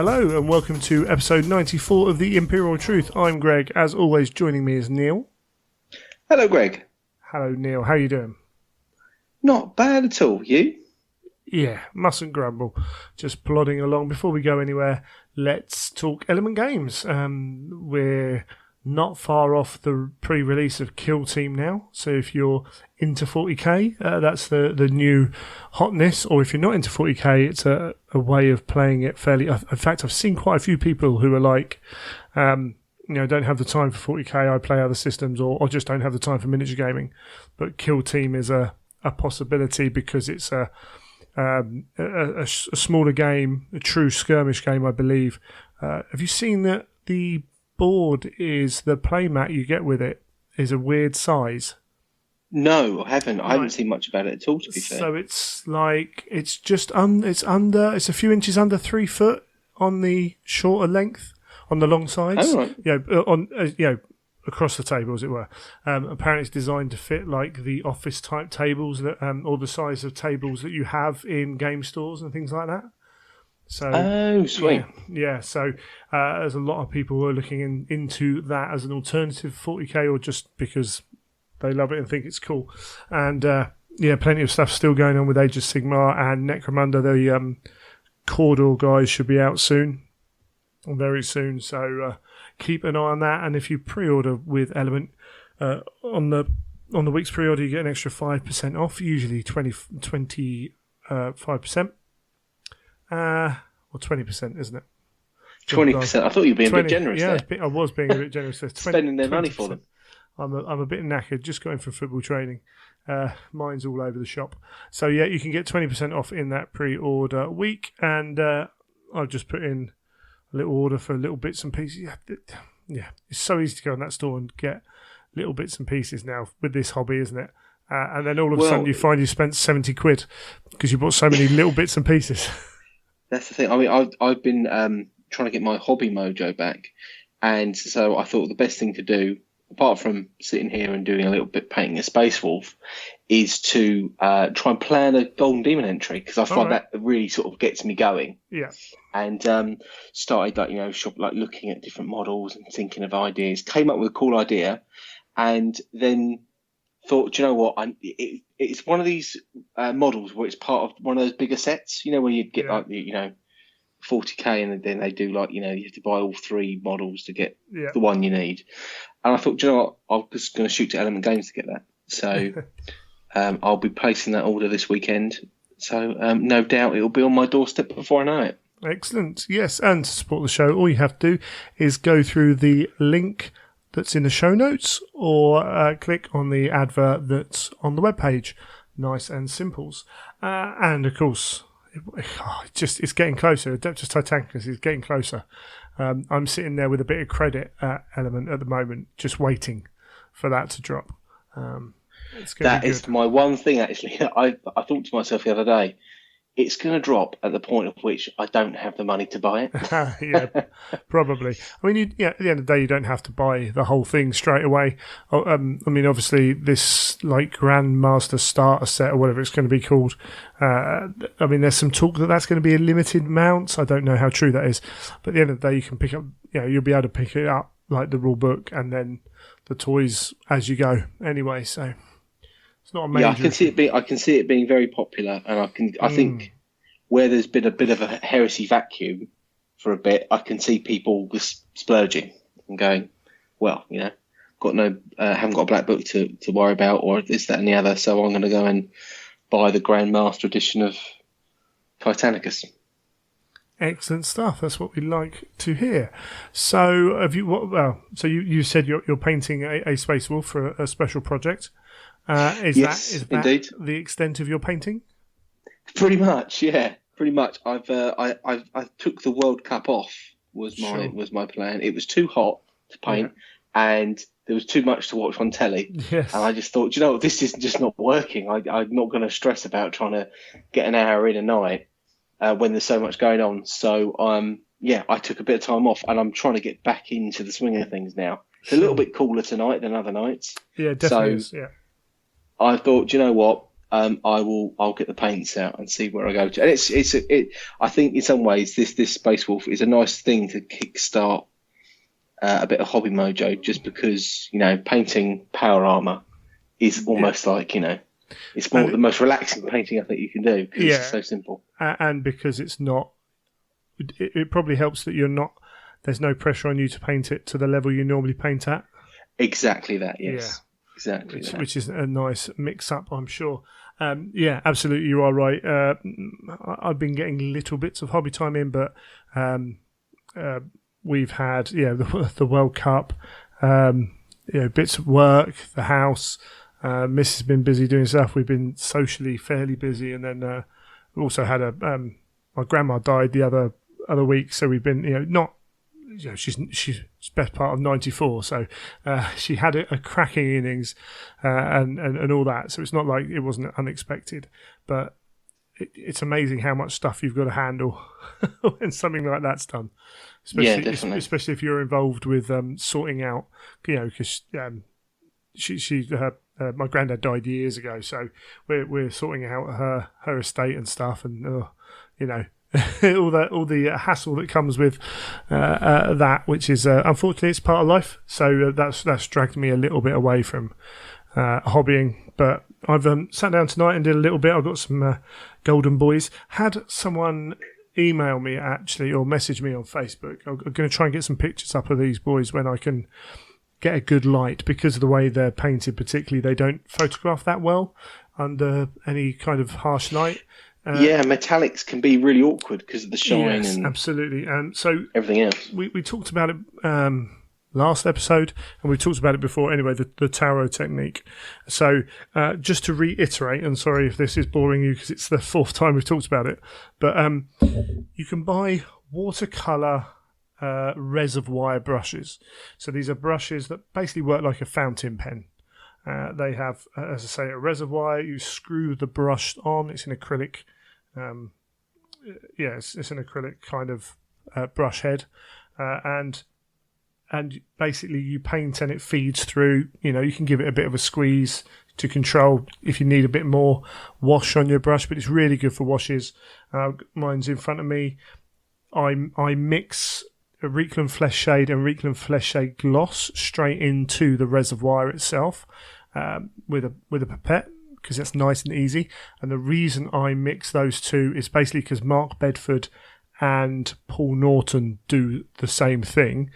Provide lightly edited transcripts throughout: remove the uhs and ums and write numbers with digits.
Hello and welcome to episode 94 of The Imperial Truth. I'm Greg. As always, joining me is Neil. Hello, Greg. Hello, Neil. How are you doing? Not bad at all. You? Yeah, mustn't grumble. Just plodding along. Before we go anywhere, let's talk Element Games. We're not far off the pre-release of Kill Team now. So if you're into 40k, that's the new hotness. Or if you're not into 40k, it's a way of playing it fairly. In fact, I've seen quite a few people who are like, don't have the time for 40k. I play other systems, or just don't have the time for miniature gaming. But Kill Team is a possibility because it's a smaller game, a true skirmish game, I believe. Have you seen that the board is the playmat you get with it is a weird size? No, I haven't. I haven't seen much about it at all, to be fair. So it's like it's a few inches under 3 foot on the shorter length, on the long sides. Oh, right. Across the table, as it were. Apparently, it's designed to fit like the office type tables that, or the size of tables that you have in game stores and things like that. So, oh, sweet. Yeah. So there's a lot of people who are looking into that as an alternative 40k, or just because they love it and think it's cool. And plenty of stuff still going on with Age of Sigmar and Necromunda. The Cawdor guys should be out soon, very soon. So keep an eye on that. And if you pre-order with Element on the week's pre-order, you get an extra 5% off, usually 25%. Or 20%, isn't it? 20%. I thought you were being 20, a bit generous there. I was being a bit generous there. Spending their money for them. I'm a bit knackered, just going for football training. Mine's all over the shop. So, yeah, you can get 20% off in that pre-order week. And I've just put in a little order for little bits and pieces. Yeah, it's so easy to go in that store and get little bits and pieces now with this hobby, isn't it? And then all of a sudden you find you spent 70 quid because you bought so many little bits and pieces. That's the thing. I mean, I've been trying to get my hobby mojo back. And so I thought the best thing to do, apart from sitting here and doing a little bit painting a Space Wolf, is to try and plan a Golden Demon entry, because I find that really sort of gets me going. Yeah. And started looking at different models and thinking of ideas. Came up with a cool idea, and then thought, do you know what? It's one of these models where it's part of one of those bigger sets. You know, where you get 40k, and then they do you have to buy all 3 models to get the one you need. And I thought, do you know what? I'm just going to shoot to Element Games to get that. So I'll be placing that order this weekend. So no doubt it'll be on my doorstep before I know it. Excellent. Yes, and to support the show, all you have to do is go through the link that's in the show notes, or click on the advert that's on the webpage. Nice and simples. And of course, it's getting closer. Adeptus Titanicus is getting closer. I'm sitting there with a bit of credit at Element at the moment, just waiting for that to drop. That is my one thing, actually. I thought to myself the other day, it's going to drop at the point at which I don't have the money to buy it. Yeah, probably. I mean, at the end of the day, you don't have to buy the whole thing straight away. I mean, obviously, this Grandmaster Starter set, or whatever it's going to be called, I mean, there's some talk that that's going to be a limited amount. I don't know how true that is. But at the end of the day, you can pick up, you'll be able to pick it up, like the rule book, and then the toys as you go anyway, so... Not a major. Yeah, I can see it being very popular, and I think where there's been a bit of a heresy vacuum for a bit, I can see people just splurging and going, well, haven't got a black book to worry about, or this, that, and the other, so I'm going to go and buy the Grandmaster edition of Titanicus. Excellent stuff. That's what we like to hear. So, you said you're painting a Space Wolf for a special project. Is that indeed the extent of your painting? Pretty much, yeah. Pretty much. I took the World Cup off. Was my plan. It was too hot to paint, and there was too much to watch on telly. Yes. And I just thought, this is just not working. I'm not going to stress about trying to get an hour in a night when there's so much going on. So I took a bit of time off, and I'm trying to get back into the swing of things now. It's a little bit cooler tonight than other nights. Yeah, definitely. So, I thought, you know what? I'll get the paints out and see where I go to. And I think in some ways this Space Wolf is a nice thing to kickstart a bit of hobby mojo, just because painting power armor is almost like it's the most relaxing painting I think you can do, because it's just so simple. And because it's not, it probably helps that there's no pressure on you to paint it to the level you normally paint at. Exactly that, yes. Yeah. Exactly which is a nice mix-up, I'm sure. Absolutely, you are right. I've been getting little bits of hobby time in, but we've had the World Cup, bits of work, the house. Miss has been busy doing stuff. We've been socially fairly busy, and then we also had my grandma died the other week, so we've been not. She's best part of 94, so she had a cracking innings and all that. So it's not like it wasn't unexpected, but it's amazing how much stuff you've got to handle when something like that's done. Especially if you're involved with sorting out, because my granddad died years ago, so we're sorting out her estate and stuff, and all the hassle that comes with that, which is unfortunately it's part of life. So that's dragged me a little bit away from hobbying. But I've sat down tonight and did a little bit. I've got some Golden Boys. Had someone email me actually, or message me on Facebook. I'm going to try and get some pictures up of these boys when I can get a good light, because of the way they're painted. Particularly, they don't photograph that well under any kind of harsh light. Metallics can be really awkward because of the shine. Yes, absolutely. So everything else. We talked about it last episode, and we talked about it before anyway, the tarot technique. So just to reiterate, and sorry if this is boring you because it's the fourth time we've talked about it, but you can buy watercolour reservoir brushes. So these are brushes that basically work like a fountain pen. They have, as I say, a reservoir. You screw the brush on. It's an acrylic. It's an acrylic kind of brush head, and basically you paint and it feeds through. You can give it a bit of a squeeze to control if you need a bit more wash on your brush, but it's really good for washes. Mine's in front of me. I mix a Reikland Flesh Shade and Reikland Flesh Shade Gloss straight into the reservoir itself with a pipette, because it's nice and easy. And the reason I mix those two is basically because Mark Bedford and Paul Norton do the same thing.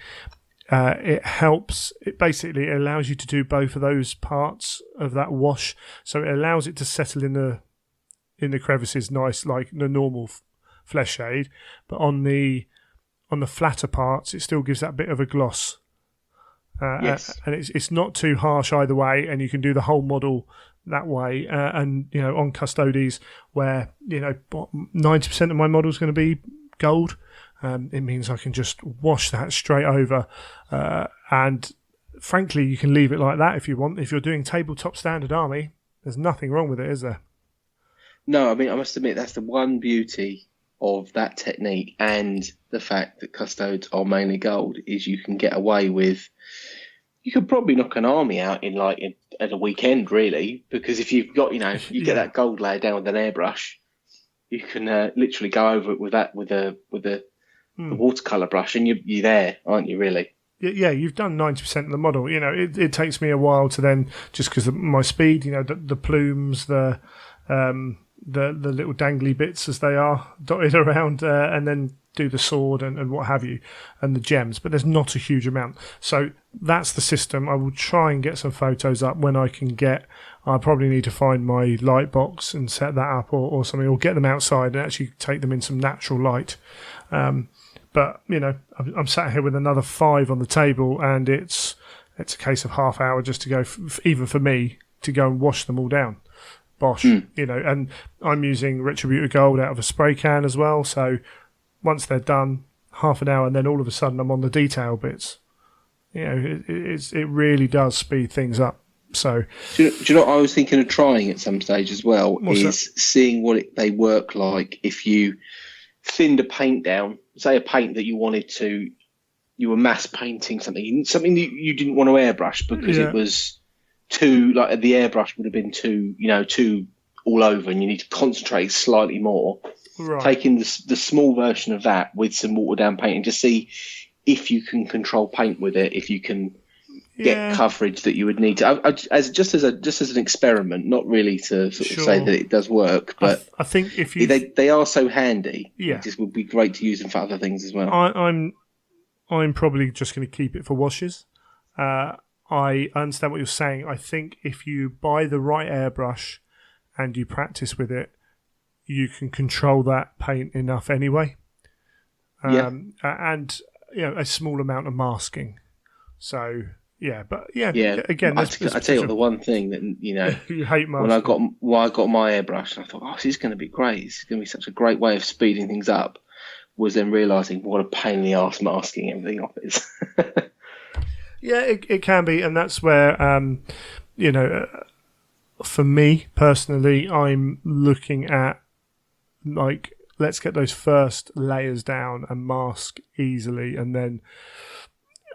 It helps. It basically allows you to do both of those parts of that wash, so it allows it to settle in the crevices nice, like the normal Flesh Shade, but on the flatter parts, it still gives that bit of a gloss. Yes. And it's not too harsh either way, and you can do the whole model that way. And on Custodes, where 90% of my model is going to be gold, it means I can just wash that straight over. And frankly, you can leave it like that if you want. If you're doing tabletop standard army, there's nothing wrong with it, is there? No, I mean, I must admit that's the one beauty of that technique, and the fact that Custodes are mainly gold, is you can get away with. You could probably knock an army out at a weekend, really, because if you've got get that gold layer down with an airbrush, you can literally go over it with the watercolor brush, and you're there, aren't you? Really? Yeah, you've done 90% of the model. It takes me a while to then, just because of my speed, the plumes, the little dangly bits as they are dotted around, and then do the sword and what have you, and the gems, but there's not a huge amount. So that's the system. I will try and get some photos up when I can get. I probably need to find my light box and set that up or something, or get them outside and actually take them in some natural light. But I'm sat here with another 5 on the table, and it's a case of half hour just to go, even for me, to go and wash them all down. Bosh, and I'm using Retributor Gold out of a spray can as well. So once they're done, half an hour, and then all of a sudden I'm on the detail bits. It really does speed things up. So do you know what I was thinking of trying at some stage as well? What's is that? Seeing what they work like if you thinned a paint down, say a paint that you were mass painting something that you didn't want to airbrush because it was too, like the airbrush would have been too all over and you need to concentrate slightly more, Right. taking the small version of that with some watered down paint and just see if you can control paint with it, if you can get coverage that you would need to, just as an experiment, not really to sort of say that it does work, but I think if you they are so handy, yeah, it just would be great to use them for other things as well. I'm probably just going to keep it for washes. I understand what you're saying. I think if you buy the right airbrush and you practice with it, you can control that paint enough anyway. And a small amount of masking. So again, I tell you what, the one thing that you hate masking. When I got my airbrush, and I thought, oh, this is going to be great. It's going to be such a great way of speeding things up. Was then realising what a pain in the arse masking everything off is. Yeah, it can be, and that's where for me personally, I'm looking at let's get those first layers down and mask easily, and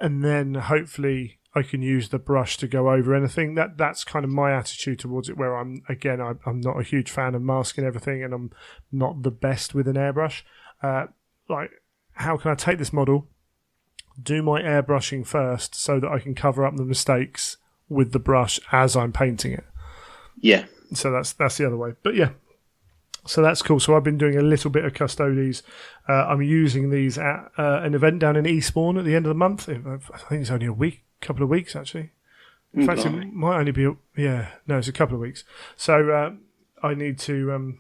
then hopefully I can use the brush to go over anything. That's kind of my attitude towards it. Where I'm not a huge fan of masking everything, and I'm not the best with an airbrush. How can I take this model, do my airbrushing first, so that I can cover up the mistakes with the brush as I'm painting it. Yeah. So that's the other way. But yeah. So that's cool. So I've been doing a little bit of Custodes. I'm using these at an event down in Eastbourne at the end of the month. I think it's only couple of weeks actually. In fact, it might only be, it's a couple of weeks. So I need to,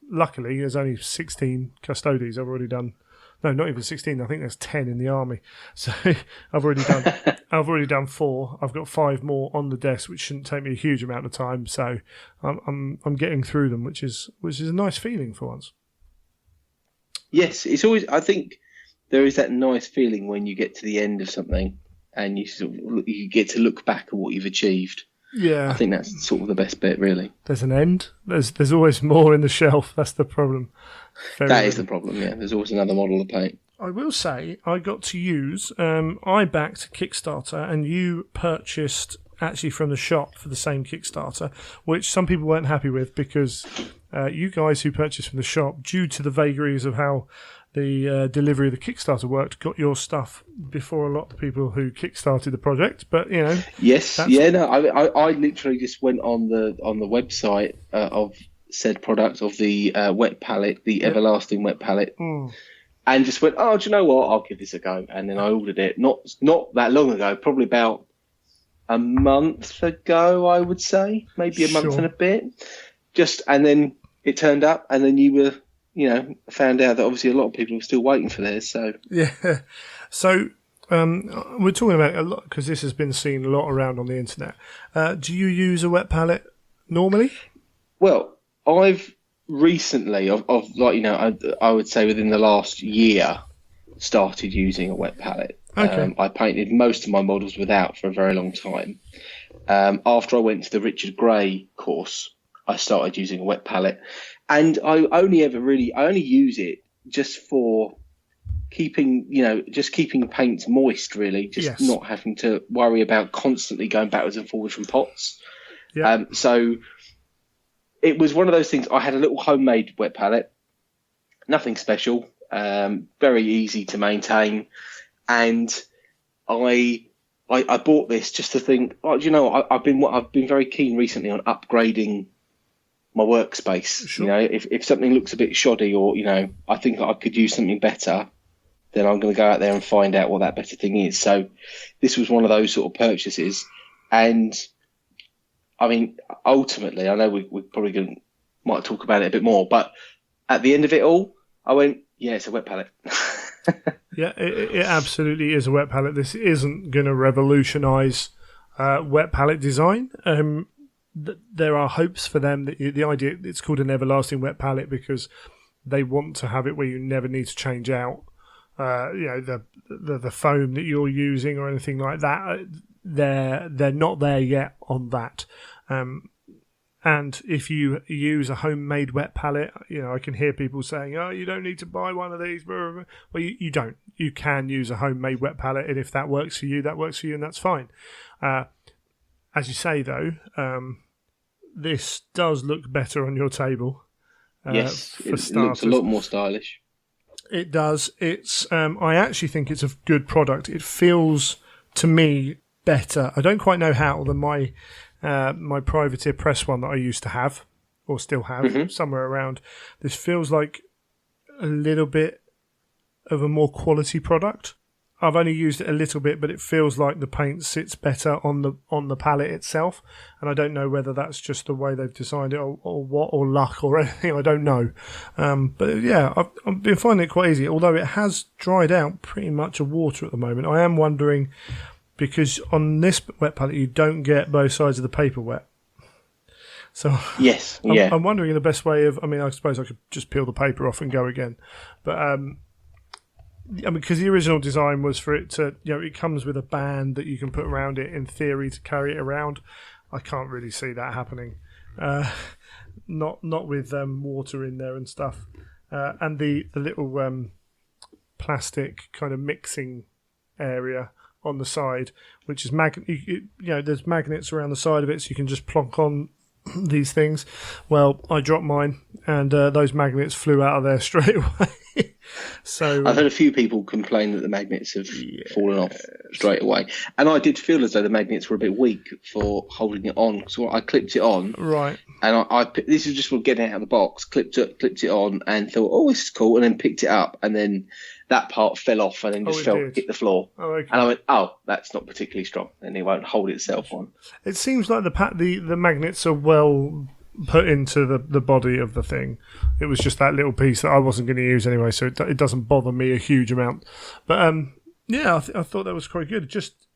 luckily there's only 16 Custodes I've already done. No, not even 16. I think there's 10 in the army. So I've already done 4. I've got 5 more on the desk, which shouldn't take me a huge amount of time. So I'm getting through them, which is a nice feeling for once. Yes, it's always. I think there is that nice feeling when you get to the end of something and you get to look back at what you've achieved. Yeah, I think that's sort of the best bit, really. There's an end. There's always more in the shelf. That's the problem. That is the problem. Yeah, there's always another model to paint. I will say I got to use. I backed Kickstarter, and you purchased actually from the shop for the same Kickstarter, which some people weren't happy with because you guys who purchased from the shop, due to the vagaries of how the delivery of the Kickstarter worked, got your stuff before a lot of the people who kickstarted the project. But yes, I literally just went on the website of said product of the wet palette, the everlasting wet palette, and just went, oh, do you know what? I'll give this a go. And then I ordered it not that long ago, probably about a month ago, I would say, maybe a month and a bit. And then it turned up, and then you were. Found out that obviously a lot of people are still waiting for theirs. So we're talking about it a lot because this has been seen a lot around on the internet. Do you use a wet palette normally? Well, I've recently, I would say within the last year, started using a wet palette. Okay. I painted most of my models without for a very long time. After I went to the Richard Gray course, I started using a wet palette. And I only use it just for keeping paint moist, really, not having to worry about constantly going backwards and forwards from pots. Yeah. So it was one of those things. I had a little homemade wet palette, nothing special, very easy to maintain, and I bought this just to think, I've been very keen recently on upgrading my workspace. Sure. If something looks a bit shoddy, or I think I could use something better, then I'm going to go out there and find out what that better thing is. So this was one of those sort of purchases, and I mean, ultimately, I know we're probably might talk about it a bit more, but at the end of it all, I went, yeah, it's a wet palette. Yeah, it absolutely is a wet palette. This isn't going to revolutionise wet palette design. There are hopes for them that the idea, it's called an everlasting wet palette because they want to have it where you never need to change out the foam that you're using or anything like that. They're not there yet on that. And if you use a homemade wet palette, I can hear people saying, oh, you don't need to buy one of these. Well, you don't. You can use a homemade wet palette, and if that works for you, that works for you, and that's fine. As you say, though, this does look better on your table. Yes, For it starters. looks a lot more stylish. It does. It's. I actually think it's a good product. It feels to me better. I don't quite know how than my privateer press one that I used to have or still have somewhere around. This feels like a little bit of a more quality product. I've only used it a little bit, but it feels like the paint sits better on the palette itself. And I don't know whether that's just the way they've designed it or what, or luck or anything. I don't know. But yeah, I've been finding it quite easy. Although it has dried out pretty much of water at the moment. I am wondering, because on this wet palette you don't get both sides of the paper wet. So yes, yeah. I'm wondering the best way of. I mean, I suppose I could just peel the paper off and go again, but because the original design was for it to, it comes with a band that you can put around it in theory to carry it around. I can't really see that happening. Not with water in there and stuff. And the little plastic kind of mixing area on the side, which is there's magnets around the side of it, so you can just plonk on these things. Well, I dropped mine, and those magnets flew out of there straight away. So I've had a few people complain that the magnets have fallen off straight away, and I did feel as though the magnets were a bit weak for holding it on. So I clipped it on, right, and this is just for getting it out of the box. Clipped it on, and thought, oh, this is cool, and then picked it up, and then that part fell off, and then just hit the floor. Oh, okay. And I went, oh, that's not particularly strong, and it won't hold itself on. It seems like the magnets are well put into the body of the thing. It was just that little piece that I wasn't going to use anyway, so it doesn't bother me a huge amount. But I thought that was quite good. Just,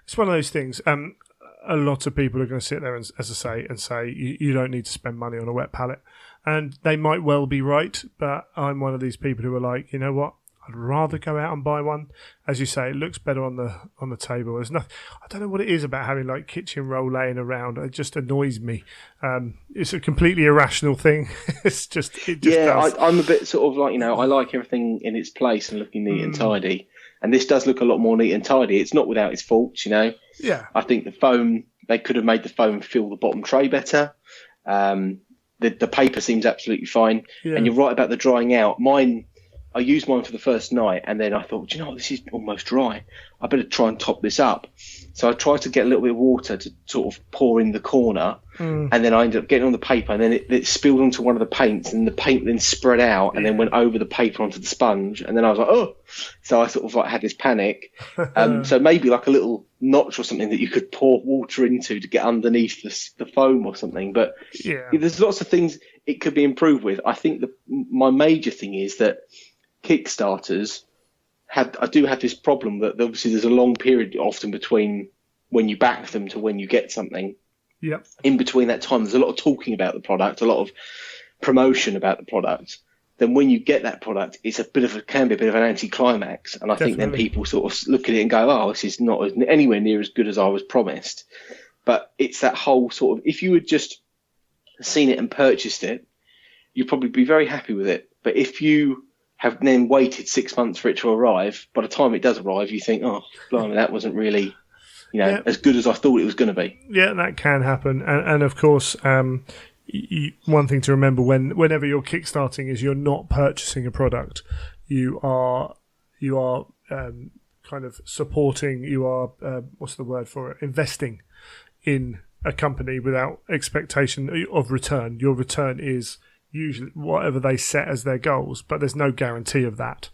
it's one of those things. A lot of people are going to sit there and, as I say, you don't need to spend money on a wet palette, and they might well be right. But I'm one of these people who are like, you know what? I'd rather go out and buy one. As you say, it looks better on the table. There's nothing. I don't know what it is about having like kitchen roll laying around. It just annoys me. It's a completely irrational thing. It just does. I'm a bit sort of like, I like everything in its place and looking neat and tidy. And this does look a lot more neat and tidy. It's not without its faults, Yeah. I think the foam, they could have made the foam fill the bottom tray better. The paper seems absolutely fine. Yeah. And you're right about the drying out. I used mine for the first night, and then I thought, this is almost dry. I better try and top this up. So I tried to get a little bit of water to sort of pour in the corner, and then I ended up getting on the paper, and then it spilled onto one of the paints, and the paint then spread out and then went over the paper onto the sponge, and then I was like, oh! So I sort of like had this panic. So maybe like a little notch or something that you could pour water into to get underneath the foam or something. But there's lots of things it could be improved with. I think my major thing is that Kickstarters I do have this problem that obviously there's a long period often between when you back them to when you get something. Yep. In between that time, there's a lot of talking about the product, a lot of promotion about the product. Then when you get that product, it's can be a bit of an anticlimax. And I think then people sort of look at it and go, oh, this is not anywhere near as good as I was promised. But it's that whole sort of, if you had just seen it and purchased it, you'd probably be very happy with it. But if you have then waited 6 months for it to arrive, by the time it does arrive, you think, oh, blimey, that wasn't really, as good as I thought it was going to be. Yeah, that can happen. And of course, one thing to remember whenever you're kickstarting is you're not purchasing a product. You are kind of supporting, you are, what's the word for it, investing in a company without expectation of return. Your return is usually whatever they set as their goals, but there's no guarantee of that.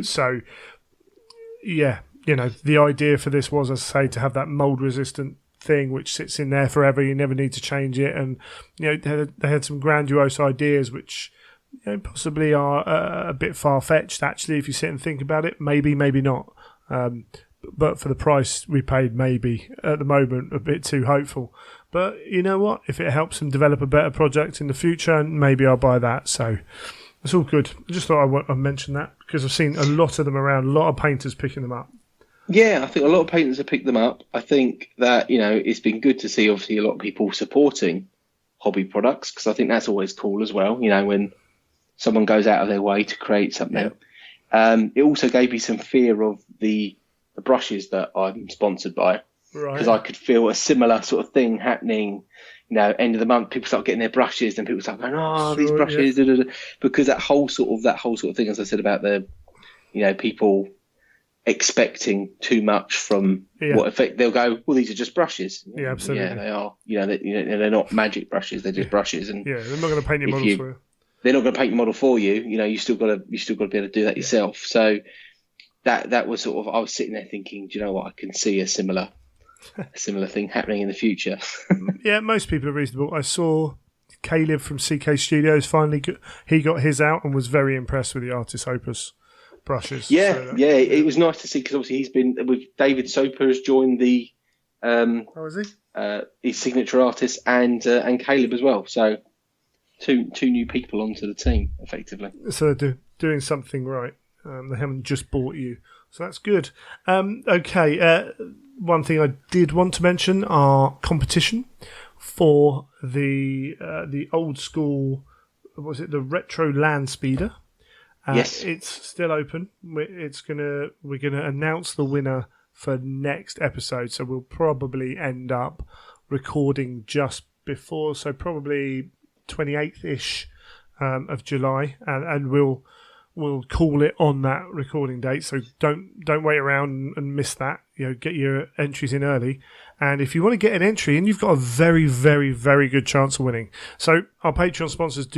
So, yeah, the idea for this was, as I say, to have that mold-resistant thing which sits in there forever. You never need to change it. And, they had some grandiose ideas which possibly are a bit far-fetched, actually, if you sit and think about it. Maybe, maybe not. But for the price we paid, maybe, at the moment, a bit too hopeful. But you know what? If it helps them develop a better project in the future, maybe I'll buy that. So it's all good. I just thought I'd mention that because I've seen a lot of them around, a lot of painters picking them up. Yeah, I think a lot of painters have picked them up. I think that, it's been good to see, obviously, a lot of people supporting hobby products because I think that's always cool as well, when someone goes out of their way to create something. Yeah. It also gave me some fear of the brushes that I'm sponsored by. because I could feel a similar sort of thing happening. End of the month, people start getting their brushes, and people start going, "Oh, these brushes," because that whole sort of thing, as I said about the, people expecting too much from what effect, they'll go, "Well, these are just brushes." Yeah, absolutely. Yeah, they are. They're not magic brushes; they're just brushes, and they're not going to paint your models for you. They're not going to paint your model for you. You still got to be able to do that yourself. So that was sort of, I was sitting there thinking, do you know what? I can see a similar thing happening in the future. Yeah, most people are reasonable. I saw Caleb from CK Studios finally he got his out and was very impressed with the Artis Opus brushes. It was nice to see, because obviously he's been with David Soper has joined the is he? His signature artist, and Caleb as well. So two new people onto the team effectively. So they're doing something right. They haven't just bought you, so that's good. Okay. One thing I did want to mention, our competition for the old school, was it the retro land speeder? Yes, it's still open. We're gonna announce the winner for next episode, so we'll probably end up recording just before, so probably 28th-ish of July, and we'll call it on that recording date. So don't wait around and miss that. Get your entries in early, and if you want to get an entry in, you've got a very, very, very good chance of winning. So our Patreon sponsors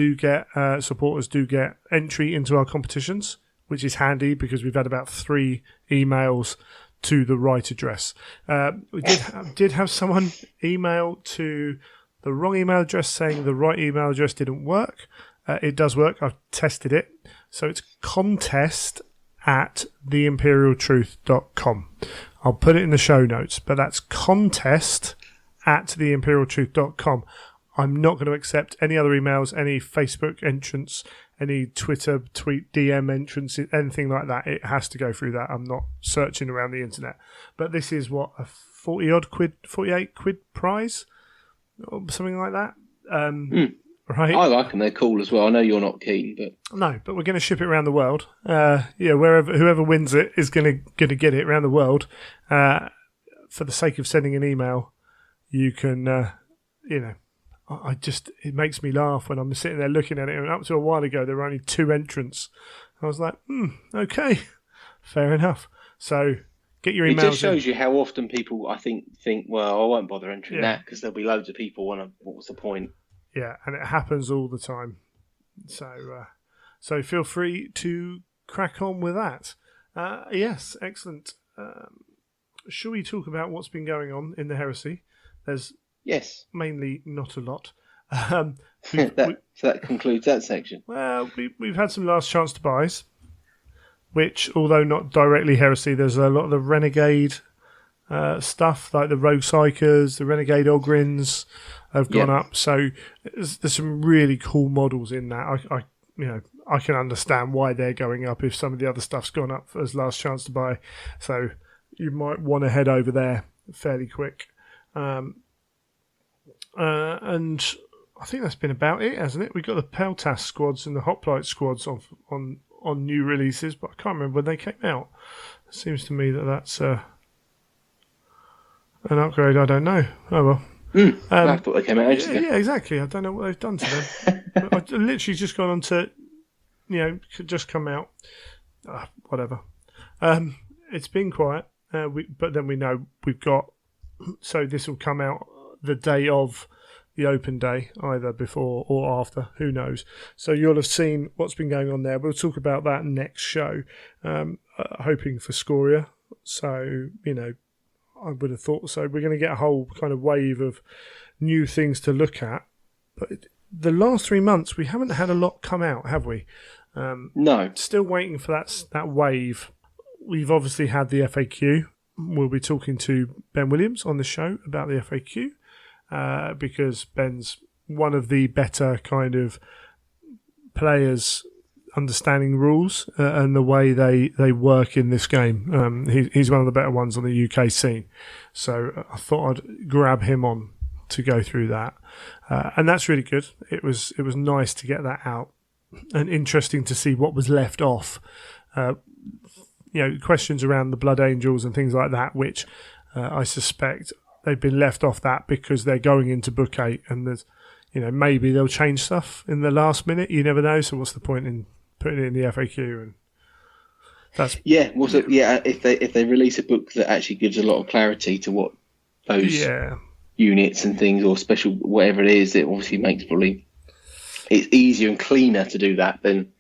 supporters do get entry into our competitions, which is handy because we've had about 3 emails to the right address. We did have someone email to the wrong email address saying the right email address didn't work. It does work. I've tested it. So it's contest@theimperialtruth.com. I'll put it in the show notes, but that's contest@theimperialtruth.com. I'm not going to accept any other emails, any Facebook entrance, any Twitter tweet DM entrance, anything like that. It has to go through that. I'm not searching around the internet. But this is what, a 48 quid prize? Or something like that. Right. I like them. They're cool as well. I know you're not keen, but no. But we're going to ship it around the world. Whoever wins it is going to get it around the world. For the sake of sending an email, you can. It makes me laugh when I'm sitting there looking at it. And up to a while ago, there were only 2 entrants. I was like, okay, fair enough. So get your emails. It just shows you how often people, I think, well, I won't bother entering that because there'll be loads of people. What was the point? Yeah, and it happens all the time. So feel free to crack on with that. Yes, excellent. Shall we talk about what's been going on in the Heresy? There's mainly not a lot. So that concludes that section. Well, we've had some last chance to buys, which, although not directly Heresy, there's a lot of the Renegade stuff, like the Rogue Psychers, the Renegade Ogrins have gone up. So there's some really cool models in that. I can understand why they're going up if some of the other stuff's gone up as last chance to buy. So you might want to head over there fairly quick. And I think that's been about it, hasn't it? We've got the Peltas squads and the Hoplite squads on new releases, but I can't remember when they came out. It seems to me that's an upgrade. I don't know. Oh well. I thought they came out ages ago. Yeah, exactly. I don't know what they've done to them. I've literally just gone on to, just come out. Whatever. It's been quiet, but then we know we've got. So this will come out the day of the open day, either before or after. Who knows? So you'll have seen what's been going on there. We'll talk about that next show. Hoping for Scoria. So I would have thought so. We're going to get a whole kind of wave of new things to look at. But the last 3 months, we haven't had a lot come out, have we? No. Still waiting for that wave. We've obviously had the FAQ. We'll be talking to Ben Williams on the show about the FAQ because Ben's one of the better kind of players understanding rules and the way they work in this game. He's one of the better ones on the UK scene. So I thought I'd grab him on to go through that. And that's really good. It was nice to get that out and interesting to see what was left off. Questions around the Blood Angels and things like that, which I suspect they've been left off that because they're going into book 8, and there's, maybe they'll change stuff in the last minute. You never know. So what's the point in putting it in the FAQ? And that's if they release a book that actually gives a lot of clarity to what those units and things or special whatever it is, it obviously makes it's easier and cleaner to do that than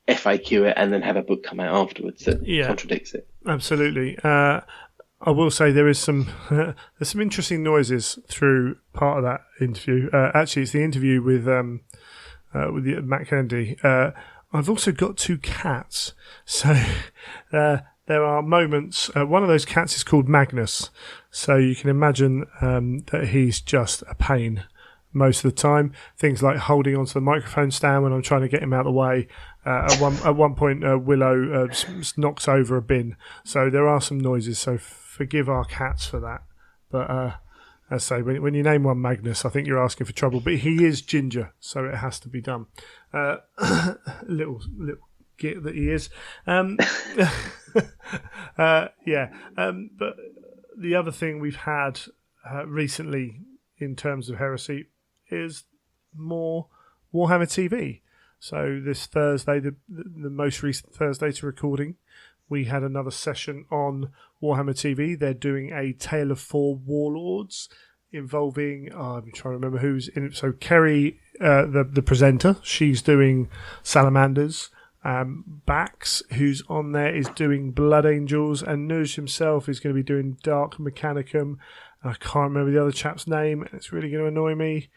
FAQ it and then have a book come out afterwards that contradicts it. Absolutely. I will say there's some interesting noises through part of that interview. Actually, it's the interview with Matt Kennedy. I've also got 2 cats, so there are moments. One of those cats is called Magnus, so you can imagine that he's just a pain most of the time. Things like holding onto the microphone stand when I'm trying to get him out of the way. At one point, Willow knocks over a bin. So there are some noises. So forgive our cats for that. But as I say, when you name one Magnus, I think you're asking for trouble. But he is ginger, so it has to be done. Little git that he is. But the other thing we've had recently in terms of Heresy is more Warhammer TV. So this Thursday, the most recent Thursday to recording, we had another session on Warhammer TV. They're doing a Tale of 4 Warlords involving, I'm trying to remember who's in it. So Kerry, the presenter, she's doing Salamanders. Bax, who's on there, is doing Blood Angels, and Nuj himself is going to be doing Dark Mechanicum. I can't remember the other chap's name, and it's really going to annoy me.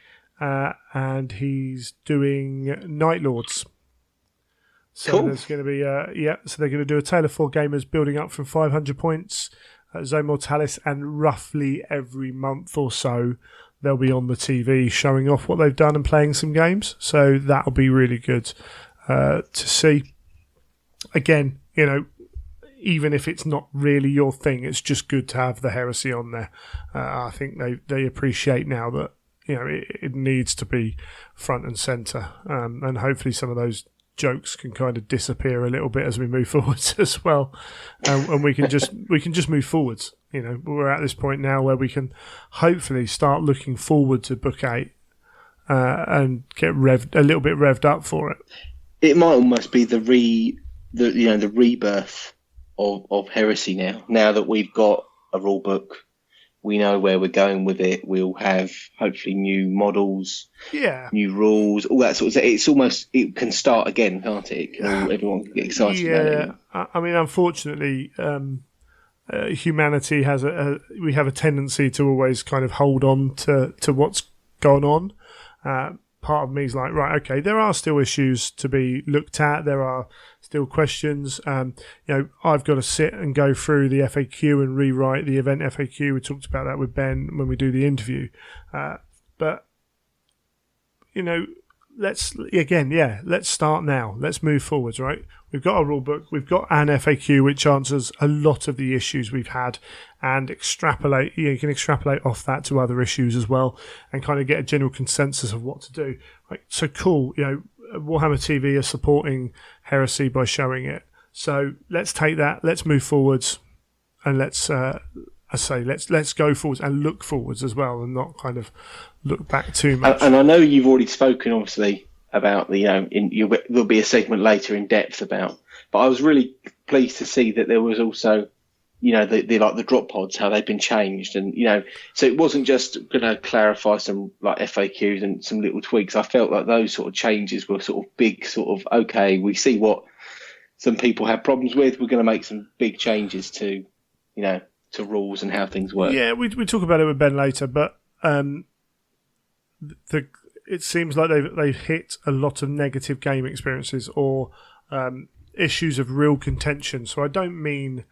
And he's doing Night Lords. So there's going to be, so they're going to do a Tale of 4 Gamers building up from 500 points at Zone Mortalis, and roughly every month or so they'll be on the TV showing off what they've done and playing some games. So that'll be really good to see. Again, even if it's not really your thing, it's just good to have the Heresy on there. I think they appreciate now that it needs to be front and centre, and hopefully some of those jokes can kind of disappear a little bit as we move forwards as well, and we can just move forwards. We're at this point now where we can hopefully start looking forward to Book 8 and get a little bit revved up for it. It might almost be the rebirth of Heresy now that we've got a rule book. We know where we're going with it. We'll have hopefully new models, new rules, all that sort of stuff. It can start again, can't it? Everyone can get excited about it. I mean, unfortunately, humanity we have a tendency to always kind of hold on to what's gone on. Part of me is like, right, okay, there are still issues to be looked at. There are still questions. I've got to sit and go through the FAQ and rewrite the event FAQ. We talked about that with Ben when we do the interview. But let's start now. Let's move forwards, right? We've got a rule book. We've got an FAQ which answers a lot of the issues we've had, and extrapolate. You can extrapolate off that to other issues as well, and kind of get a general consensus of what to do. Right? So cool. Warhammer TV are supporting Heresy by showing it. So let's take that. Let's move forwards, and let's go forwards and look forwards as well, and not kind of look back too much. And I know you've already spoken, obviously, about there'll be a segment later in depth about. But I was really pleased to see that there was also, the drop pods, how they've been changed, and so it wasn't just going to clarify some like FAQs and some little tweaks. I felt like those sort of changes were sort of big, sort of okay. We see what some people have problems with. We're going to make some big changes to rules and how things work. Yeah, we talk about it with Ben later, but it seems like they've hit a lot of negative game experiences or issues of real contention. So I don't mean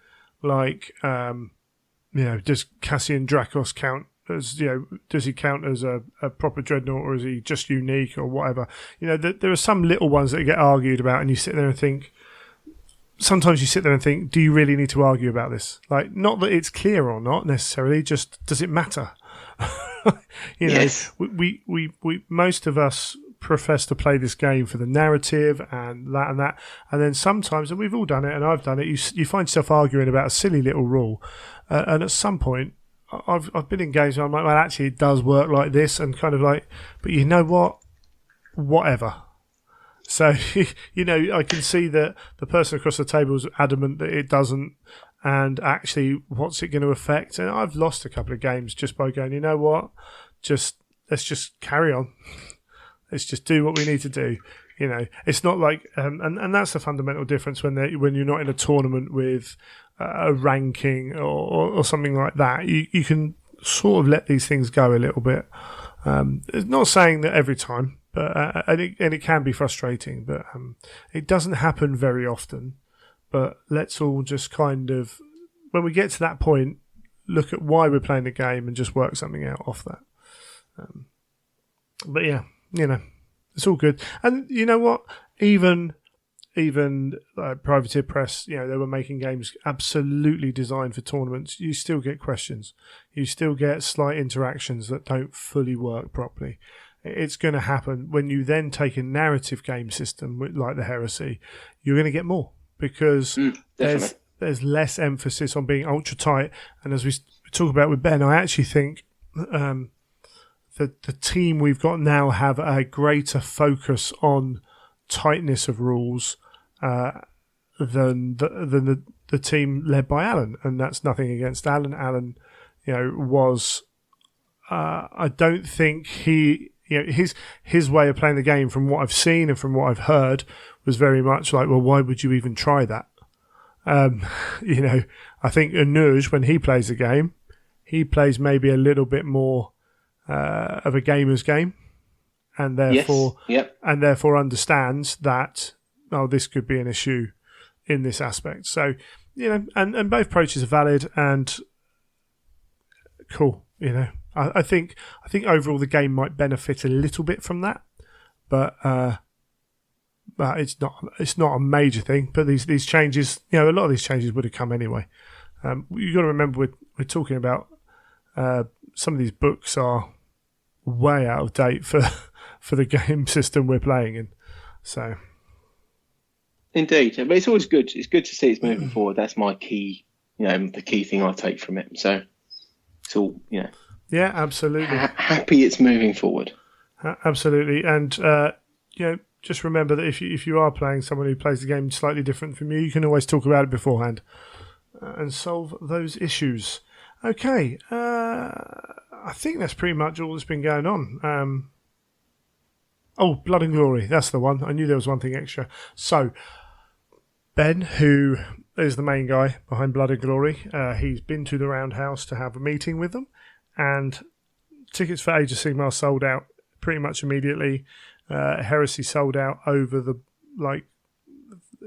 like does Cassian Dracos count as does he count as a proper dreadnought, or is he just unique or whatever? There are some little ones that get argued about, and you sit there and think. Sometimes you sit there and think, do you really need to argue about this? Like, not that it's clear or not necessarily, just does it matter? Yes. We most of us profess to play this game for the narrative and that, and then sometimes, and we've all done it, and I've done it. You find yourself arguing about a silly little rule, and at some point, I've been in games where I'm like, well, actually, it does work like this, and kind of like, but you know what? Whatever. So I can see that the person across the table is adamant that it doesn't, and actually, what's it going to affect? And I've lost a couple of games just by going, you know what? Let's just carry on. Let's just do what we need to do. It's not like, and that's the fundamental difference when you're not in a tournament with a ranking or something like that. You can sort of let these things go a little bit. It's not saying that every time, but and it can be frustrating, but it doesn't happen very often. But let's all just kind of, when we get to that point, look at why we're playing the game and just work something out off that. But yeah, it's all good. And you know what? Even Privateer Press, they were making games absolutely designed for tournaments. You still get questions. You still get slight interactions that don't fully work properly. It's going to happen. When you then take a narrative game system like the Heresy, you're going to get more because there's less emphasis on being ultra tight. And as we talk about with Ben, I actually think the team we've got now have a greater focus on tightness of rules than the team led by Alan, and that's nothing against Alan. Alan, was I don't think his way of playing the game, from what I've seen and from what I've heard, was very much like, well, why would you even try that? I think Anuj, when he plays the game, he plays maybe a little bit more of a gamer's game, and therefore understands that this could be an issue in this aspect. So and both approaches are valid and cool. I think overall the game might benefit a little bit from that, but it's not a major thing. But these changes, a lot of these changes would have come anyway. You got to remember we're talking about some of these books are way out of date for the game system we're playing in. So, indeed, but it's always good. It's good to see it's moving forward. That's my key, the key thing I take from it. So it's all, yeah, absolutely. Happy it's moving forward. Absolutely, and just remember that if you are playing someone who plays the game slightly different from you, you can always talk about it beforehand and solve those issues. Okay, I think that's pretty much all that's been going on. Blood and Glory, that's the one. I knew there was one thing extra. So, Ben, who is the main guy behind Blood and Glory, he's been to the Roundhouse to have a meeting with them, and tickets for Age of Sigmar sold out pretty much immediately. Heresy sold out over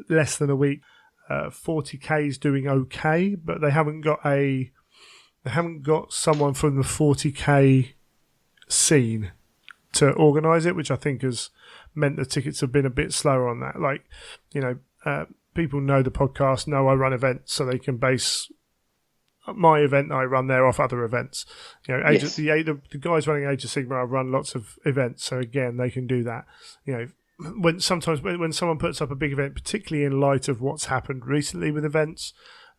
less than a week. 40k is doing okay, but they haven't got someone from the 40k scene to organise it, which I think has meant the tickets have been a bit slower on that. People know the podcast, know I run events, so they can base my event I run there off other events. The guys running Age of Sigmar run lots of events, so again they can do that. When someone puts up a big event, particularly in light of what's happened recently with events,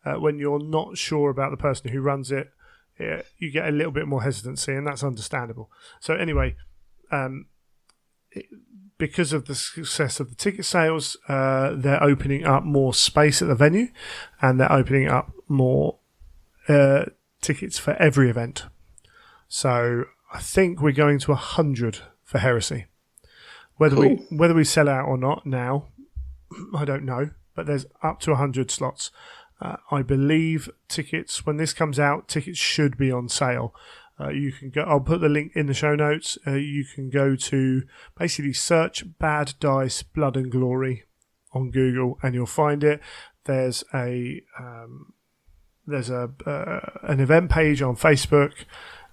when you're not sure about the person who runs it, you get a little bit more hesitancy, and that's understandable. So anyway, because of the success of the ticket sales, they're opening up more space at the venue, and they're opening up more tickets for every event. So I think we're going to 100 for Heresy. Whether we sell out or not now, I don't know, but there's up to 100 slots. I believe tickets, when this comes out, tickets should be on sale. You can go. I'll put the link in the show notes. You can go to basically search Bad Dice Blood and Glory on Google, and you'll find it. There's an event page on Facebook,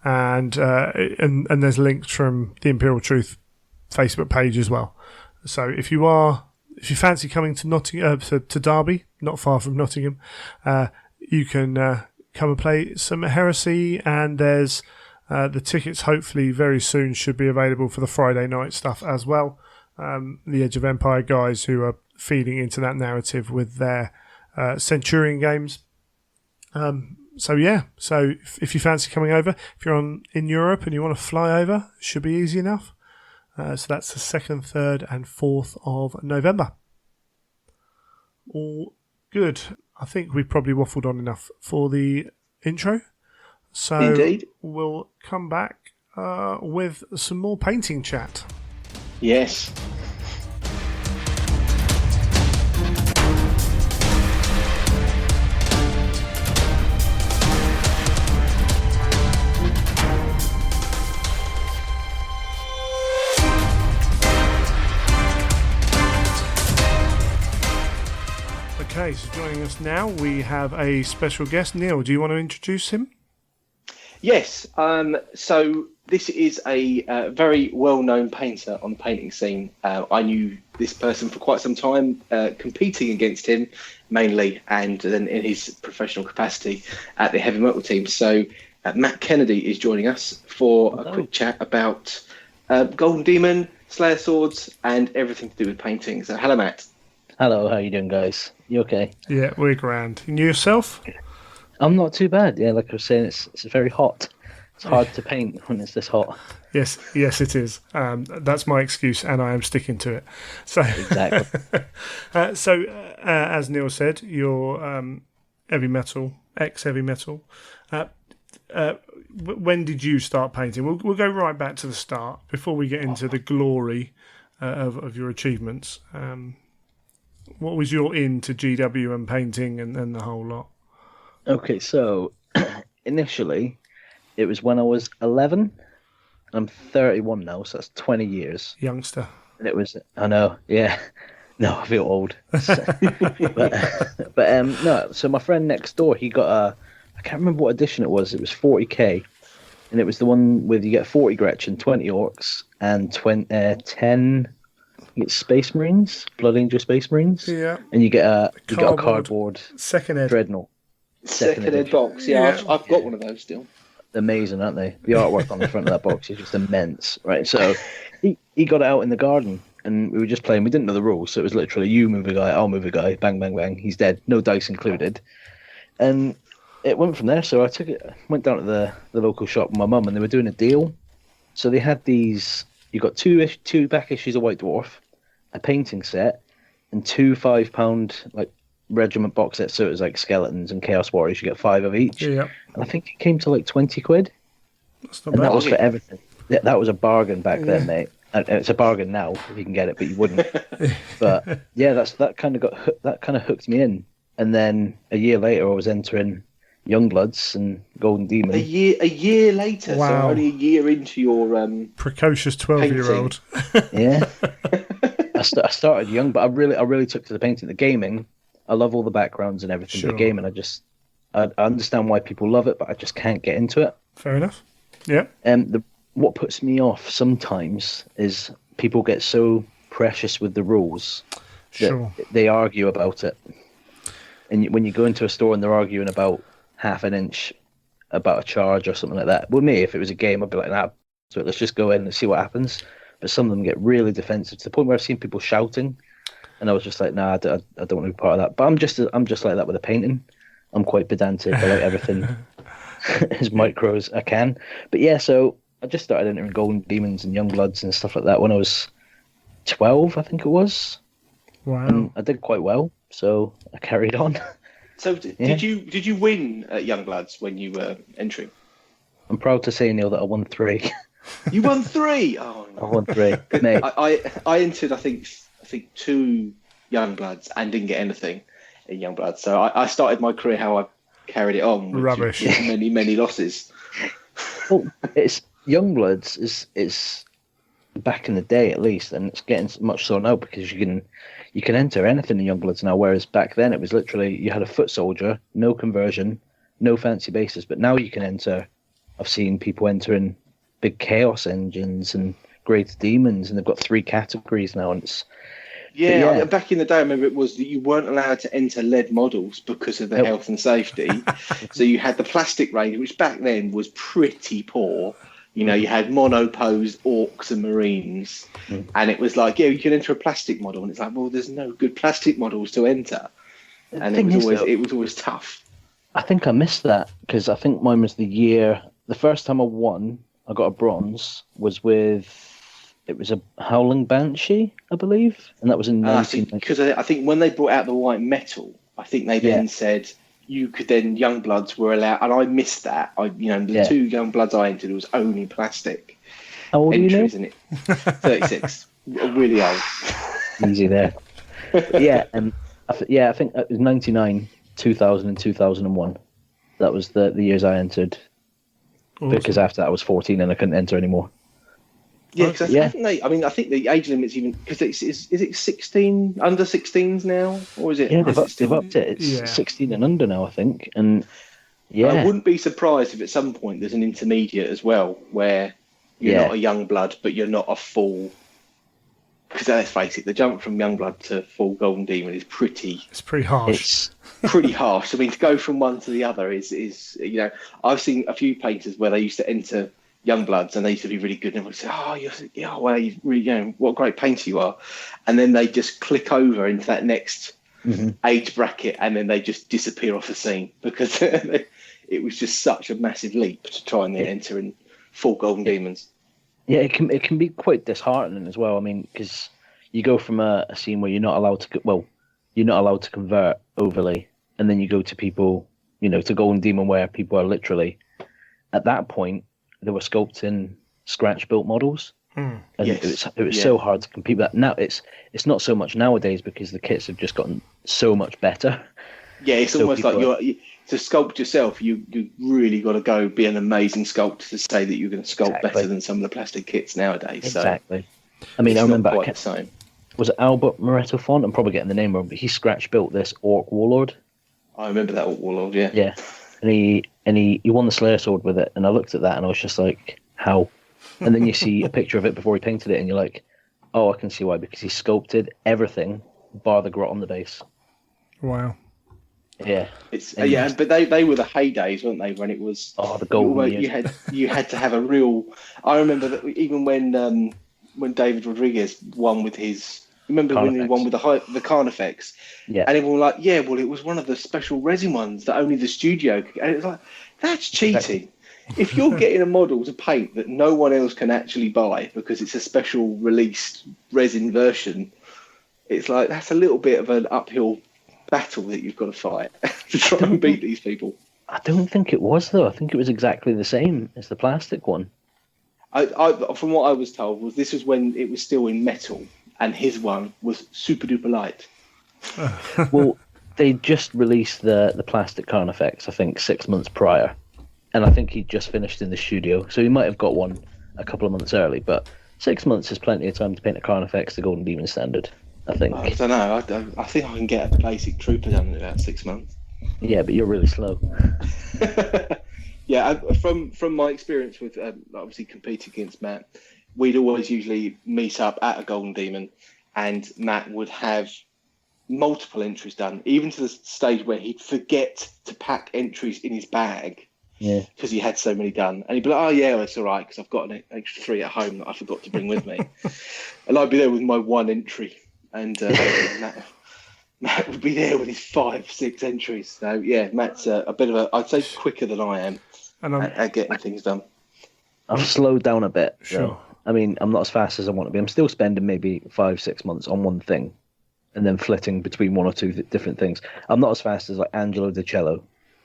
and there's links from the Imperial Truth Facebook page as well. So if you fancy coming to Nottingham, to Derby, not far from Nottingham, you can come and play some Heresy, and there's the tickets hopefully very soon should be available for the Friday night stuff as well. The Edge of Empire guys who are feeding into that narrative with their Centurion games. So if you fancy coming over, if you're in Europe and you want to fly over, it should be easy enough. So that's the 2nd, 3rd and 4th of November. All good. I think we've probably waffled on enough for the intro. So Indeed. We'll come back with some more painting chat. Yes. Okay, so joining us now, we have a special guest. Neil, do you want to introduce him? Yes. So this is a very well-known painter on the painting scene. I knew this person for quite some time, competing against him mainly, and then in his professional capacity at the heavy metal team. So Matt Kennedy is joining us for a quick chat about Golden Demon, Slayer Swords, and everything to do with painting. So hello, Matt. Hello, how you doing, guys? You okay? Yeah, we're grand. And yourself? I'm not too bad. Yeah, like I was saying, it's very hot. It's hard to paint when it's this hot. Yes, it is. That's my excuse, and I am sticking to it. So, Exactly. As Neil said, you're heavy metal, ex-heavy metal. When did you start painting? We'll go right back to the start before we get into the glory of your achievements. What was your into GW and painting and the whole lot? Okay, so initially, it was when I was 11. I'm 31 now, so that's 20 years. Youngster. And it was, I know, yeah. No, I feel old. No, so my friend next door, he got I can't remember what edition it was 40k. And it was the one with you get 40 Gretchen, 20 Orcs, and 10... You get Space Marines, Blood Angel Space Marines, and you get a cardboard second ed dreadnought. Second ed box. Yeah, I've got one of those still. Amazing, aren't they? The artwork on the front of that box is just immense, right? So he got it out in the garden, and we were just playing. We didn't know the rules, so it was literally you move a guy, I'll move a guy, bang, bang, bang. He's dead, no dice included, and it went from there. So I went down to the local shop with my mum, and they were doing a deal. So they had these. You got two back issues of White Dwarf, a painting set, and two £5 like regiment box sets. So it was like skeletons and Chaos Warriors. You get 5 of each. Yeah. And I think it came to like 20 quid. That's not and bad. That was for everything. Yeah, that was a bargain back then, mate. And it's a bargain now if you can get it, but you wouldn't. But yeah, that kind of hooked me in. And then a year later, I was entering Youngbloods and Golden Demon. A year later, Wow. so only a year into your precocious 12-year-old. Yeah, I started young, but I really took to the painting. The gaming, I love all the backgrounds and everything. Sure. The gaming, I understand why people love it, but I just can't get into it. Fair enough. Yeah. What puts me off sometimes is people get so precious with the rules that they argue about it. And when you go into a store and they're arguing about half an inch about a charge or something like that. With me, if it was a game, I'd be like, nah, so let's just go in and see what happens. But some of them get really defensive to the point where I've seen people shouting, and I was just like, nah, I don't want to be part of that. But I'm just like that with the painting. I'm quite pedantic. I like everything as micro as I can. But yeah, so I just started entering Golden Demons and Youngbloods and stuff like that when I was 12, I think it was. Wow. And I did quite well, so I carried on. So did you win at Youngbloods when you were entering? I'm proud to say, Neil, that I won 3. You won 3. Oh, no. I won 3, mate. I entered, I think 2 Youngbloods and didn't get anything in Youngbloods. So I started my career how I carried it on. Rubbish. With many losses. Well, it's Youngbloods is back in the day at least, and it's getting much so now because you can enter anything in Youngbloods now, whereas back then it was literally you had a foot soldier, no conversion, no fancy bases, but now you can enter. I've seen people entering big chaos engines and great demons, and they've got 3 categories now, and it's yeah. Back in the day, I remember it was that you weren't allowed to enter lead models because of the health and safety. So you had the plastic range, which back then was pretty poor. You know, you had monoposed orcs and marines, and it was like, yeah, you can enter a plastic model, and it's like, well, there's no good plastic models to enter, and it was always tough. I think I missed that because I think mine was the first time I won, I got a bronze, was it was a Howling Banshee, I believe, and that was in 1990. Because I think when they brought out the white metal, I think they then said you could then Youngbloods were allowed, and I missed that. The two Youngbloods I entered was only plastic. How old entries are you in it. 36, really old. Easy there. Yeah, and I think it was 99, 2000, and 2001. That was the years I entered. Awesome. Because after that I was 14 and I couldn't enter anymore. Yeah, because I think the age limit's even because is it 16 under 16s now, or is it? Yeah, they've upped it. It's 16 and under now, I think. And I wouldn't be surprised if at some point there's an intermediate as well, where you're not a young blood, but you're not a full. Because let's face it, the jump from young blood to full Golden Demon is pretty. It's pretty harsh. It's pretty harsh. I mean, to go from one to the other is I've seen a few painters where they used to enter young bloods and they used to be really good, and everyone would say, you really, what a great painter you are, and then they just click over into that next age bracket, and then they just disappear off the scene because it was just such a massive leap to try and then enter in full Golden Demons. Yeah, it can be quite disheartening as well. I mean, because you go from a scene where you're not allowed to convert overly, and then you go to people, to Golden Demon where people are literally, at that point, they were sculpting scratch-built models, and it was so hard to compete with that. Now it's not so much nowadays because the kits have just gotten so much better. Yeah, it's so almost like to sculpt yourself, you really got to go be an amazing sculptor to say that you're going to sculpt better than some of the plastic kits nowadays. Exactly. I mean, I remember the same. Was it Albert Moretto Font? I'm probably getting the name wrong, but he scratch built this Orc Warlord. I remember that Orc Warlord, yeah. Yeah, and he won the Slayer Sword with it, and I looked at that and I was just like, how? And then you see a picture of it before he painted it, and you're like, oh, I can see why, because he sculpted everything bar the grot on the base. Wow. Yeah, but they were the heydays, weren't they? When it was the golden years. You had to have a real. I remember that even when David Rodriguez won with his. Remember Carnifex. When he won with the Carnifex? Yeah, and everyone was like, it was one of the special resin ones that only the studio could. And it was like, that's cheating. Exactly. If you're getting a model to paint that no one else can actually buy because it's a special released resin version, it's like that's a little bit of an uphill battle that you've got to fight to try and beat these people. I don't think it was, though. I think it was exactly the same as the plastic one. I from what I was told, this was when it was still in metal, and his one was super duper light. Well, they just released the plastic Carnifex, I think, 6 months prior, and I think he just finished in the studio, so he might have got one a couple of months early, but 6 months is plenty of time to paint a Carnifex to Golden Demon standard. I think. I don't know. I think I can get a basic trooper done in about 6 months. Yeah, but you're really slow. Yeah, from my experience with obviously competing against Matt, we'd always usually meet up at a Golden Demon, and Matt would have multiple entries done, even to the stage where he'd forget to pack entries in his bag. Yeah, because he had so many done, and he'd be like, "Oh yeah, it's all right because I've got an extra 3 at home that I forgot to bring with me," and I'd be there with my 1 entry. And Matt would be there with his 5, 6 entries. So yeah, Matt's a bit of I'd say quicker than I am at getting things done. I've slowed down a bit. Sure. Though. I mean, I'm not as fast as I want to be. I'm still spending maybe 5, 6 months on one thing, and then flitting between 1 or 2 different things. I'm not as fast as like Angelo Di Cello,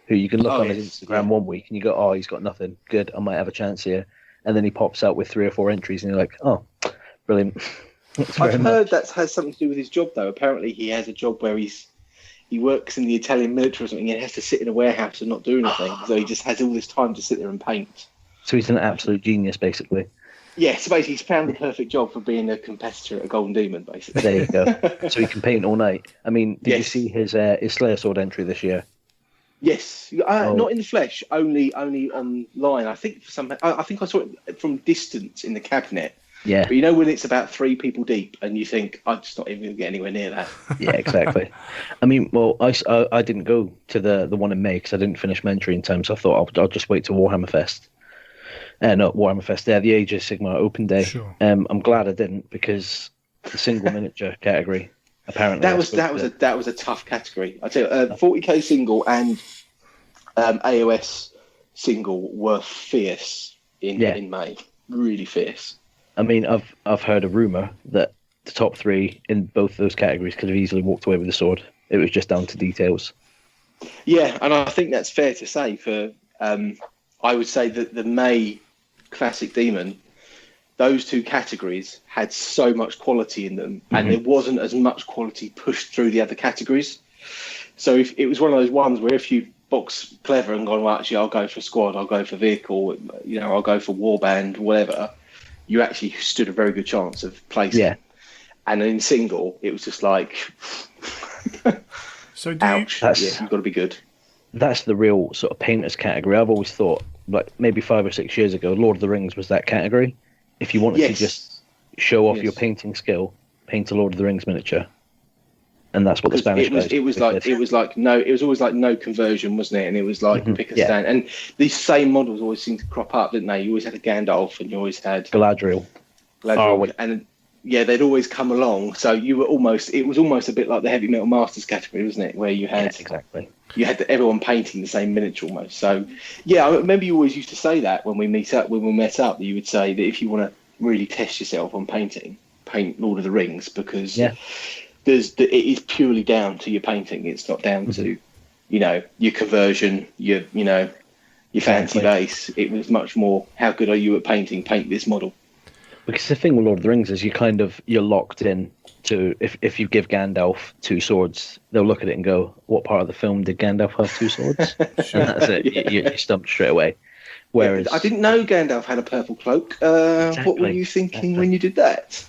who you can look on his Instagram one week and you go, oh, he's got nothing. Good, I might have a chance here. And then he pops out with 3 or 4 entries, and you're like, oh, brilliant. I've heard that has something to do with his job, though. Apparently, he has a job where he works in the Italian military or something. And he has to sit in a warehouse and not do anything. So he just has all this time to sit there and paint. So he's an absolute genius, basically. Yeah, so basically, he's found the perfect job for being a competitor at a Golden Demon, basically. There you go. So he can paint all night. I mean, did you see his Slayer Sword entry this year? Yes, not in the flesh, only online. I think I saw it from distance in the cabinet. Yeah. But you know when it's about 3 people deep and you think, I'm just not even going to get anywhere near that. Yeah, exactly. I mean, well, I didn't go to the one in May because I didn't finish my entry in time, so I thought I'll just wait till Warhammer Fest. Not Warhammer Fest, the Age of Sigmar Open Day. Sure. I'm glad I didn't because the single miniature category, apparently. That was a tough category. I tell you, 40k single and AOS single were fierce in May. Really fierce. I mean, I've heard a rumor that the top 3 in both those categories could have easily walked away with the sword. It was just down to details. Yeah, and I think that's fair to say. For I would say that the May Classic Demon, those 2 categories had so much quality in them, and there wasn't as much quality pushed through the other categories. So if it was one of those ones where if you box clever and gone, well, actually, I'll go for squad, I'll go for vehicle, I'll go for warband, whatever, you actually stood a very good chance of placing. Yeah. And in single, it was just like, so ouch, you've got to be good. That's the real sort of painters category. I've always thought, like maybe 5 or 6 years ago, Lord of the Rings was that category. If you wanted to just show off your painting skill, paint a Lord of the Rings miniature. And that's what the Spanish guys it was always like no conversion, wasn't it? And it was like pick a stand. And these same models always seemed to crop up, didn't they? You always had a Gandalf, and you always had Galadriel. And they'd always come along. So it was almost a bit like the Heavy Metal Masters category, wasn't it? Where you had you had everyone painting the same miniature almost. So I remember you always used to say that when we met up. You would say that if you want to really test yourself on painting, paint Lord of the Rings, because it is purely down to your painting. It's not down to, your conversion, your fancy base. It was much more, how good are you at painting? Paint this model. Because the thing with Lord of the Rings is you're locked in to, if you give Gandalf 2 swords, they'll look at it and go, what part of the film did Gandalf have 2 swords? And that's it. You're stumped straight away. Whereas I didn't know Gandalf had a purple cloak. What were you thinking when you did that?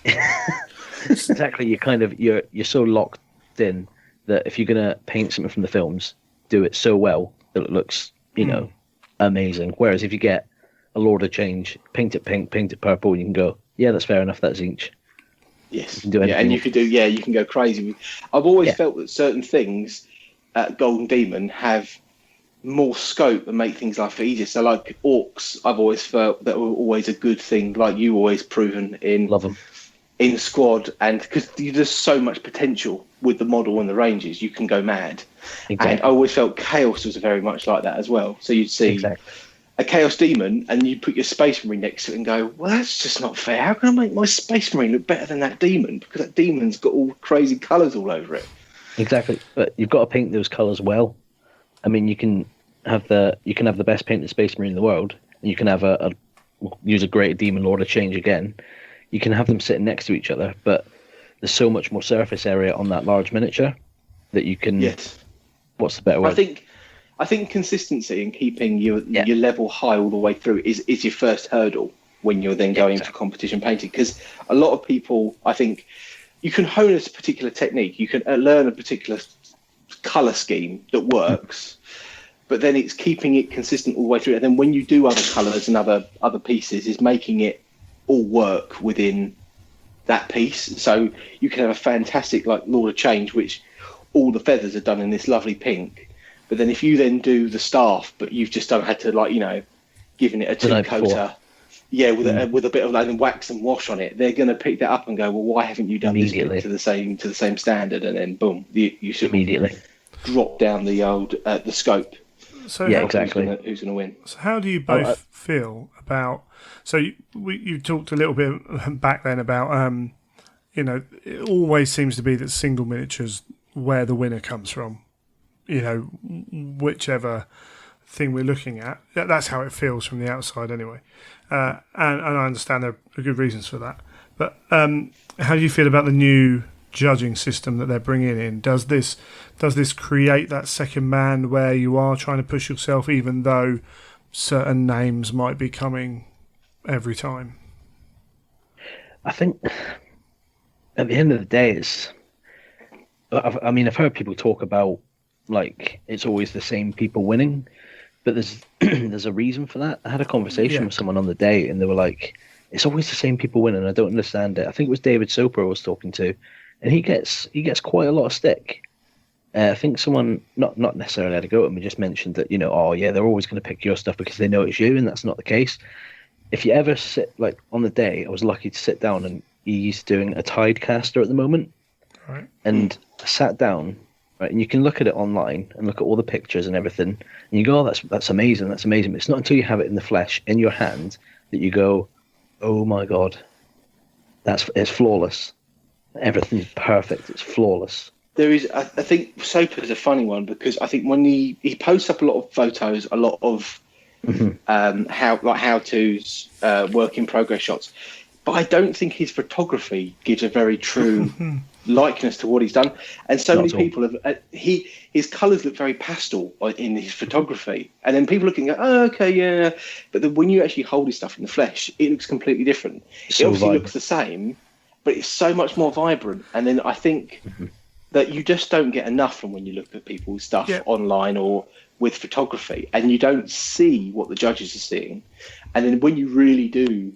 Exactly. You're so locked in that if you're gonna paint something from the films, do it so well that it looks, amazing. Whereas if you get a Lord of Change, paint it pink, paint it purple, and you can go, yeah, that's fair enough. That's each. Yes. You can do anything. And you can go crazy. I've always felt that certain things at Golden Demon have more scope and make things life easier. So like orcs, I've always felt that were always a good thing. Like you always proven in. Love them. In squad, and because there's so much potential with the model and the ranges, you can go mad. Exactly. And I always felt Chaos was very much like that as well. So you'd see a Chaos Demon, and you put your Space Marine next to it and go, well, that's just not fair. How can I make my Space Marine look better than that Demon? Because that Demon's got all crazy colours all over it. Exactly, but you've got to paint those colours well. I mean, you can have the best painted Space Marine in the world, and you can have use a great Demon Lord of Change again. You can have them sitting next to each other, but there's so much more surface area on that large miniature that you can. Yes. What's the better word? I think consistency and keeping your level high all the way through is your first hurdle when you're then going to competition painting. Because a lot of people, I think, you can hone a particular technique, you can learn a particular colour scheme that works, but then it's keeping it consistent all the way through. And then when you do other colours and other pieces, is making it all work within that piece. So you can have a fantastic like Lord of Change, which all the feathers are done in this lovely pink, but then if you then do the staff, but you've just had to given it a 2-coater, with a bit of wax and wash on it, they're going to pick that up and go, well, why haven't you done this bit to the same standard? And then boom, you should immediately drop down the old the scope. So exactly. Who's going to win? So how do you both feel about? So you talked a little bit back then about it always seems to be that single miniatures where the winner comes from. Whichever thing we're looking at, that's how it feels from the outside anyway. And I understand there are good reasons for that. But how do you feel about the new judging system that they're bringing in? Does this create that second man where you are trying to push yourself even though certain names might be coming every time? I think at the end of the day, I've heard people talk about it's always the same people winning, but there's a reason for that. I had a conversation with someone on the day, and they were like, "It's always the same people winning. I don't understand it." I think it was David Soper I was talking to, and he gets quite a lot of stick. I think someone not necessarily had a go at him, just mentioned that they're always going to pick your stuff because they know it's you, and that's not the case. If you ever sit on the day, I was lucky to sit down, and he's doing a Tidecaster at the moment, right. And I sat down, right? And you can look at it online and look at all the pictures and everything, and you go, "Oh, that's amazing, that's amazing." But it's not until you have it in the flesh, in your hand, that you go, "Oh my god, it's flawless. Everything's perfect. It's flawless." There is, I think, Soper's a funny one because I think when he posts up a lot of photos, a lot of how to's, work in progress shots, but I don't think his photography gives a very true likeness to what he's done. And so many people have his colours look very pastel in his photography, and then people looking at, oh, okay, yeah, but then when you actually hold his stuff in the flesh, it looks completely different. It obviously looks the same, but it's so much more vibrant. And then I think that you just don't get enough from when you look at people's stuff online or with photography, and you don't see what the judges are seeing. And then when you really do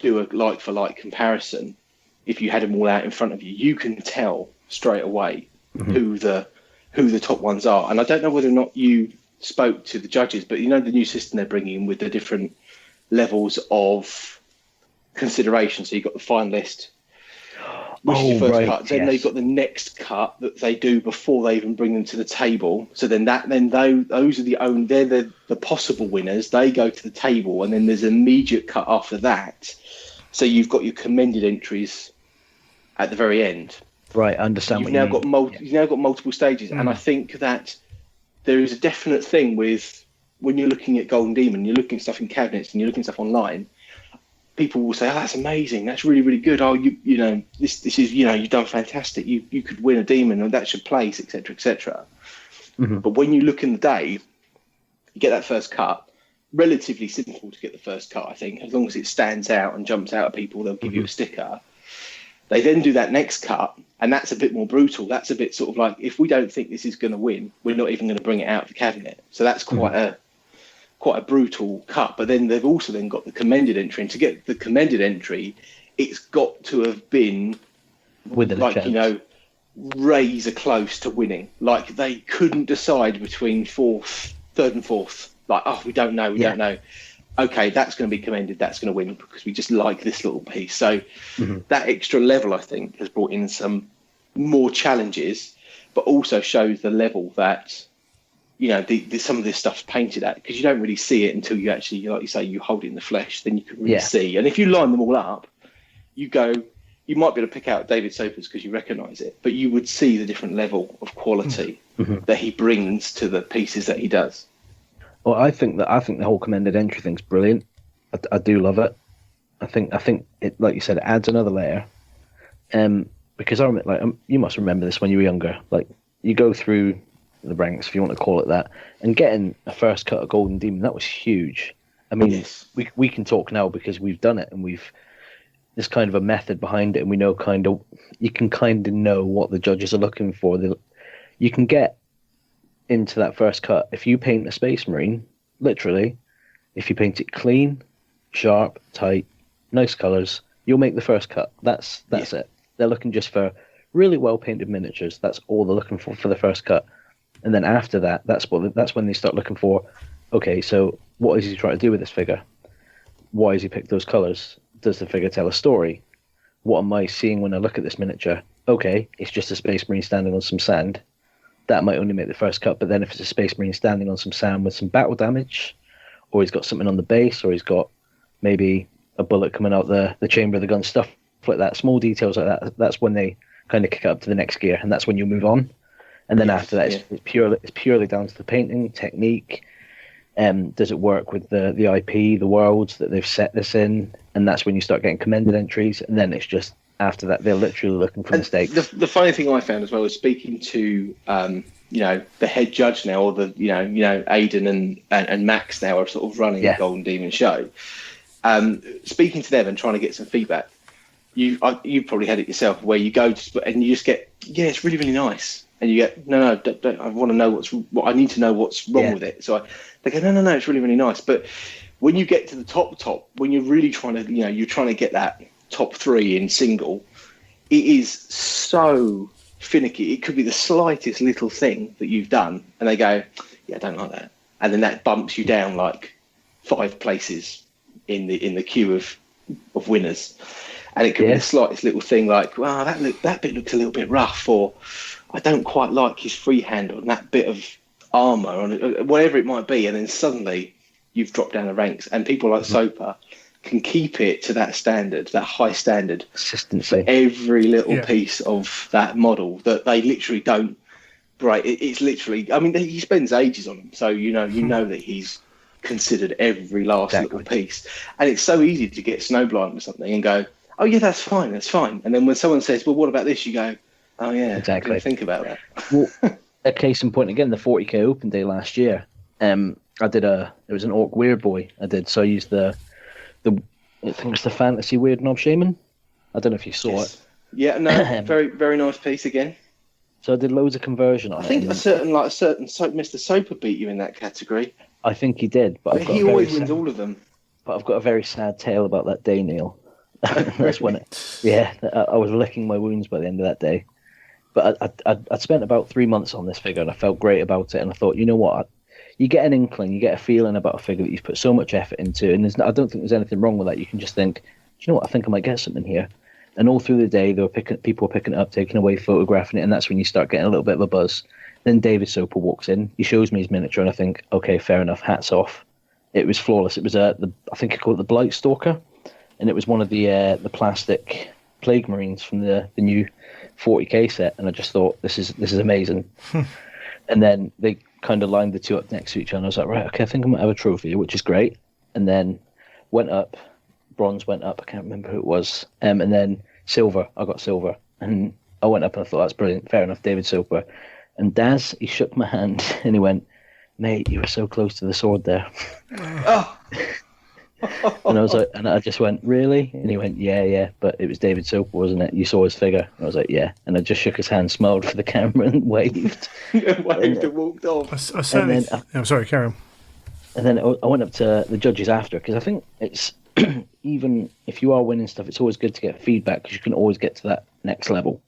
a like for like comparison, if you had them all out in front of you, you can tell straight away who the top ones are. And I don't know whether or not you spoke to the judges, but you know the new system they're bringing in with the different levels of consideration. So you've got the finalist, which is your first cut. Then they've got the next cut that they do before they even bring them to the table. So then those are they're the possible winners. They go to the table, and then there's an immediate cut after that. So you've got your commended entries at the very end. Right, I understand. You've now got multiple stages, and I think that there is a definite thing with when you're looking at Golden Demon, you're looking at stuff in cabinets and you're looking at stuff online. People will say, "Oh, that's amazing. That's really, really good. Oh, you know, this is, you know, you've done fantastic. You could win a demon, and that's your place, etc., etc." But when you look in the day, you get that first cut. Relatively simple to get the first cut, I think. As long as it stands out and jumps out at people, they'll give you a sticker. They then do that next cut, and that's a bit more brutal. That's a bit sort of like, if we don't think this is going to win, we're not even going to bring it out of the cabinet. So that's quite a brutal cut. But then they've also then got the commended entry, and to get the commended entry, it's got to have been you know, razor close to winning. Like they couldn't decide between third and fourth. Like, oh, we don't know. Okay, that's going to be commended. That's going to win because we just like this little piece. So that extra level, I think, has brought in some more challenges, but also shows the level that, you know, some of this stuff's painted at, because you don't really see it until you actually, like you say, you hold it in the flesh, then you can really see. And if you line them all up, you might be able to pick out David Soper's because you recognise it, but you would see the different level of quality that he brings to the pieces that he does. Well, I think the whole commended entry thing's brilliant. I do love it. I think it, like you said, it adds another layer. Because I remember, like, you must remember this when you were younger. Like, you go through the ranks, if you want to call it that, and getting a first cut of Golden Demon, that was huge. I mean, we can talk now because we've done it, and there's kind of a method behind it, and we know you can kind of know what the judges are looking for. You can get into that first cut. If you paint a Space Marine, literally, if you paint it clean, sharp, tight, nice colours, you'll make the first cut. That's it. They're looking just for really well painted miniatures. That's all they're looking for the first cut. And then after that, that's when they start looking for, okay, so what is he trying to do with this figure? Why has he picked those colours? Does the figure tell a story? What am I seeing when I look at this miniature? Okay, it's just a Space Marine standing on some sand. That might only make the first cut, but then if it's a Space Marine standing on some sand with some battle damage, or he's got something on the base, or he's got maybe a bullet coming out the chamber of the gun, stuff like that, small details like that, that's when they kind of kick it up to the next gear, and that's when you move on. And then after that, it's purely down to the painting, technique. Does it work with the IP, the worlds that they've set this in? And that's when you start getting commended entries, and then it's just, after that, they're literally looking for mistakes. The funny thing I found as well is speaking to, you know, the head judge now, or the, you know, Aidan and Max now are sort of running the Golden Demon show. Speaking to them and trying to get some feedback, you've probably had it yourself, where you go and you just get, it's really, really nice, and you get, no, don't, I want to know I need to know what's wrong with it. So they go, no, it's really, really nice. But when you get to the top, when you're really trying to, you know, you're trying to get that top 3 in single, it is so finicky. It could be the slightest little thing that you've done, and they go, I don't like that, and then that bumps you down like 5 places in the queue of winners. And it could be the slightest little thing, like, wow, that bit looks a little bit rough, or I don't quite like his freehand on that bit of armour, on whatever it might be, and then suddenly you've dropped down the ranks, and people like Soper can keep it to that standard, that high standard, consistency, for every little piece of that model that they literally don't break. It's literally, I mean, he spends ages on them, so you know that he's considered every last little piece, and it's so easy to get snowblind with something and go, oh yeah, that's fine, and then when someone says, well, what about this, you go, oh yeah, exactly. I didn't think about that. Well, a case in point again, the 40k Open Day last year, I did it was an Orc Weird Boy I did, so I used the I think it's the Fantasy Weird Knob Shaman. I don't know if you saw it. Yeah, no, very, very nice piece again. So I did loads of conversion on it. I think a certain Mr. Soper beat you in that category. I think he did, but he always wins all of them. But I've got a very sad tale about that day, Neil. That's when I was licking my wounds by the end of that day. But I'd spent about 3 months on this figure, and I felt great about it. And I thought, you know what? You get an inkling, you get a feeling about a figure that you've put so much effort into, and I don't think there's anything wrong with that. You can just think, do you know what? I think I might get something here. And all through the day, people were picking it up, taking away, photographing it, and that's when you start getting a little bit of a buzz. Then David Soper walks in, he shows me his miniature, and I think, okay, fair enough, hats off. It was flawless. It was I think I call it the Blight Stalker, and it was one of the plastic Plague Marines from the new 40k set, and I just thought, this is amazing. And then they kind of lined the two up next to each other, and I was like, right, okay, I think I might have a trophy, which is great. And then went up, bronze went up, I can't remember who it was, and then silver, I got silver, and I went up and I thought, that's brilliant, fair enough, David Soper. And Daz, he shook my hand and he went, mate, you were so close to the sword there. Oh. And I was like, and I just went, really? And he went, yeah, but it was David Soper, wasn't it? You saw his figure. And I was like, yeah. And I just shook his hand, smiled for the camera, and waved. And walked off. I'm sorry, carry on. And then I went up to the judges after, because I think it's even if you are winning stuff, it's always good to get feedback, because you can always get to that next level.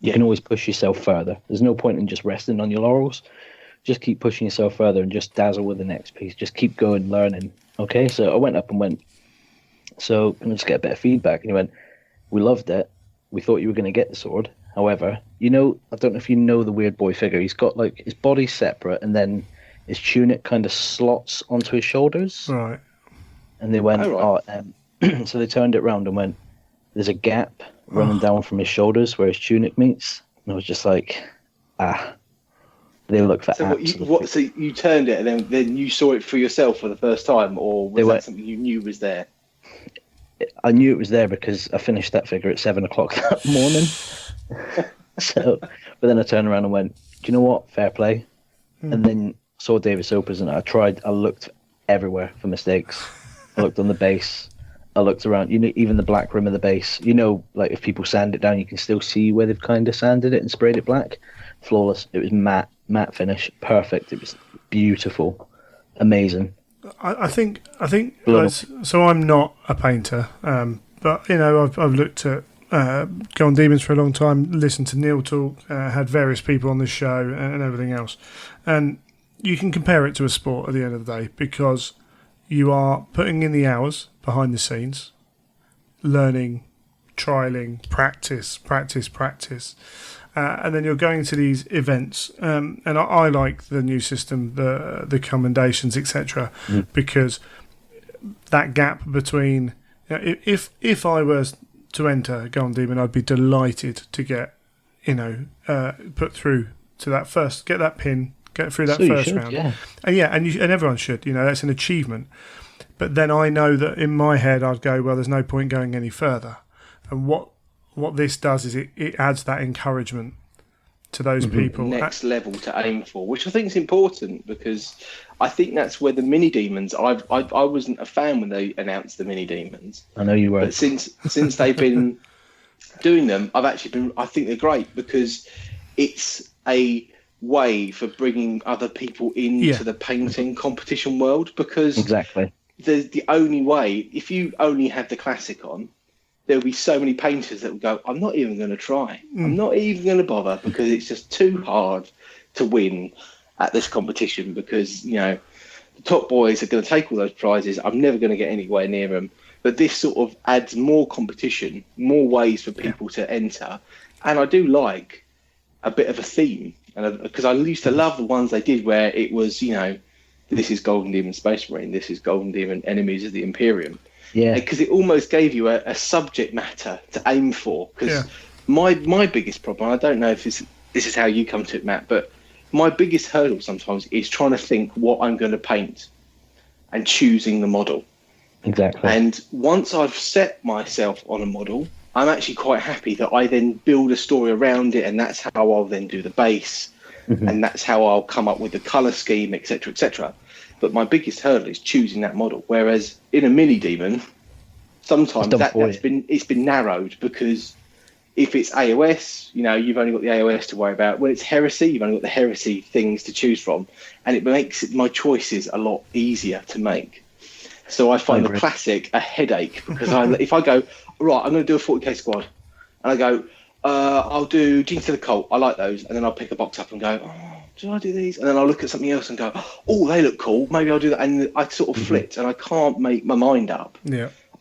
You can always push yourself further. There's no point in just resting on your laurels. Just keep pushing yourself further and just dazzle with the next piece. Just keep going, learning. Okay, so I went up and went, so can I just get a bit of feedback? And he went, we loved it. We thought you were going to get the sword. However, I don't know if you know the Weird Boy figure. He's got like his body separate, and then his tunic kind of slots onto his shoulders. Right. And they went, so they turned it around and went, there's a gap running down from his shoulders where his tunic meets. And I was just like, they look for so so you turned it, and then you saw it for yourself for the first time, or was that something you knew was there? I knew it was there because I finished that figure at 7:00 that morning. But then I turned around and went, do you know what? Fair play. And then saw David Soper's, and I looked everywhere for mistakes. I looked on the base. I looked around, even the black rim of the base. Like if people sand it down, you can still see where they've kind of sanded it and sprayed it black. Flawless. It was matte finish, perfect. It was beautiful, amazing. I think so. I'm not a painter, but I've looked at Golden Demons for a long time. Listened to Neil talk, had various people on this show and everything else, and you can compare it to a sport at the end of the day, because you are putting in the hours behind the scenes, learning, trialing, practice, and then you're going to these events. And I like the new system, the commendations, etc., because that gap between, if I was to enter Golden Demon, I'd be delighted to get, put through to that first, get that pin, get through that first round. Yeah. And everyone should, that's an achievement. But then I know that in my head I'd go, well, there's no point going any further. And what this does is it adds that encouragement to those people. Next level to aim for, which I think is important, because I think that's where the mini demons. I wasn't a fan when they announced the mini demons. I know you were. But since they've been doing them, I think they're great, because it's a way for bringing other people into the painting competition world, because exactly the only way, if you only have the classic on, there'll be so many painters that will go, I'm not even going to try. I'm not even going to bother, because it's just too hard to win at this competition, because the top boys are going to take all those prizes. I'm never going to get anywhere near them. But this sort of adds more competition, more ways for people to enter. And I do like a bit of a theme, and because I used to love the ones they did where it was, this is Golden Demon Space Marine, this is Golden Demon Enemies of the Imperium. Yeah. Because it almost gave you a subject matter to aim for. Because my biggest problem, I don't know if this is how you come to it, Matt, but my biggest hurdle sometimes is trying to think what I'm going to paint and choosing the model. Exactly. And once I've set myself on a model, I'm actually quite happy that I then build a story around it, and that's how I'll then do the base, and that's how I'll come up with the colour scheme, etc., etc. But my biggest hurdle is choosing that model. Whereas in a mini demon, sometimes it's been narrowed, because if it's AOS, you've only got the AOS to worry about. When it's heresy, you've only got the heresy things to choose from, and it makes my choices a lot easier to make. So I find the classic a headache, because if I go, right, I'm going to do a 40k squad, and I go, I'll do Genes to the Cult, I like those, and then I'll pick a box up and go, do I do these? And then I'll look at something else and go, oh, they look cool, maybe I'll do that. And I sort of flit, and I can't make my mind up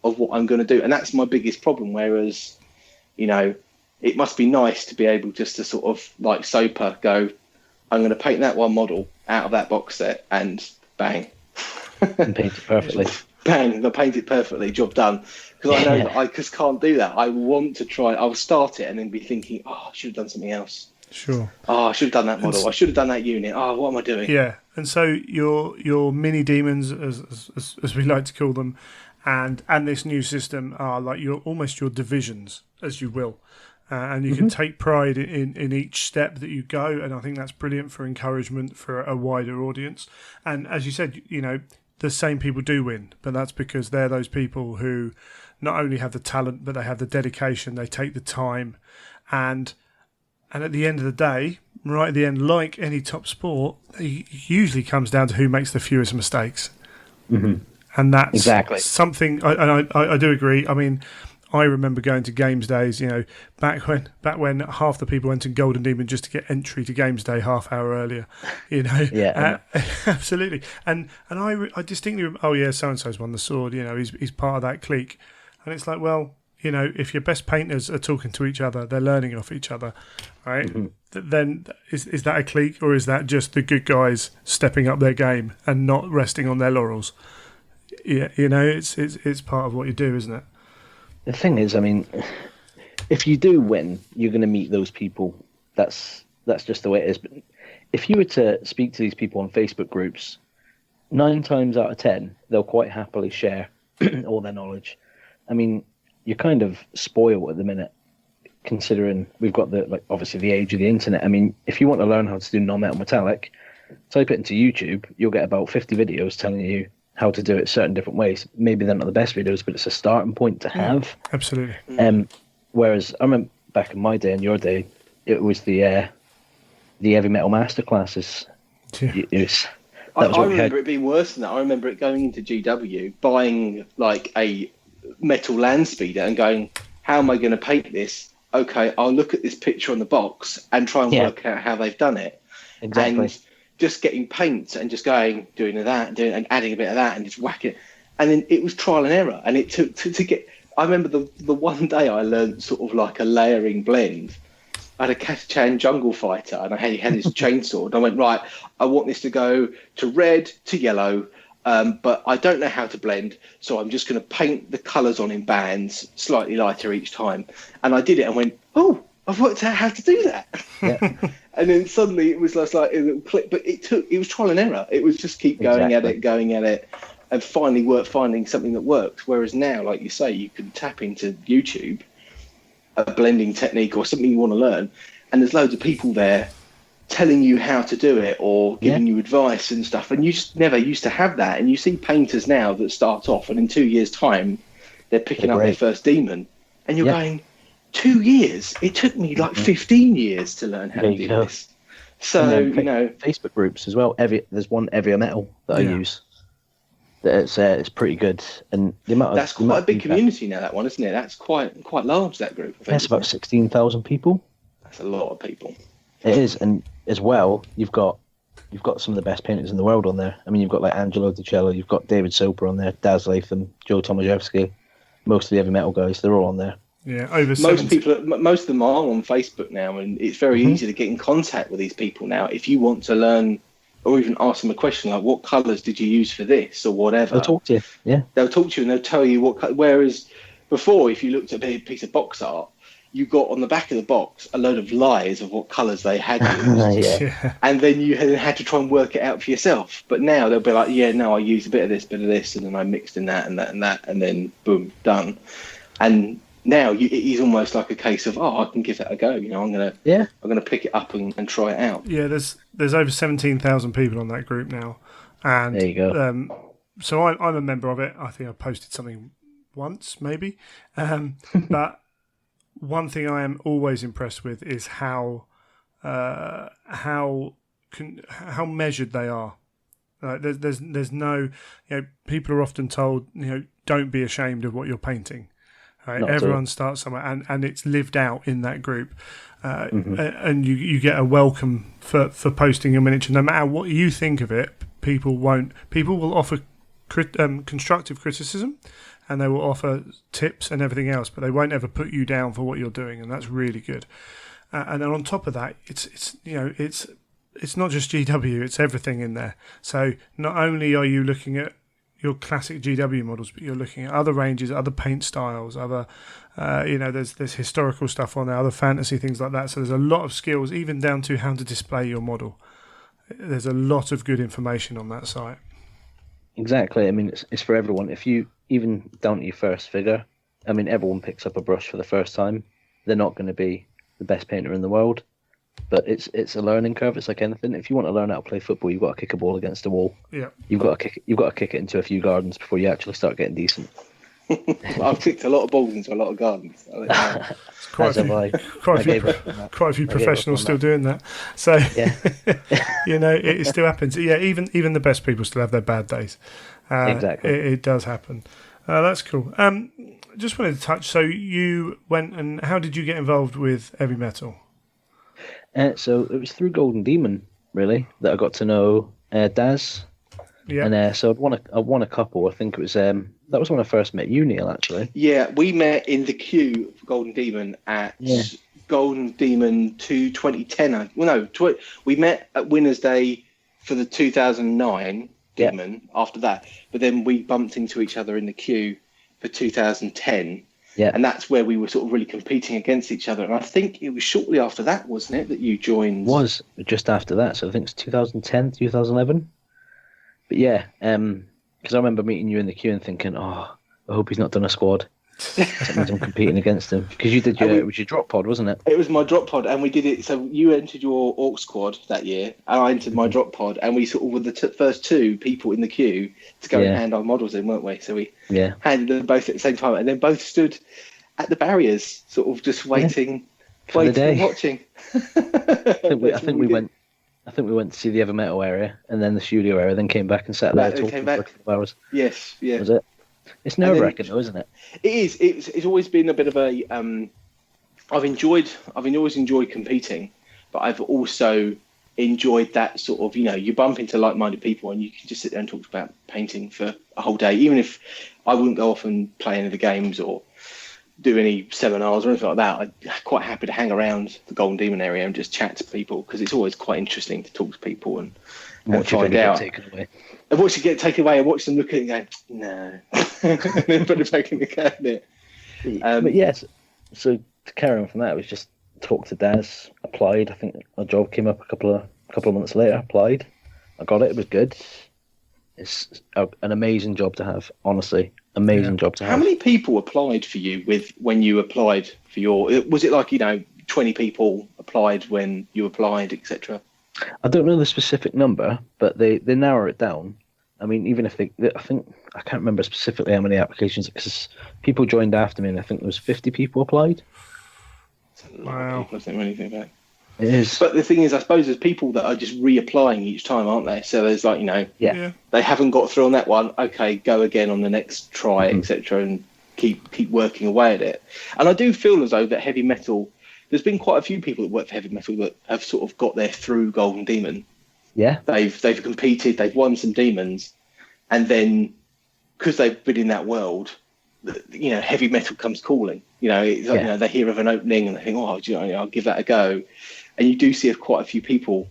of what I'm going to do. And that's my biggest problem. Whereas, it must be nice to be able just to sort of, like Soper, go, I'm going to paint that one model out of that box set, and bang. And paint it perfectly. Bang, they'll paint it perfectly, job done. Because I know that I just can't do that. I want to try, I'll start it and then be thinking, I should have done something else. Sure. I should have done that model. I should have done that unit. What am I doing? Yeah, and so your mini demons, as we like to call them, and this new system are like your divisions, as you will, and you can take pride in each step that you go, and I think that's brilliant for encouragement for a wider audience. And as you said, the same people do win, but that's because they're those people who not only have the talent, but they have the dedication. They take the time, and at the end of the day, right at the end, like any top sport, it usually comes down to who makes the fewest mistakes. And that's exactly something. I do agree. I mean, I remember going to Games Days. Back when half the people went to Golden Demon just to get entry to Games Day half hour earlier. Absolutely. And I distinctly remember, so and so's won the sword. He's part of that clique, and it's like, well, if your best painters are talking to each other, they're learning off each other, right? Then is that a clique, or is that just the good guys stepping up their game and not resting on their laurels? Yeah, it's part of what you do, isn't it? The thing is, I mean, if you do win, you're going to meet those people. That's just the way it is. But if you were to speak to these people on Facebook groups, 9 times out of 10, they'll quite happily share all their knowledge. I mean, you're kind of spoiled at the minute, considering we've got obviously the age of the internet. I mean, if you want to learn how to do non-metal metallic, type it into YouTube, you'll get about 50 videos telling you how to do it certain different ways. Maybe they're not the best videos, but it's a starting point to have. Absolutely. Whereas I remember back in my day and your day, it was the heavy metal masterclasses. I remember it being worse than that. I remember it going into GW, buying like a metal land speeder and going, how am I going to paint this? Okay, I'll look at this picture on the box and try and work out how they've done it. Exactly. And just getting paint and just doing that, and adding a bit of that and just whack it. And then it was trial and error. And it took to get, I remember the one day I learned sort of like a layering blend. I had a Catachan jungle fighter, and he had his chainsaw. And I went, right, I want this to go to red to yellow, but I don't know how to blend, so I'm just going to paint the colours on in bands, slightly lighter each time. And I did it and went, oh, I've worked out how to do that. Yeah. And then suddenly it was like a little click, but it was trial and error. It was just keep going at it, and finally finding something that works. Whereas now, like you say, you can tap into YouTube, a blending technique or something you want to learn, and there's loads of people there telling you how to do it or giving you advice and stuff. And you just never used to have that. And you see painters now that start off, and in 2 years' time, they're picking up their first demon, and you're going, 2 years? It took me like 15 years to learn how to do this. So, Facebook groups as well. There's one Every Metal that I use. It's pretty good. And the amount that's quite a big community now, that one, isn't it? That's quite large, that group. That's about 16,000 people. That's a lot of people. It is, and as well, you've got some of the best painters in the world on there. I mean, you've got like Angelo DiCello, you've got David Soper on there, Daz Latham, Joe Tomaszewski, most of the Heavy Metal guys, they're all on there. Yeah, over 70. Most of them are on Facebook now, and it's very easy to get in contact with these people now. If you want to learn or even ask them a question like, what colours did you use for this or whatever? They'll talk to you, yeah. They'll talk to you and they'll tell you what. Whereas before, if you looked at a piece of box art, you got on the back of the box a load of lies of what colours they had used. Yeah. And then you had to try and work it out for yourself. But now they'll be like, yeah, no, I used a bit of this, and then I mixed in that and that and that, and then boom, done. And now it is almost like a case of, I can give that a go. I'm gonna pick it up and try it out. Yeah, there's over 17,000 people on that group now, and there you go. So I'm a member of it. I think I posted something once, maybe, but one thing I am always impressed with is how measured they are. There's no, people are often told, don't be ashamed of what you're painting. Right? Everyone starts somewhere, and it's lived out in that group, and you get a welcome for posting your miniature. No matter what you think of it, people will offer constructive criticism, and they will offer tips and everything else, but they won't ever put you down for what you're doing, and that's really good. And then on top of that, it's not just GW, it's everything in there. So not only are you looking at your classic GW models, but you're looking at other ranges, other paint styles, other, there's historical stuff on there, other fantasy, things like that. So there's a lot of skills, even down to how to display your model. There's a lot of good information on that site. Exactly. I mean, it's for everyone. If you, even down to your first figure, I mean, everyone picks up a brush for the first time. They're not going to be the best painter in the world, but it's a learning curve. It's like anything. If you want to learn how to play football, you've got to kick a ball against a wall. Yeah. You've got to kick it into a few gardens before you actually start getting decent. I've kicked a lot of balls into a lot of gardens. Quite a few professionals still doing that. So, yeah. It still happens. Yeah, even the best people still have their bad days. Exactly. It does happen. That's cool. Just wanted to touch. So you went, and how did you get involved with heavy metal? So it was through Golden Demon, really, that I got to know Daz. Yeah. And so I won a couple. I think it was that was when I first met you, Neil, actually. Yeah, we met in the queue for Golden Demon at Golden Demon 2010. We met at Winners' Day for the 2009 Demon after that, but then we bumped into each other in the queue for 2010. Yeah. And that's where we were sort of really competing against each other. And I think it was shortly after that, wasn't it, that you joined? Was just after that. So I think it's 2010, 2011. But yeah, because I remember meeting you in the queue and thinking, I hope he's not done a squad. That means I'm competing against him. Because you did it was your drop pod, wasn't it? It was my drop pod, and we did it. So you entered your Orc squad that year, and I entered my drop pod, and we sort of were the first two people in the queue to go and hand our models in, weren't we? So we handed them both at the same time, and then both stood at the barriers, sort of just waiting and watching. I think we went to see the Ever Metal area and then the studio area, then came back and sat there talking for a couple of hours. Yes, yeah. Was it? It's nerve-wracking, though, isn't it? It is. It's always been a bit of a. I've always enjoyed competing, but I've also enjoyed that sort of, you bump into like-minded people and you can just sit there and talk about painting for a whole day, even if I wouldn't go off and play any of the games or do any seminars or anything like that. I'm quite happy to hang around the Golden Demon area and just chat to people, because it's always quite interesting to talk to people and find out. And watch you get taken away and watch them look at it and go, no. And then put it back in the cabinet. But yes, so to carry on from that, it was just talk to Daz, applied. I think a job came up a couple of months later, applied. I got it, it was good. It's an amazing job to have, honestly. Amazing job to have. How many people applied for you when you applied for was it like, 20 people applied when you applied, etc.? I don't know the specific number, but they narrow it down. I mean, even if I can't remember specifically how many applications, because people joined after me, and I think there was 50 people applied. Wow. I don't know anything about it. It is. But the thing is, I suppose there's people that are just reapplying each time, aren't there? So there's they haven't got through on that one. Okay, go again on the next try, etc., and keep working away at it. And I do feel as though that heavy metal, there's been quite a few people that work for heavy metal that have sort of got there through Golden Demon. Yeah. They've competed, they've won some demons, and then because they've been in that world, heavy metal comes calling. You know, it's like, Yeah. you know, they hear of an opening and they think, oh, you know, I'll give that a go. And you do see quite a few people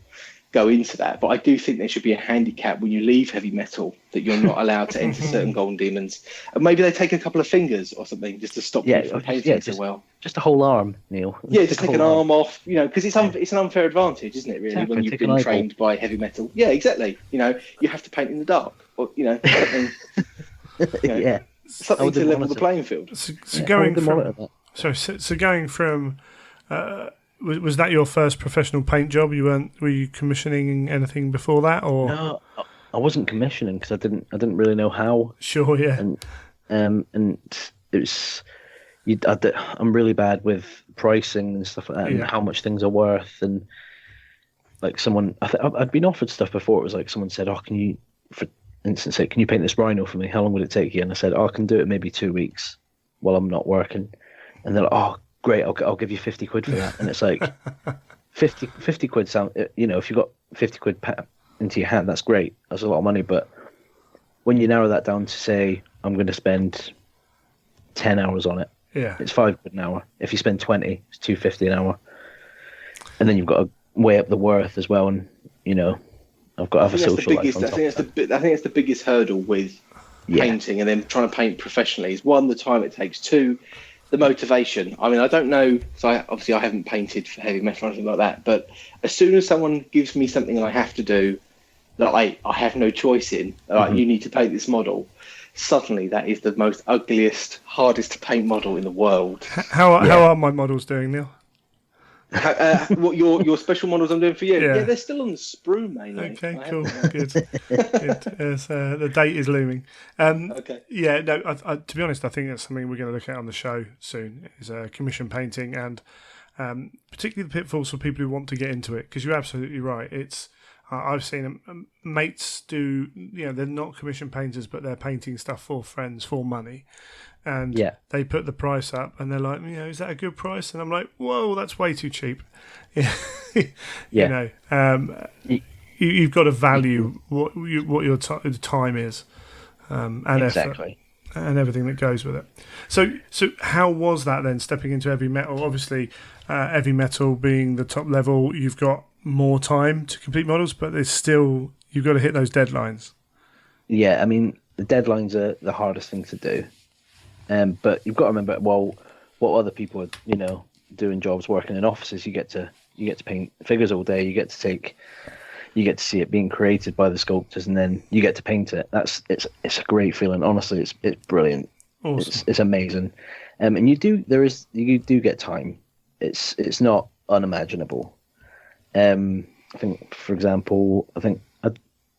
go into that. But I do think there should be a handicap when you leave heavy metal that you're not allowed to enter certain golden demons. And maybe they take a couple of fingers or something just to stop you from painting so well. Just a whole arm, Neil. Yeah, just take an arm off, you know, because it's an unfair advantage, isn't it, really, when you've been trained by heavy metal. Yeah, exactly. You know, you have to paint in the dark, or, you know, something, something to level the playing field. So going from, was that your first professional paint job? Were you commissioning anything before that, or? No, I wasn't commissioning because I didn't really know how. Sure, yeah. And it was. I'm really bad with pricing and stuff like that, and how much things are worth. And like I'd been offered stuff before. It was like someone said, "Oh, can you, for instance, say, can you paint this rhino for me? How long would it take you?" And I said, "Oh, I can do it in maybe 2 weeks while I'm not working." And they're like, "Oh, great! I'll give you 50 quid for that." And it's like 50 quid sound. You know, if you got 50 quid into your hand, that's great. That's a lot of money. But when you narrow that down to say, I'm going to spend 10 hours on it. Yeah, it's £5 an hour. If you spend 20, it's £2.50 an hour, and then you've got to weigh up the worth as well. And you know, I've got to have a social life on top. I think it's the biggest hurdle with painting, and then trying to paint professionally is, one, the time it takes, two, the motivation. I mean, I don't know. So I haven't painted for heavy metal or anything like that. But as soon as someone gives me something I have to do that I have no choice in, like you need to paint this model. Suddenly, that is the most ugliest, hardest to paint model in the world. How are my models doing, Neil? What your special models I'm doing for you? Yeah, they're still on the sprue mainly. Okay, cool, good. Yes, the date is looming. Okay. Yeah, no. To be honest, I think that's something we're going to look at on the show soon. Is commission painting, and particularly the pitfalls for people who want to get into it. Because you're absolutely right. It's I've seen mates do, you know, they're not commission painters, but they're painting stuff for friends for money. And they put the price up and they're like, you know, is that a good price? And I'm like, whoa, that's way too cheap. You know, you've got to value what your time is and effort and everything that goes with it. So how was that then, stepping into heavy metal? Obviously, heavy metal being the top level, you've got more time to complete models, but there's still, you've got to hit those deadlines. Yeah, I mean, the deadlines are the hardest thing to do. But you've got to remember, well, what other people are, you know, doing jobs, working in offices, you get to paint figures all day, you get to see it being created by the sculptors, and then you get to paint it. It's a great feeling. Honestly, it's brilliant. Awesome. It's amazing. And you do get time. It's not unimaginable. I think, for example, I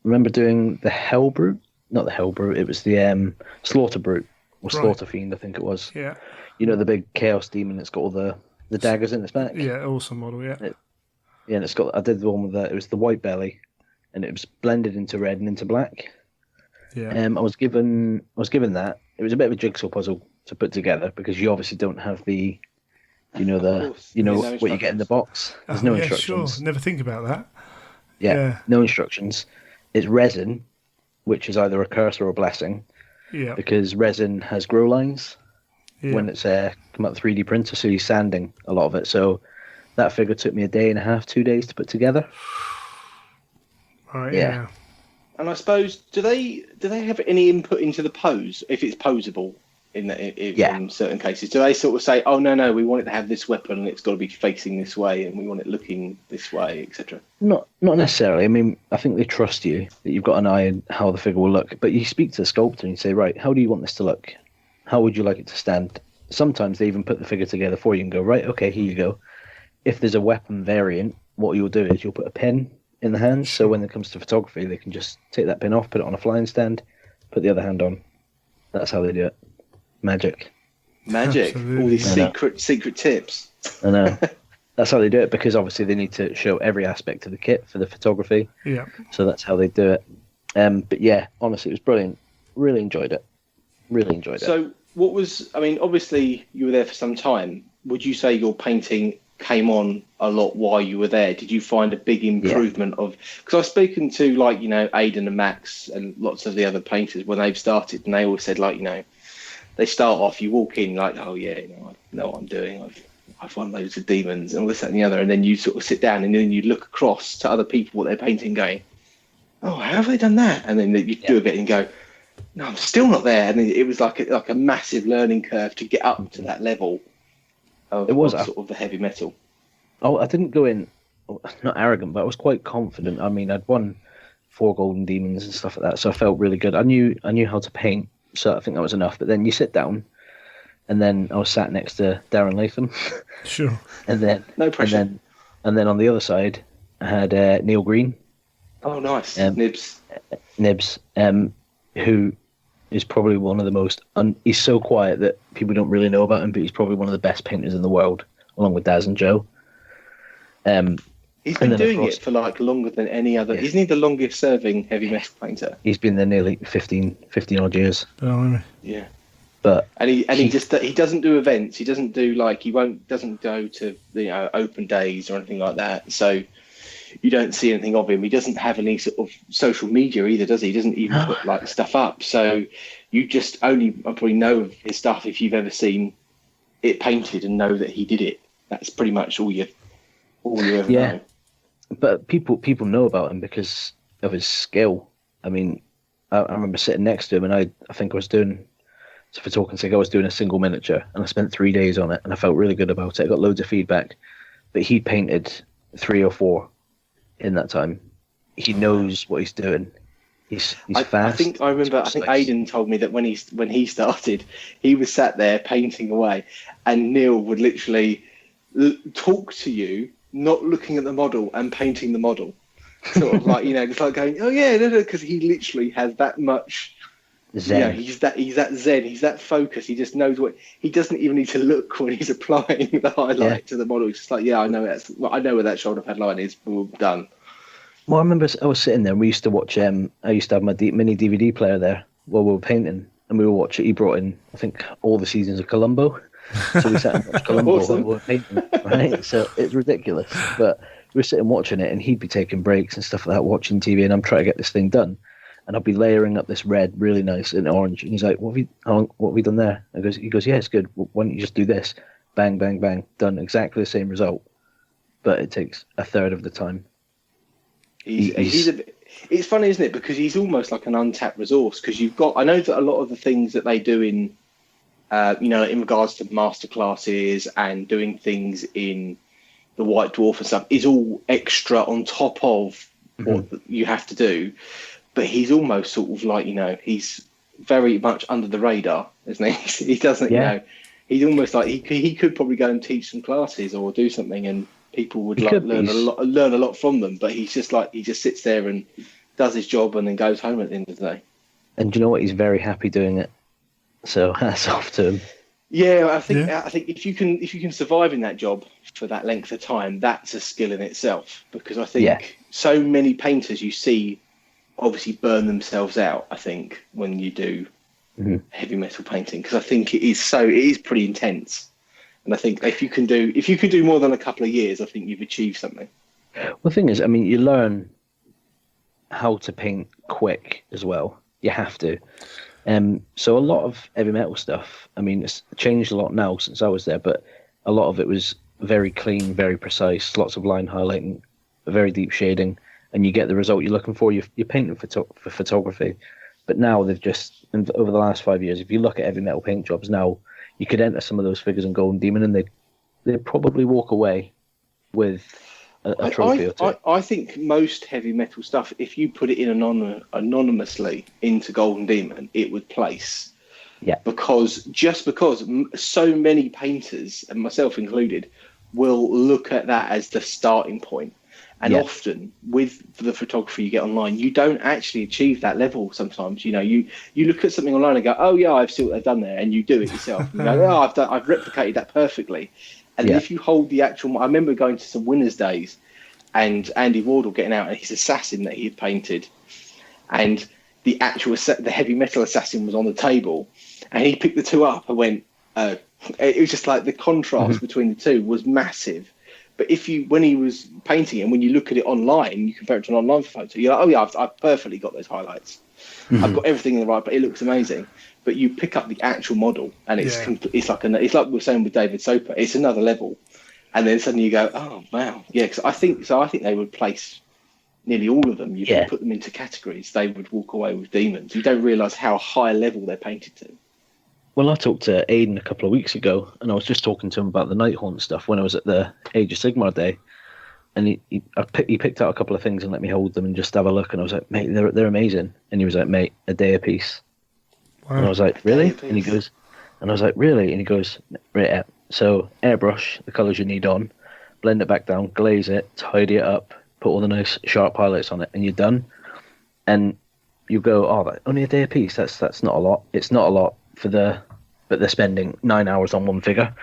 remember doing the Hell Brute. Not the Hell Brute, it was the Slaughter Brute, or Slaughter Fiend, I think it was. Yeah. You know, the big Chaos Demon that's got all the daggers in its back? Yeah, awesome model, yeah. And it's got, I did the one with it was the white belly, and it was blended into red and into black. Yeah. I was given that. It was a bit of a jigsaw puzzle to put together, because you obviously don't have the, what you get in the box. There's no instructions. Sure. Never think about that. Yeah, no instructions. It's resin, which is either a curse or a blessing. Yeah. Because resin has grow lines when it's come out the 3D printer, so you're sanding a lot of it. So that figure took me a day and a half, 2 days to put together. Right. Yeah. And I suppose, do they have any input into the pose, if it's posable in certain cases? Do they sort of say, oh no, we want it to have this weapon and it's got to be facing this way and we want it looking this way, etc.? Not necessarily. I mean, I think they trust you, that you've got an eye on how the figure will look. But you speak to the sculptor and you say, right, how do you want this to look? How would you like it to stand? Sometimes they even put the figure together for you and go, right, okay, here you go. If there's a weapon variant, what you'll do is you'll put a pin in the hand, so when it comes to photography, they can just take that pin off, put it on a flying stand, put the other hand on. That's how they do it. Magic. Absolutely. All these secret tips. I know. That's how they do it, because obviously they need to show every aspect of the kit for the photography. Yeah. So that's how they do it. But yeah, honestly, it was brilliant. Really enjoyed it. So what was, I mean, obviously you were there for some time. Would you say your painting came on a lot while you were there? Did you find a big improvement of, because I've spoken to, like, you know, Aidan and Max and lots of the other painters when they've started, and they always said, like, you know, they start off, you walk in like, oh yeah, I know what I'm doing. I've won loads of demons and all this, that, and the other. And then you sort of sit down and then you look across to other people, what they're painting, going, oh, how have they done that? And then you do a bit and go, no, I'm still not there. And it was like a massive learning curve to get up to that level of sort of the heavy metal. Oh, I didn't go in, not arrogant, but I was quite confident. I mean, I'd won 4 Golden Demons and stuff like that, so I felt really good. I knew how to paint, so I think that was enough. But then you sit down, and then I was sat next to Darren Latham. Sure. And then no pressure. And then on the other side, I had Neil Green. Oh, nice. Nibs, who is probably one of the most... he's so quiet that people don't really know about him, but he's probably one of the best painters in the world, along with Daz and Joe. He's been doing it for like longer than any other... Yeah. Isn't he the longest serving heavy metal painter? He's been there nearly 15 odd years. Oh, yeah. But he doesn't do events. He doesn't do doesn't go to open days or anything like that. So you don't see anything of him. He doesn't have any sort of social media either, does he? He doesn't even put like stuff up. So you just probably know of his stuff if you've ever seen it painted and know that he did it. That's pretty much all you ever know. But people know about him because of his skill. I mean, I remember sitting next to him, and I think I was doing. So for talking sake, I was doing a single miniature, and I spent 3 days on it, and I felt really good about it. I got loads of feedback, but he painted 3 or 4 in that time. He knows what he's doing. He's fast. I think Aidan told me that when he started, he was sat there painting away, and Neil would literally talk to you, not looking at the model and painting the model, sort of like just like going, oh yeah, no, because he literally has that much. Zen. Yeah, he's that zen. He's that focus. He just knows what. He doesn't even need to look when he's applying the highlight to the model. He's just like, I know I know where that shoulder pad line is. We're done. Well, I remember I was sitting there. And we used to watch. I used to have my mini DVD player there while we were painting, and we would watch it. He brought in, I think, all the seasons of Columbo. So we sat and watched Columbo while we were painting. Right, so it's ridiculous. But we were sitting watching it, and he'd be taking breaks and stuff like that, watching TV, and I'm trying to get this thing done. And I'll be layering up this red really nice and orange. And he's like, what have we done there? He goes, yeah, it's good. Why don't you just do this? Bang, bang, bang. Done. Exactly the same result. But it takes a third of the time. It's funny, isn't it? Because he's almost like an untapped resource. Because I know that a lot of the things that they do in regards to masterclasses and doing things in the White Dwarf and stuff is all extra on top of what you have to do. But he's almost sort of like, he's very much under the radar, isn't he? He doesn't, he's almost like he could probably go and teach some classes or do something, and people would learn a lot from them. But he's just like, he just sits there and does his job and then goes home at the end of the day. And do you know what? He's very happy doing it. So hats off to him. Yeah, I think if you can survive in that job for that length of time, that's a skill in itself. Because I think so many painters you see obviously burn themselves out, I think, when you do heavy metal painting, because I think it is pretty intense. And I think if you can do more than a couple of years, I think you've achieved something. Well, the thing is, I mean, you learn how to paint quick as well. You have to. So a lot of heavy metal stuff, I mean, it's changed a lot now since I was there, but a lot of it was very clean, very precise, lots of line highlighting, very deep shading, and you get the result you're looking for. You're painting for photography. But now they've just, over the last 5 years, if you look at heavy metal paint jobs now, you could enter some of those figures in Golden Demon and they'd probably walk away with a trophy or two. I think most heavy metal stuff, if you put it in anonymously into Golden Demon, it would place. Yeah. Because so many painters, and myself included, will look at that as the starting point. And often with the photography you get online, you don't actually achieve that level sometimes. You look at something online and go, oh yeah, I've seen what they've done there, and you do it yourself. You go, oh, I've replicated that perfectly. And if you hold the actual, I remember going to some winners' days, and Andy Wardle getting out his assassin that he had painted, and the heavy metal assassin was on the table, and he picked the two up and went. It was just like the contrast between the two was massive. But when he was painting it, and when you look at it online, you compare it to an online photo, you're like, oh yeah, I've perfectly got those highlights. I've got everything in the right, but it looks amazing. but you pick up the actual model, and it's like we were saying with David Soper, it's another level, and then suddenly you go, oh wow, yeah. Because I think they would place nearly all of them. You can put them into categories. They would walk away with demons. You don't realise how high level they're painted to. Well, I talked to Aidan a couple of weeks ago, and I was just talking to him about the Nighthaunt stuff when I was at the Age of Sigmar day, and he picked out a couple of things and let me hold them and just have a look, and I was like, mate, they're amazing, and he was like, mate, a day a piece. Wow. And I was like, really? And he goes, and I was like, really? And he goes, right, so airbrush the colours you need on, blend it back down, glaze it, tidy it up, put all the nice sharp highlights on it, and you're done. And you go, oh, only a day a piece, that's not a lot. It's not a lot but they're spending 9 hours on one figure.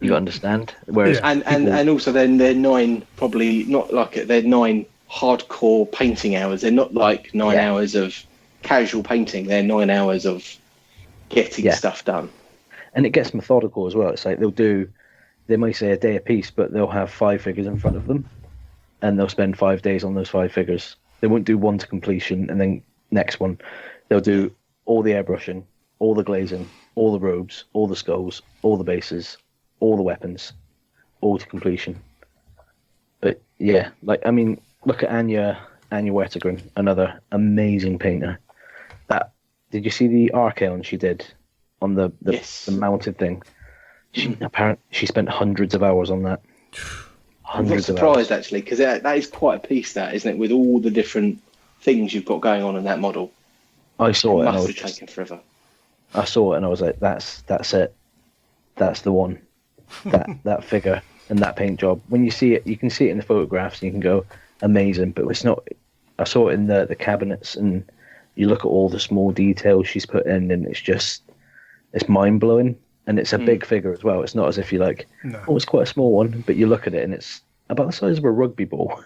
You got to understand. Whereas and also then they're 9 probably not like they're 9 hardcore painting hours. They're not like 9 hours of casual painting. They're 9 hours of getting stuff done. And it gets methodical as well. It's like they might say a day a piece, but they'll have 5 figures in front of them, and they'll spend 5 days on those 5 figures. They won't do one to completion and then next one. They'll do all the airbrushing, all the glazing, all the robes, all the skulls, all the bases, all the weapons, all to completion. But yeah, like, I mean, look at Anya Wettergren, another amazing painter. Did you see the Archaon she did on the mounted thing? She spent hundreds of hours on that. I'm not surprised actually, because that is quite a piece, that isn't it? With all the different things you've got going on in that model. I saw it. Must have taken forever. I saw it and I was like, that's it. That's the one. That figure and that paint job. When you see it, you can see it in the photographs and you can go, amazing. But it's not. I saw it in the cabinets, and you look at all the small details she's put in, and it's mind blowing. And it's a big figure as well. It's not as if you're like, oh, it's quite a small one, but you look at it and it's about the size of a rugby ball.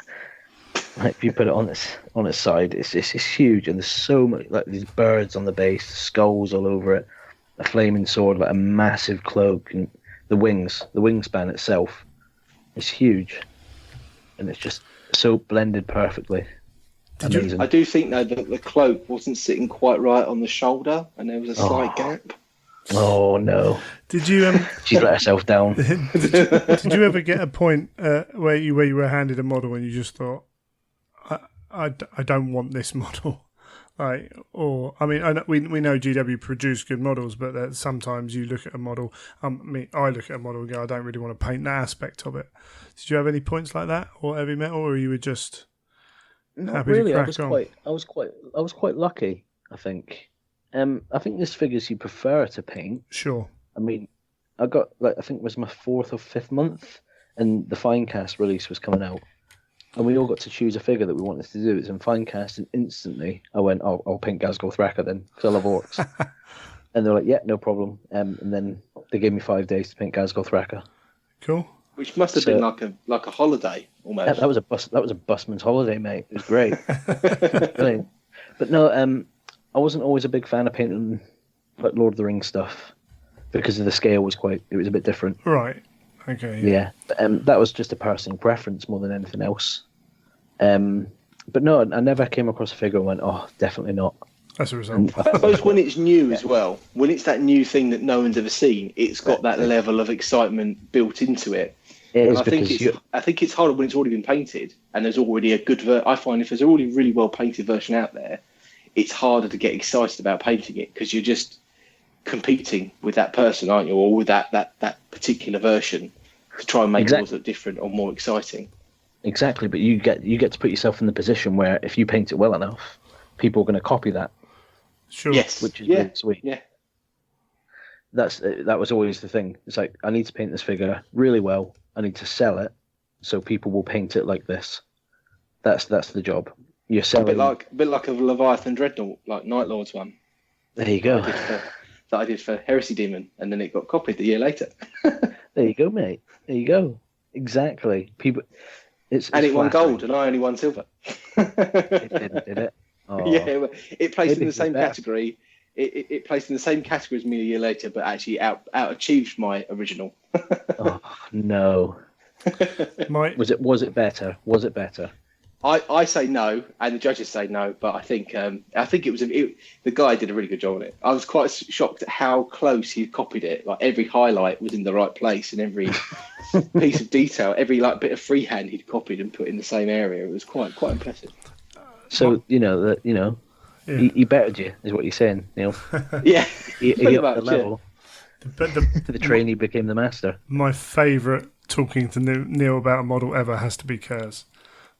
Like, if you put it on its side, it's huge, and there's so much, like these birds on the base, skulls all over it, a flaming sword, like a massive cloak, and the wingspan itself is huge, and it's just so blended perfectly. Amazing. I do think though that the cloak wasn't sitting quite right on the shoulder, and there was a slight gap. Oh no! Did you? She's let herself down. Did you ever get a point where you were handed a model and you just thought, I don't want this model, like, or I mean, we know GW produce good models, but sometimes you look at a model. I look at a model and go, I don't really want to paint that aspect of it. Did you have any points like that, or heavy metal, or you were just happy to crack on? I was quite lucky, I think. I think there's figures you prefer to paint. Sure. I mean, I got, like, I think it was my 4th or 5th month, and the Finecast release was coming out. And we all got to choose a figure that we wanted to do. It's in Finecast, and instantly I went, I'll paint Ghazghkull Thraka then, because I love orcs. And they were like, yeah, no problem. And then they gave me 5 days to paint Ghazghkull Thraka. Cool. Which must have been like a holiday almost. That was a busman's holiday, mate. It was great. Brilliant. But no, I wasn't always a big fan of painting like Lord of the Rings stuff, because of the scale it was a bit different. Right. Okay. Yeah. That was just a personal preference more than anything else. But no, I never came across a figure and went, oh, definitely not. As a result. I suppose when it's new as well, when it's that new thing that no one's ever seen, it's got that level of excitement built into it. I think it's harder when it's already been painted and there's already a good I find if there's already a really well painted version out there, it's harder to get excited about painting it, because you're just competing with that person, aren't you, or with that particular version, to try and make yours look different or more exciting. Exactly, but you get to put yourself in the position where if you paint it well enough, people are going to copy that. Sure. Yes. Which is really sweet. Yeah. That was always the thing. It's like, I need to paint this figure really well. I need to sell it, so people will paint it like this. That's the job. You're selling. A bit like a Leviathan Dreadnought, like Night Lord's one. There you go. That I did for Heresy Demon, and then it got copied a year later. There you go, mate. There you go. Exactly. People. It's it won gold, and I only won silver. It didn't, did it? Oh. Yeah, it placed in the same category. It placed in the same category as me a year later, but actually out achieved my original. Oh no! Was it better? Was it better? I say no, and the judges say no, but I think the guy did a really good job on it. I was quite shocked at how close he copied it. Like every highlight was in the right place, and every piece of detail, every like bit of freehand he'd copied and put in the same area. It was quite impressive. So he bettered you, is what you're saying, Neil. Yeah, he upped the level. Yeah. But the trainee became the master. My favourite talking to Neil about a model ever has to be Kerr's.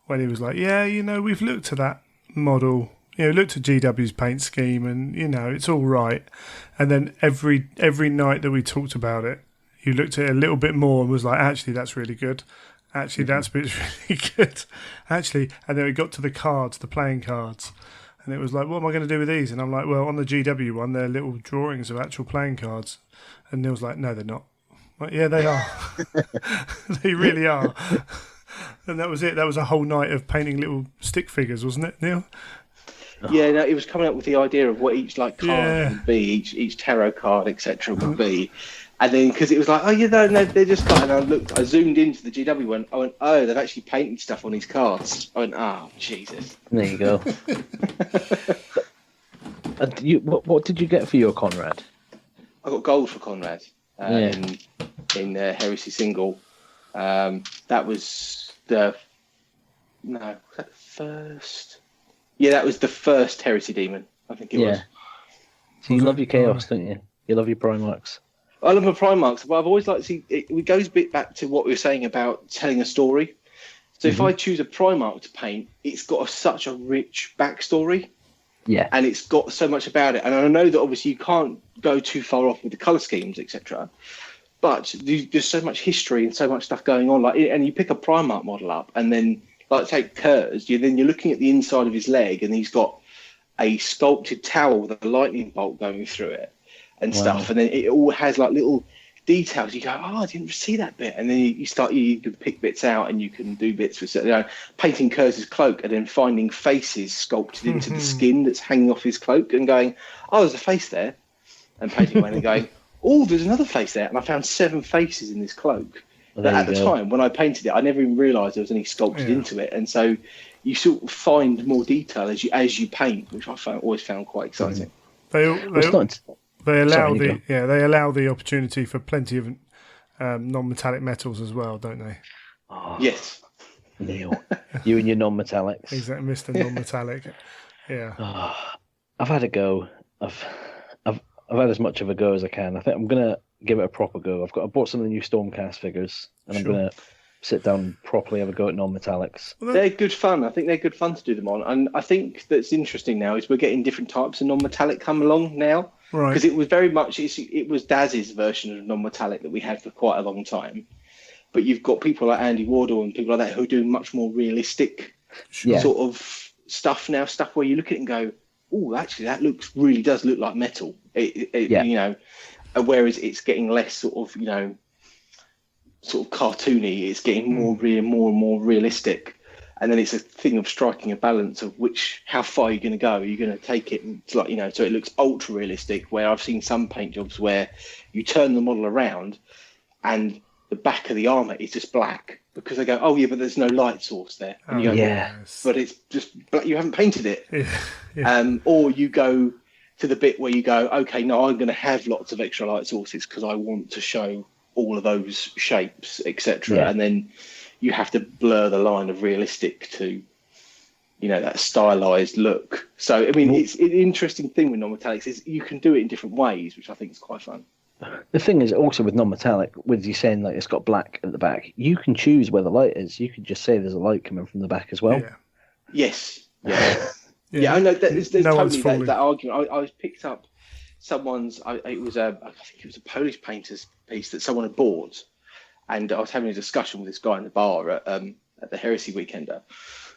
When he was like, yeah, we've looked at that model, looked at GW's paint scheme and, it's all right. And then every night that we talked about it, you looked at it a little bit more and was like, actually, that's really good. Actually, that's really good. Actually, and then we got to the cards, the playing cards. And it was like, what am I going to do with these? And I'm like, well, on the GW one, they're little drawings of actual playing cards. And Neil's like, no, they're not. I'm like, yeah, they are. They really are. And that was it. That was a whole night of painting little stick figures, wasn't it, Neil? Yeah, no, it was coming up with the idea of what each card would be, each tarot card, etc. would be. And then, because it was like, oh, yeah, no, they're just kind of, I zoomed into the GW one. I went, oh, they've actually painted stuff on these cards. I went, oh, Jesus. There you go. What did you get for your Conrad? I got gold for Conrad in Heresy Single. That was was that the first? Yeah, that was the first Heresy Demon, I think it was. So you love your Chaos, don't you? You love your Primarchs. I love my Primarchs, but I've always liked to see it goes a bit back to what we were saying about telling a story. So if I choose a Primarch to paint, it's got such a rich backstory. Yeah. And it's got so much about it. And I know that obviously you can't go too far off with the colour schemes, etc. But there's so much history and so much stuff going on. And you pick a Primarch model up, and then take Kerr's, then you're looking at the inside of his leg, and he's got a sculpted towel with a lightning bolt going through it and stuff. And then it all has little details. You go, oh, I didn't see that bit. And then you can pick bits out, and you can do bits with painting Kerr's cloak, and then finding faces sculpted into the skin that's hanging off his cloak, and going, oh, there's a face there, and painting away and going, oh, there's another face there, and I found 7 faces in this cloak. But at the time, when I painted it, I never even realised there was any sculpted into it, and so you sort of find more detail as you paint, which I always found quite exciting. They allow the opportunity for plenty of non-metallic metals as well, don't they? Oh, yes, Neil, you and your non-metallics. Exactly, Mr. Non-metallic. Yeah. Oh, I've had a go. I've had as much of a go as I can. I think I'm gonna give it a proper go. I bought some of the new Stormcast figures, and I'm gonna sit down and properly have a go at non-metallics. They're good fun. I think they're good fun to do them on, and I think that's interesting now is we're getting different types of non-metallic come along now. Right. Because it was very much it was Daz's version of non-metallic that we had for quite a long time, but you've got people like Andy Wardle and people like that who are doing much more realistic sort of stuff now. Stuff where you look at it and go, oh, actually that really does look like metal. Whereas it's getting less sort of cartoony. It's getting more and more realistic. And then it's a thing of striking a balance of how far you're going to go. Are you going to take it so it looks ultra realistic, where I've seen some paint jobs where you turn the model around and the back of the armour is just black because they go, oh yeah, but there's no light source there. And you go, but it's just black. You haven't painted it. Or you go to the bit where you go, okay, no, I'm going to have lots of extra light sources because I want to show all of those shapes, etc. And then you have to blur the line of realistic to, that stylized look. So, I mean, it's an interesting thing with non-metallics is you can do it in different ways, which I think is quite fun. The thing is also with non-metallic, with you saying it's got black at the back, you can choose where the light is. You could just say there's a light coming from the back as well. Yeah. Yes. Yeah. Yeah, I know. There's totally that argument. I picked up someone's. I think it was a Polish painter's piece that someone had bought, and I was having a discussion with this guy in the bar at the Heresy Weekender,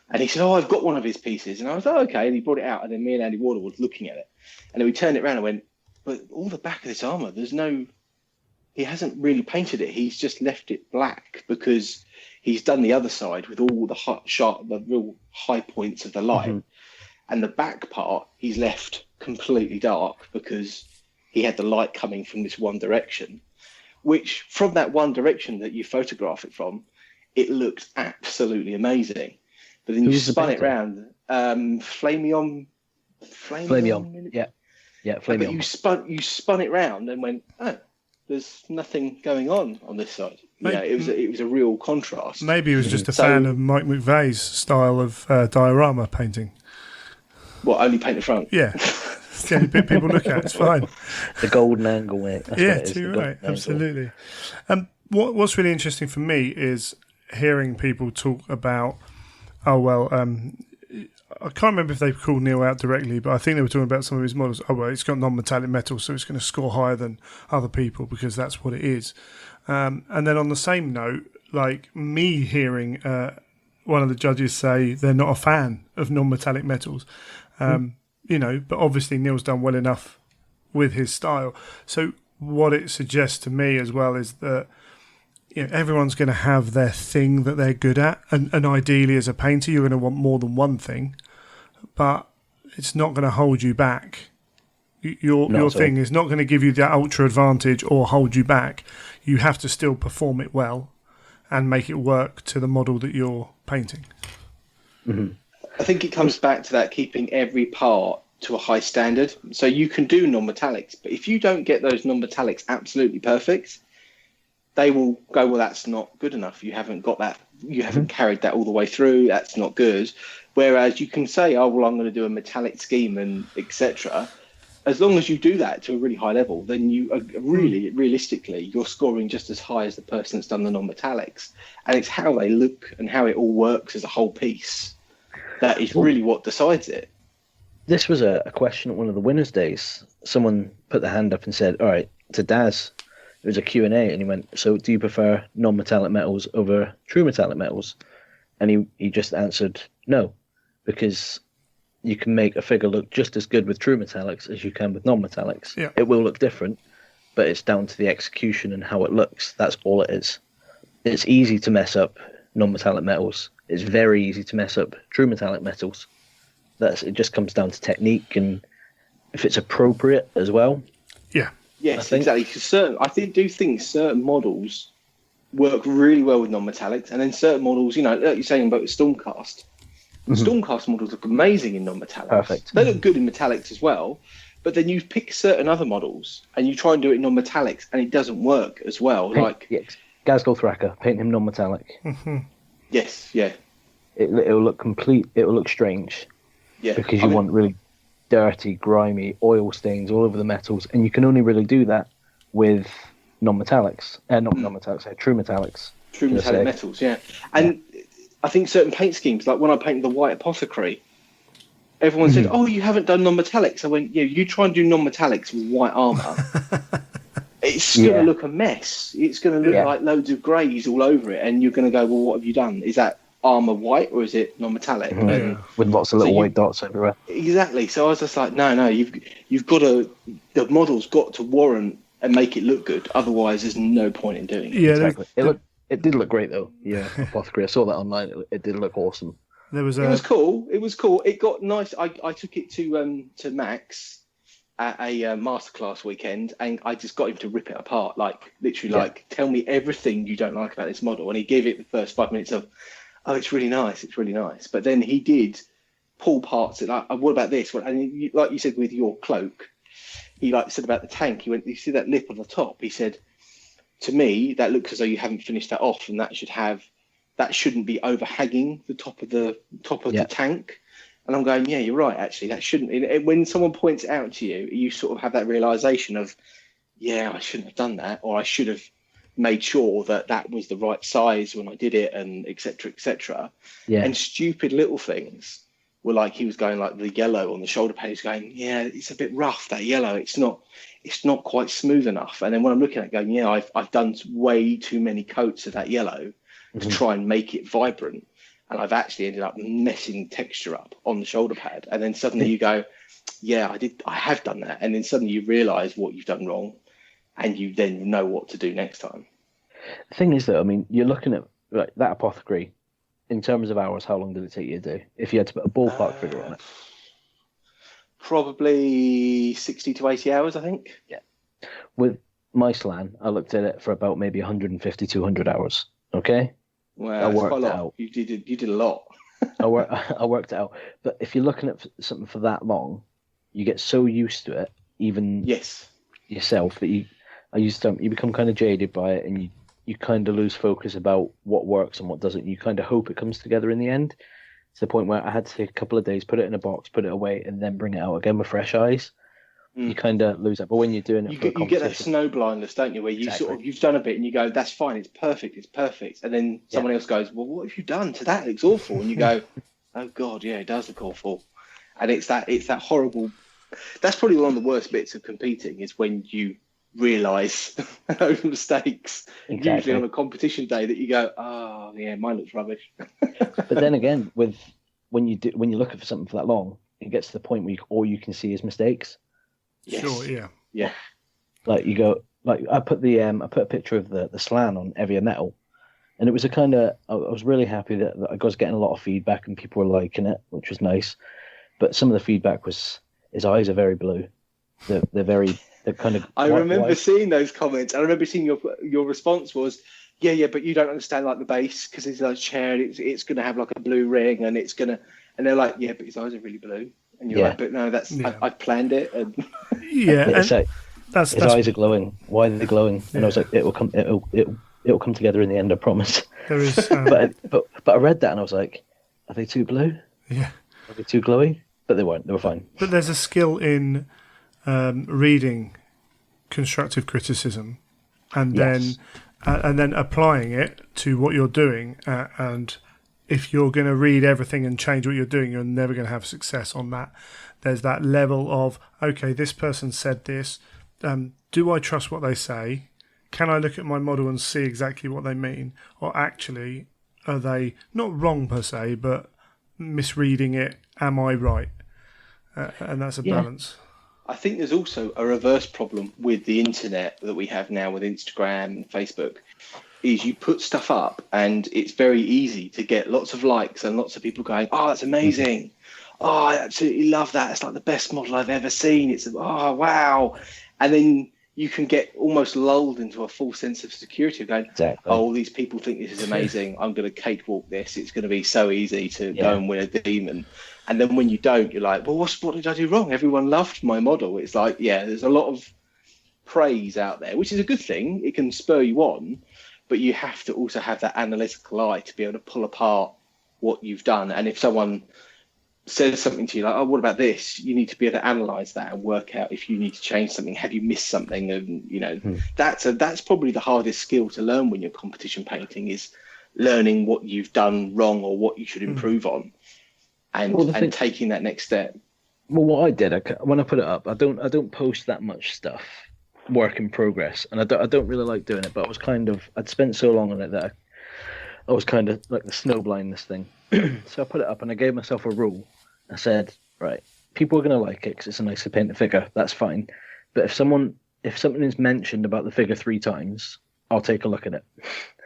and he said, "Oh, I've got one of his pieces," and I was like, "Okay," and he brought it out, and then me and Andy Wardle was looking at it, and then we turned it around and went, "But all the back of this armor, he hasn't really painted it. He's just left it black because he's done the other side with all the real high points of the light." Mm-hmm. And the back part, he's left completely dark because he had the light coming from this one direction, which from that one direction that you photograph it from, it looked absolutely amazing. but then you Who's the spun it painter? round. Flameon. Yeah, But Flameon. you spun it round and went, oh, there's nothing going on this side. It was a real contrast. Maybe he was just a fan of Mike McVeigh's style of diorama painting. What, only paint the front? Yeah. It's the only bit people look at. It's fine. The golden angle, mate. That's Yeah, what it is, too the right. golden Absolutely. What's really interesting for me is hearing people talk about, I can't remember if they called Neil out directly, but I think they were talking about some of his models. Oh, well, it's got non-metallic metal, so it's going to score higher than other people because that's what it is. And then on the same note, like me hearing one of the judges say they're not a fan of non-metallic metals, but obviously Neil's done well enough with his style. So what it suggests to me as well is that everyone's going to have their thing that they're good at, and ideally as a painter you're going to want more than one thing, but it's not going to hold you back. Your thing is not going to give you that ultra advantage or hold you back. You have to still perform it well and make it work to the model that you're painting. Mm-hmm. I think it comes back to that, keeping every part to a high standard. So you can do non-metallics, but if you don't get those non-metallics absolutely perfect, they will go, well, that's not good enough. You haven't got that. You haven't carried that all the way through. That's not good. Whereas you can say, oh, well, I'm going to do a metallic scheme and etc. As long as you do that to a really high level, then you are realistically, you're scoring just as high as the person that's done the non-metallics. And it's how they look and how it all works as a whole piece that is really what decides it. This was a question at one of the winners' days. Someone put their hand up and said, all right, to Daz, it was a Q&A, and he went, so do you prefer non-metallic metals over true metallic metals? And he just answered no, because you can make a figure look just as good with true metallics as you can with non-metallics. Yeah. It will look different, but it's down to the execution and how it looks. That's all it is. It's easy to mess up non-metallic metals. It's very easy to mess up true metallic metals. It just comes down to technique and if it's appropriate as well. Yeah. Yes, exactly. I do think certain models work really well with non-metallics, and then certain models, like you're saying about Stormcast. Stormcast models look amazing in non-metallics. Perfect. They look good in metallics as well, but then you pick certain other models and you try and do it in non-metallics, and it doesn't work as well. Yes. Gazgul Thraka, paint him non-metallic. Yes, yeah. It'll look complete. It'll look strange. Yeah, because you want really dirty, grimy oil stains all over the metals, and you can only really do that with non-metallics. Not non-metallics, true metallics. True metallic metals, yeah. And I think certain paint schemes, like when I painted the White Apothecary, everyone said, oh, you haven't done non-metallics. I went, yeah, you try and do non-metallics with white armour. It's going to look a mess. It's going to look like loads of greys all over it, and you're going to go, well, what have you done? Is that armour white or is it non-metallic? With lots of little white dots everywhere. Exactly. So I was just like, no, you've got to, the model's got to warrant and make it look good. Otherwise, there's no point in doing it. Yeah, exactly. It did look great though. Yeah, Apothecary. I saw that online. It did look awesome. It was cool. It got nice. I took it to Max at a masterclass weekend, and I just got him to rip it apart. Like literally, tell me everything you don't like about this model. And he gave it the first 5 minutes of, oh, it's really nice. It's really nice. But then he did pull parts. Like, what about this? And like you said with your cloak, he said about the tank. He went, you see that lip on the top? He said, to me, that looks as though you haven't finished that off, and that shouldn't be overhanging the top of the tank. And I'm going, yeah, you're right. Actually, that shouldn't. And when someone points it out to you, you sort of have that realization of, yeah, I shouldn't have done that, or I should have made sure that was the right size when I did it, and etc. Yeah. And stupid little things were like, he was going like the yellow on the shoulder pad. He's going, yeah, it's a bit rough, that yellow. It's not quite smooth enough. And then when I'm looking at it, going, yeah, I've done way too many coats of that yellow to try and make it vibrant. And I've actually ended up messing texture up on the shoulder pad. And then suddenly you go, yeah, I have done that. And then suddenly you realise what you've done wrong, and you then know what to do next time. The thing is, though, I mean, you're looking at that Apothecary. In terms of hours, how long did it take you to do? If you had to put a ballpark figure on it. Probably 60 to 80 hours, I think. Yeah. With my slan, I looked at it for about maybe 150, 200 hours. Okay? Well, that's quite a lot. You did a lot. I worked it out. But if you're looking at something for that long, you get so used to it, even yourself, that you become kind of jaded by it, and you kind of lose focus about what works and what doesn't. You kind of hope it comes together in the end. To the point where I had to take a couple of days, put it in a box, put it away, and then bring it out again with fresh eyes. You kind of lose that. But when you're doing it, you get that snow blindness, don't you? Where you sort of, you've done a bit and you go, "That's fine, it's perfect," and then someone else goes, "Well, what have you done to that? It looks awful," and you go, "Oh God, yeah, it does look awful," and it's that horrible. That's probably one of the worst bits of competing, is when you realise those mistakes. Exactly. Usually on a competition day, that you go, "Oh yeah, mine looks rubbish." But then again, when you're looking for something for that long, it gets to the point where all you can see is mistakes. Yes. Sure, yeah. Like you go, like I put a picture of the slan on Heavier Metal, and it was I was really happy that I was getting a lot of feedback and people were liking it, which was nice. But some of the feedback was his eyes are very blue. They're kind of. I remember seeing those comments. I remember seeing your response was, yeah, but you don't understand like the base, because it's like a chair, and it's going to have like a blue ring, and they're like, yeah, but his eyes are really blue. And you're like, but no, that's I've planned it. And his eyes are glowing. Why are they glowing? And I was like, it'll come together in the end, I promise. There is, but I read that and I was like, are they too blue? Yeah. Are they too glowy? But they weren't. They were fine. But there's a skill in reading constructive criticism, and then applying it to what you're doing, and if you're going to read everything and change what you're doing, you're never going to have success on that. There's that level of, okay, this person said this. Do I trust what they say? Can I look at my model and see exactly what they mean? Or actually, are they not wrong per se, but misreading it? Am I right? And that's a balance. I think there's also a reverse problem with the internet that we have now with Instagram and Facebook. Is you put stuff up and it's very easy to get lots of likes and lots of people going, "Oh, that's amazing. Oh, I absolutely love that. It's like the best model I've ever seen. It's, oh, wow." And then you can get almost lulled into a false sense of security of going, "Oh, these people think this is amazing. I'm going to cakewalk this. It's going to be so easy to go and win a demon." And then when you don't, you're like, "Well, what did I do wrong? Everyone loved my model." It's like, there's a lot of praise out there, which is a good thing. It can spur you on. But you have to also have that analytical eye to be able to pull apart what you've done. And if someone says something to you like, "Oh, what about this?" you need to be able to analyse that and work out if you need to change something. Have you missed something? And that's probably the hardest skill to learn when you're competition painting, is learning what you've done wrong or what you should improve on, and taking that next step. Well, what I did when I put it up, I don't post that much stuff. Work in progress, and I don't really like doing it, but I'd spent so long on it that I was kind of like the snow blindness thing. So I put it up and I gave myself a rule. I said, right, people are going to like it because it's a nicely painted figure, that's fine, but if something is mentioned about the figure 3 times, I'll take a look at it.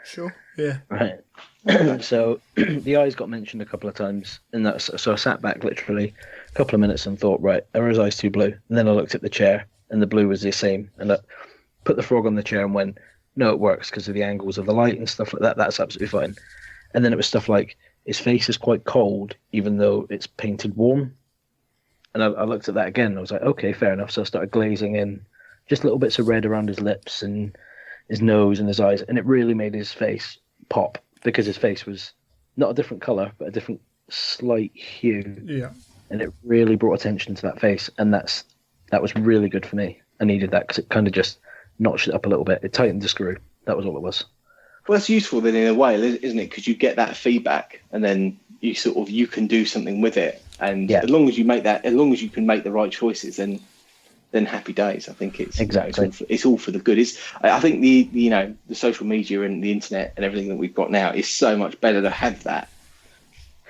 Sure. Yeah. Right. So the eyes got mentioned a couple of times, and so I sat back literally a couple of minutes and thought, right, are his eyes too blue? And then I looked at the chair and the blue was the same, and I put the frog on the chair and went, no, it works because of the angles of the light and stuff like that. That's absolutely fine. And then it was stuff like his face is quite cold, even though it's painted warm. And I looked at that again and I was like, okay, fair enough. So I started glazing in just little bits of red around his lips and his nose and his eyes, and it really made his face pop because his face was not a different color, but a different slight hue. Yeah. And it really brought attention to that face, and that was really good for me. I needed that because it kind of just notched it up a little bit. It tightened the screw. That was all it was. Well, that's useful then in a way, isn't it? Because you get that feedback, and then you can do something with it. And as long as you can make the right choices, then happy days. I think it's exactly it's all for the good. I think the social media and the internet and everything that we've got now is so much better to have that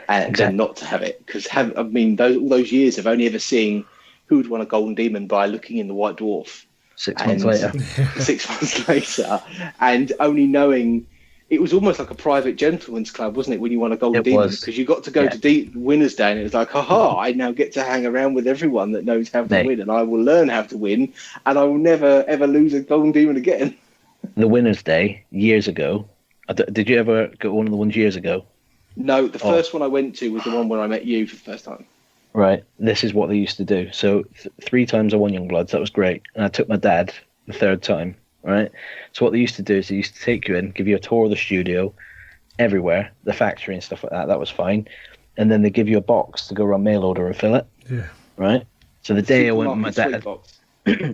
than not to have it. Because all those years of only ever seeing who would won a Golden Demon by looking in the White Dwarf 6 months later. 6 months later, and only knowing it was almost like a private gentleman's club, wasn't it, when you won a Golden Demon? Because you got to go to Winners' Day, and it was like, aha, I now get to hang around with everyone that knows how to win, and I will learn how to win, and I will never, ever lose a Golden Demon again. The Winners' Day, years ago, did you ever go one of the ones years ago? No, the first one I went to was the one where I met you for the first time. Right. This is what they used to do. So 3 times I won Youngbloods. That was great. And I took my dad the 3rd time. Right. So what they used to do is they used to take you in, give you a tour of the studio, everywhere, the factory and stuff like that. That was fine. And then they give you a box to go run mail order and fill it. Yeah. Right. So the day I went with my dad, box.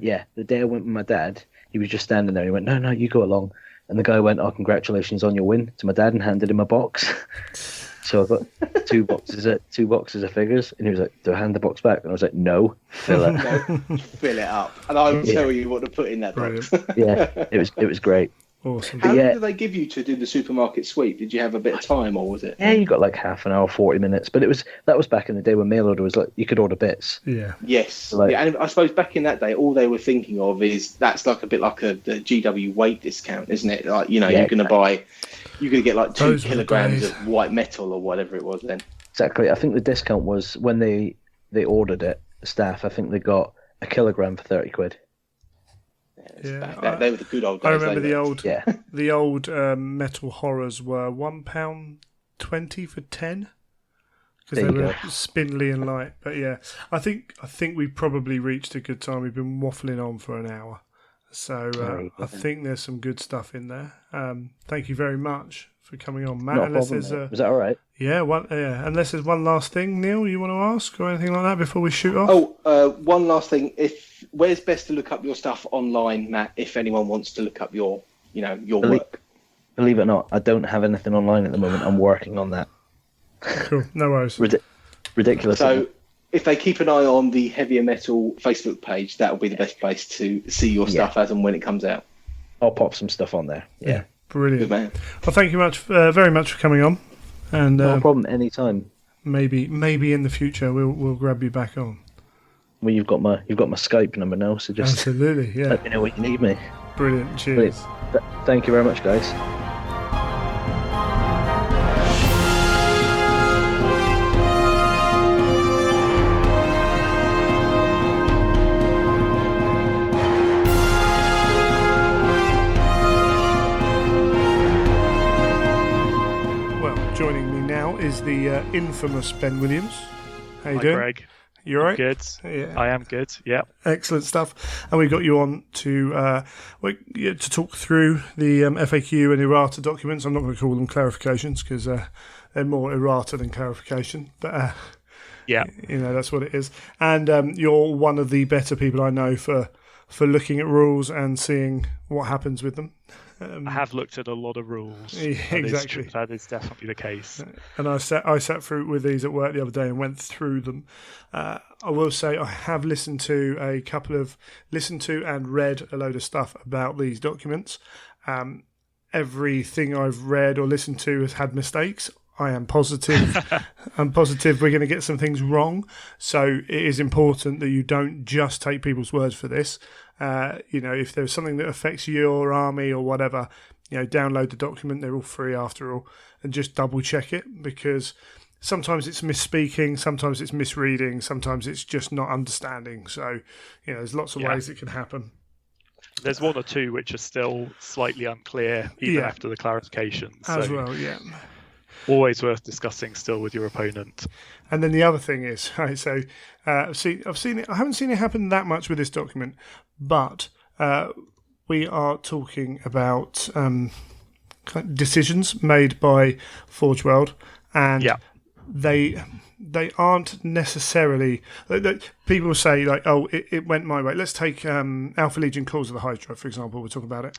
yeah, the day I went with my dad, he was just standing there. He went, no, you go along. And the guy went, oh, congratulations on your win, to my dad, and handed him a box. So I got 2 boxes of figures, and he was like, do I hand the box back? And I was like, no, fill it. No, fill it up. And I will tell you what to put in that box. Yeah, it was great. Awesome. How long did they give you to do the supermarket sweep? Did you have a bit of time, or was it? Yeah, you got like half an hour, 40 minutes. But that was back in the day when mail order was like, you could order bits. Yeah. Yes. So and I suppose back in that day, all they were thinking of is that's like a bit like the GW weight discount, isn't it? Like, you're going to get like 2 kilograms of white metal or whatever it was then. Exactly. I think the discount was when they ordered it, the staff, I think they got a kilogram for 30 quid. They were the good old days. I remember the old metal horrors were £1.20 for 10 because they were spindly and light. But yeah, I think we've probably reached a good time. We've been waffling on for an hour, so I think there's some good stuff in there. Thank you very much for coming on, Matt. Was that all right? Yeah, unless there's one last thing, Neil, you want to ask or anything like that before we shoot off? One last thing. Where's best to look up your stuff online, Matt, if anyone wants to look up your work? Believe it or not, I don't have anything online at the moment. I'm working on that. Cool, no worries. Ridiculous. So if they keep an eye on the Heavier Metal Facebook page, that'll be the best place to see your stuff as and when it comes out. I'll pop some stuff on there. Yeah. Brilliant. Good man. Well, thank you very much for coming on. And no problem, anytime. Maybe in the future we'll grab you back on. Well, you've got my Skype number now, so just absolutely, yeah. Let me know when you need me. Brilliant. Cheers. Thank you very much, guys. Joining me now is the infamous Ben Williams. How you doing? Greg. You all right? Good. Yeah. I am good. Yeah. Excellent stuff. And we got you on to talk through the FAQ and Errata documents. I'm not going to call them clarifications because they're more Errata than clarification. But that's what it is. And you're one of the better people I know for looking at rules and seeing what happens with them. I have looked at a lot of rules. Yeah, exactly. That is definitely the case. And I sat through with these at work the other day and went through them. I will say I have listened to and read a load of stuff about these documents. Everything I've read or listened to has had mistakes. I am positive. I'm positive we're going to get some things wrong. So it is important that you don't just take people's words for this. If there's something that affects your army or whatever, download the document. They're all free after all, and just double check it because sometimes it's misspeaking, sometimes it's misreading, sometimes it's just not understanding. So, there's lots of ways it can happen. There's one or two which are still slightly unclear even after the clarifications. As well, yeah. Always worth discussing still with your opponent. And then the other thing is, right, so I've seen it. I haven't seen it happen that much with this document, but we are talking about decisions made by Forge World, and they aren't necessarily. People say like, "Oh, it went my way." Let's take Alpha Legion Calls of the Hydra, for example. We'll talk about it.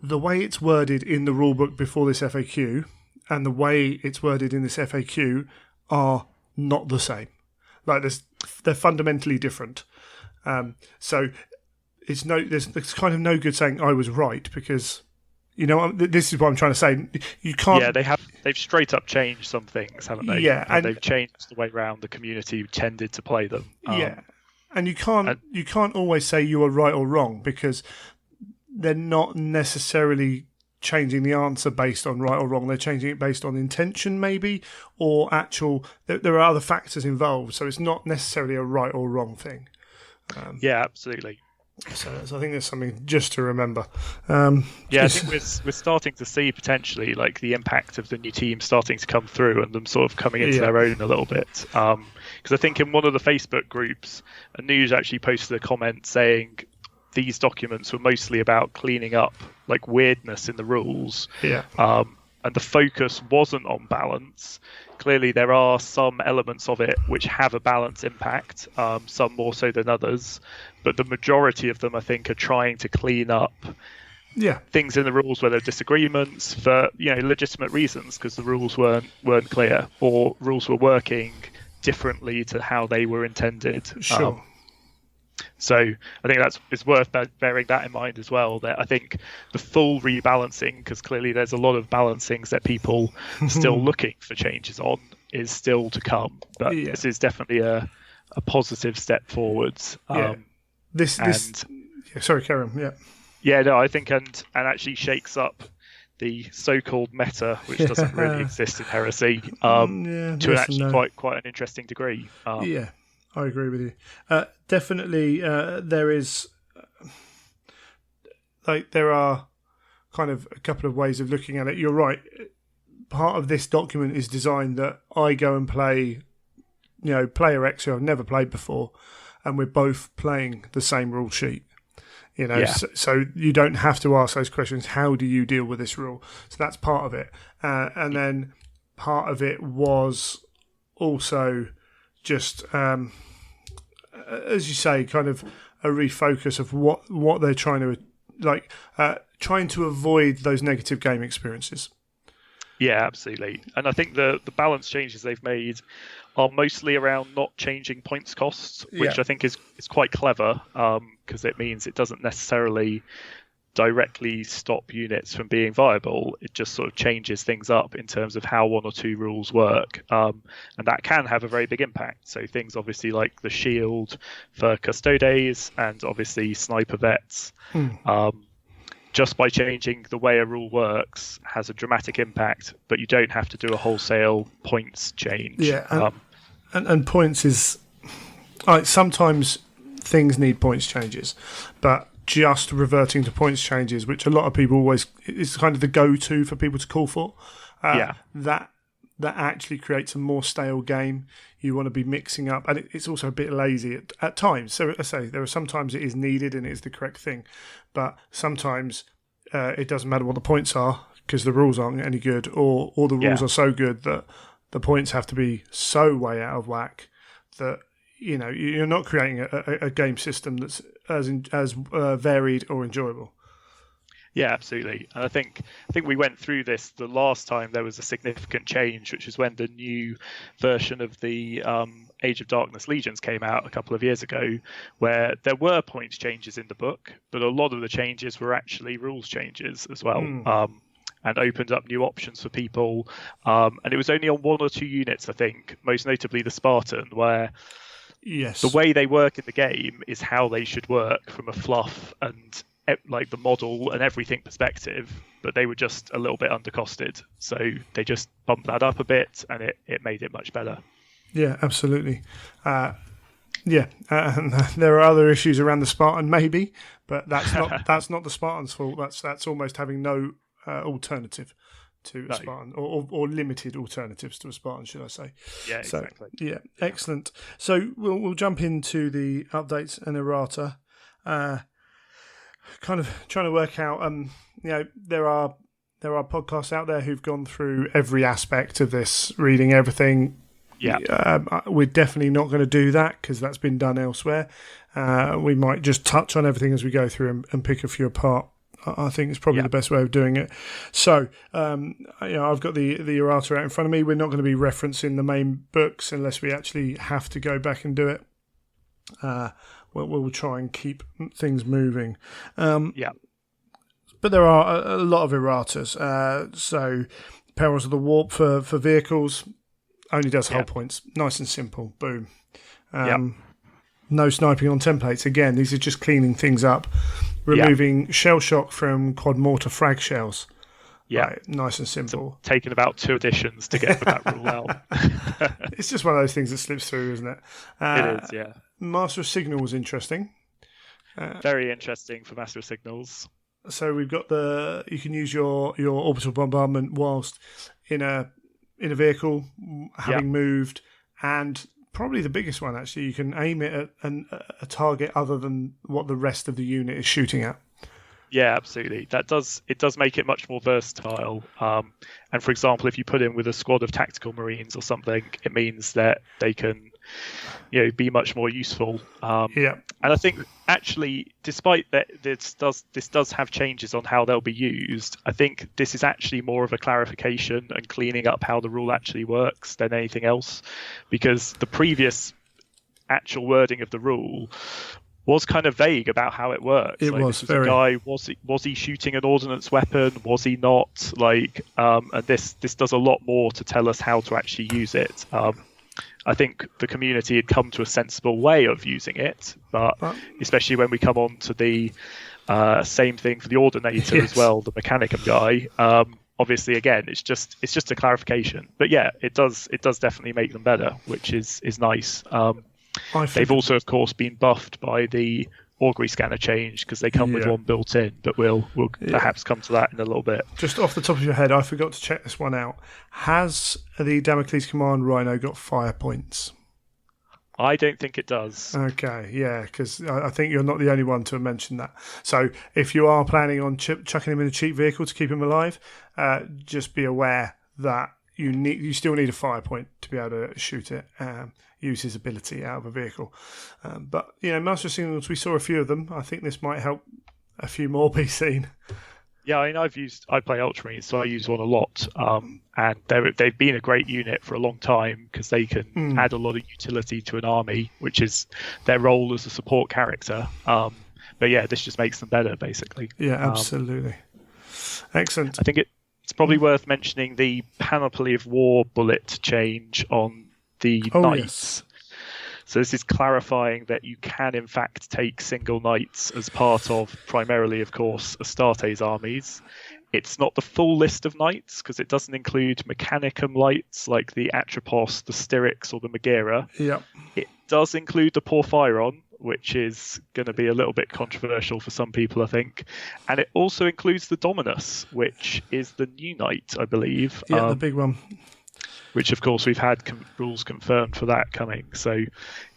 The way it's worded in the rulebook before this FAQ and the way it's worded in this FAQ are not the same. Like they're fundamentally different. So there's kind of no good saying I was right because this is what I'm trying to say. You can't. Yeah, they've straight up changed some things, haven't they? Yeah, and they've changed the way around the community tended to play them. And you can't always say you are right or wrong because they're not necessarily changing the answer based on right or wrong. They're changing it based on intention, maybe, or there are other factors involved. So it's not necessarily a right or wrong thing. Yeah, absolutely. So I think there's something just to remember. I think we're starting to see potentially like the impact of the new team starting to come through and them sort of coming into their own a little bit. Because I think in one of the Facebook groups, a news actually posted a comment saying these documents were mostly about cleaning up like weirdness in the rules. And the focus wasn't on balance. Clearly, there are some elements of it which have a balance impact, some more so than others. But the majority of them, I think, are trying to clean up things in the rules where there are disagreements for legitimate reasons, because the rules weren't clear or rules were working differently to how they were intended. Sure. So I think it's worth bearing that in mind as well, that I think the full rebalancing, because clearly there's a lot of balancings that people are still looking for changes on, is still to come. But this is definitely a positive step forwards. Sorry, Karen. I think and actually shakes up the so-called meta, which doesn't really exist in Heresy, to actually quite an interesting degree. I agree with you. Definitely, there is there are kind of a couple of ways of looking at it. You're right. Part of this document is designed that I go and play, player X who I've never played before, and we're both playing the same rule sheet. So you don't have to ask those questions. How do you deal with this rule? So that's part of it. And then part of it was also just, as you say, kind of a refocus of what they're trying to trying to avoid those negative game experiences. Yeah, absolutely. And I think the balance changes they've made are mostly around not changing points costs, which I think is quite clever, because it means it doesn't necessarily directly stop units from being viable. It just sort of changes things up in terms of how one or two rules work, and that can have a very big impact. So things obviously like the shield for custodes and obviously sniper vets, just by changing the way a rule works has a dramatic impact, but you don't have to do a wholesale points change. And points is sometimes things need points changes, but just reverting to points changes, which a lot of people always is kind of the go-to for people to call for. That actually creates a more stale game. You want to be mixing up, and it's also a bit lazy at times. So I say there are sometimes it is needed and it is the correct thing, but sometimes it doesn't matter what the points are because the rules aren't any good, or the rules are so good that the points have to be so way out of whack that you're not creating a game system that's as varied or enjoyable. Yeah, absolutely. And I think we went through this the last time there was a significant change, which is when the new version of the Age of Darkness Legions came out a couple of years ago, where there were points changes in the book, but a lot of the changes were actually rules changes as well. And opened up new options for people. And it was only on one or two units, I think, most notably the Spartan, where the way they work in the game is how they should work from a fluff and like the model and everything perspective, but they were just a little bit undercosted. So they just bumped that up a bit and it made it much better. Yeah, absolutely. And there are other issues around the Spartan, maybe, but that's not the Spartan's fault. That's almost having no alternative to a Spartan, or limited alternatives to a Spartan, should I say? Yeah, exactly. Excellent. So we'll jump into the updates and errata. Kind of trying to work out. There are podcasts out there who've gone through every aspect of this, reading everything. We're definitely not going to do that because that's been done elsewhere. We might just touch on everything as we go through and pick a few apart. I think it's probably the best way of doing it. So, I've got the errata out in front of me. We're not going to be referencing the main books unless we actually have to go back and do it. We'll try and keep things moving. But there are a lot of erratas. So, Perils of the Warp for vehicles only does hull points. Nice and simple. Boom. No sniping on templates. Again, these are just cleaning things up. Removing shell shock from quad mortar frag shells. Right, nice and simple. It's taken about 2 editions to get that rule out. It's just one of those things that slips through, isn't it? It is, yeah. Master of Signal was interesting. Very interesting for Master of Signals. So we've got you can use your orbital bombardment whilst in a vehicle, having moved, and probably the biggest one actually, you can aim it at a target other than what the rest of the unit is shooting at. Yeah, absolutely. It does make it much more versatile. And for example, if you put in with a squad of tactical marines or something, it means that they can, be much more useful. And I think actually, despite that, this does have changes on how they'll be used. I think this is actually more of a clarification and cleaning up how the rule actually works than anything else, because the previous actual wording of the rule was kind of vague about how it works. It was very. A guy, was he shooting an ordnance weapon? Was he not? And this does a lot more to tell us how to actually use it. I think the community had come to a sensible way of using it, but especially when we come on to the same thing for the Ordinator as well, the Mechanicum guy. Obviously, again, it's just a clarification. But yeah, it does definitely make them better, which is nice. They've also, of course, been buffed by the augury scanner change because they come with one built in, but we'll perhaps come to that in a little bit. Just off the top of your head, I forgot to check this one out. Has the Damocles Command Rhino got fire points? I don't think it does. Okay, yeah, because I think you're not the only one to have mentioned that. So if you are planning on chucking him in a cheap vehicle to keep him alive, just be aware that you still need a fire point to be able to shoot it, use his ability out of a vehicle. But Master of Signals, we saw a few of them. I think this might help a few more be seen. Yeah, I play Ultramarines, so I use one a lot, and they've been a great unit for a long time because they can add a lot of utility to an army, which is their role as a support character. But yeah, this just makes them better, basically. Yeah, absolutely. Excellent. I think it's probably worth mentioning the Panoply of War bullet change on the knights. Yes. So this is clarifying that you can, in fact, take single knights as part of, primarily, of course, Astarte's armies. It's not the full list of knights, because it doesn't include Mechanicum lights like the Atropos, the Styrics, or the Megara. Yep. It does include the Porphyron, which is going to be a little bit controversial for some people, I think. And it also includes the Dominus, which is the new knight, I believe. Yeah, the big one. Which, of course, we've had rules confirmed for that coming. So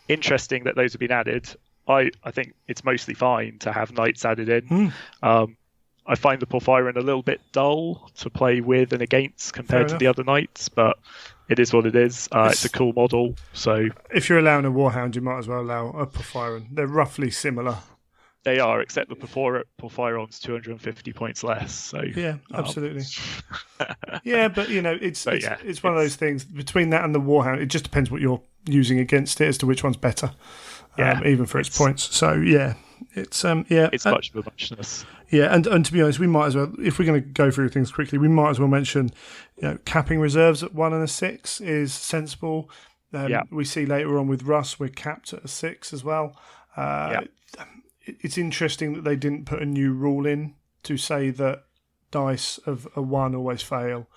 interesting that those have been added. I think it's mostly fine to have knights added in. I find the Porphyron a little bit dull to play with and against compared to the other knights, but it is what it is. It's a cool model. So if you're allowing a Warhound, you might as well allow a Porphyron. They're roughly similar. They are, except the Porphyron's 250 points less. So yeah, absolutely. Yeah, but it's one of those things between that and the Warhound. It just depends what you're using against it as to which one's better. Even for its points. So yeah, it's much of a muchness. Yeah, and to be honest, we might as well, if we're going to go through things quickly, we might as well mention, capping reserves at 1 and a 6 is sensible. We see later on with Russ, we're capped at a 6 as well. It's interesting that they didn't put a new rule in to say that dice of a 1 always fail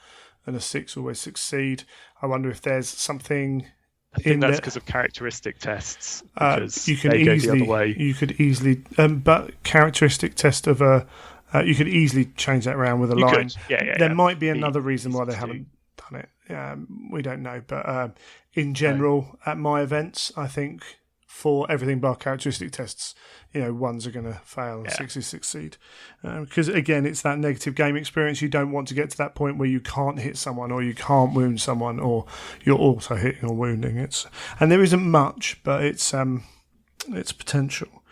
and a 6 always succeed. I wonder if there's something. I think that's because of characteristic tests. You can easily go the other way. You could easily, but characteristic test of a, you could easily change that around with a line. There might be another reason why they haven't done it. We don't know, but in general, at my events, I think for everything bar characteristic tests, 1s are going to fail and 6s succeed. Because again, it's that negative game experience. You don't want to get to that point where you can't hit someone or you can't wound someone or you're also hitting or wounding. And there isn't much, but it's potential.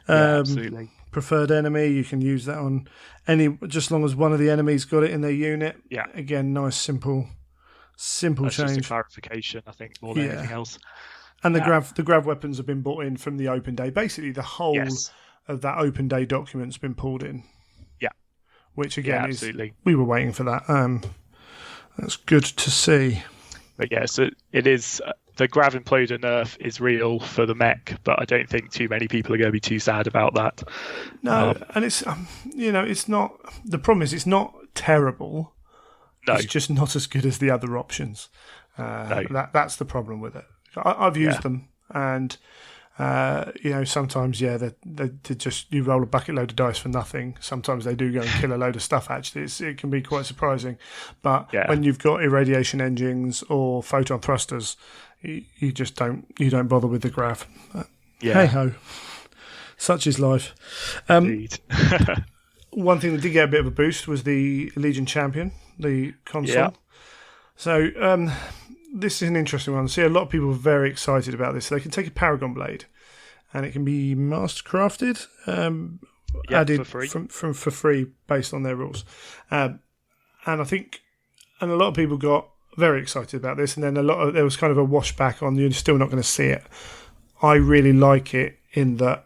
Absolutely. Preferred enemy, you can use that on just as long as one of the enemies got it in their unit. Yeah. Again, nice, simple That's change. Just a clarification, I think, more than anything else. And the grav weapons have been brought in from the open day. Basically, the whole of that open day document's been pulled in. Yeah. Which, again, we were waiting for that. That's good to see. But yeah, so it is... the grav imploder nerf is real for the mech, but I don't think too many people are going to be too sad about that. No, and it's, it's not... The problem is it's not terrible. No. It's just not as good as the other options. No. That's the problem with it. I've used them, and Sometimes, they just you roll a bucket load of dice for nothing. Sometimes they do go and kill a load of stuff. Actually, it can be quite surprising. But when you've got irradiation engines or photon thrusters, you just don't bother with the grav. Hey ho, such is life. Indeed. One thing that did get a bit of a boost was the Legion Champion, the console. Yeah. So this is an interesting one. See, a lot of people are very excited about this. So they can take a Paragon Blade, and it can be mastercrafted, added for free. for free based on their rules. And I think, a lot of people got very excited about this, and then there was kind of a washback on you're still not going to see it. I really like it in that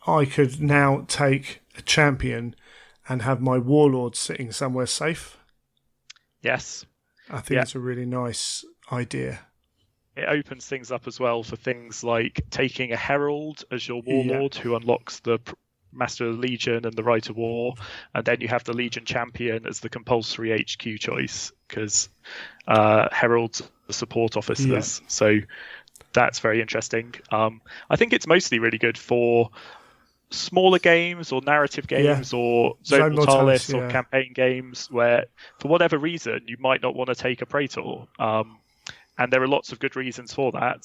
I could now take a champion and have my warlord sitting somewhere safe. Yes. I think it's a really nice idea. It opens things up as well for things like taking a herald as your warlord who unlocks the Master of the Legion and the Rite of War, and then you have the Legion Champion as the compulsory HQ choice because heralds are the support officers. So that's very interesting. I think it's mostly really good for smaller games or narrative games or Zone Mortalis or campaign games where, for whatever reason, you might not want to take a Praetor. And there are lots of good reasons for that.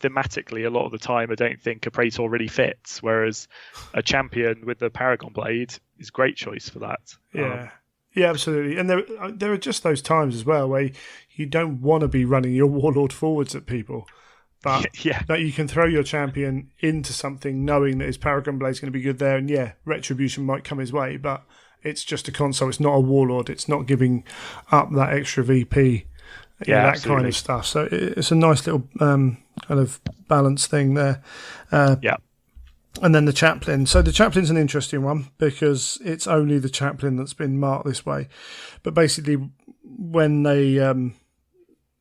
Thematically, a lot of the time, I don't think a Praetor really fits, whereas a champion with the Paragon Blade is a great choice for that. Yeah, absolutely. And there are just those times as well where you don't want to be running your warlord forwards at people. But that you can throw your champion into something knowing that his Paragon Blade is going to be good there, and retribution might come his way, but it's just a console. It's not a warlord. It's not giving up that extra VP. That kind of stuff. So it's a nice little kind of balance thing there. And then the chaplain. So the chaplain's an interesting one because it's only the chaplain that's been marked this way. But basically, when they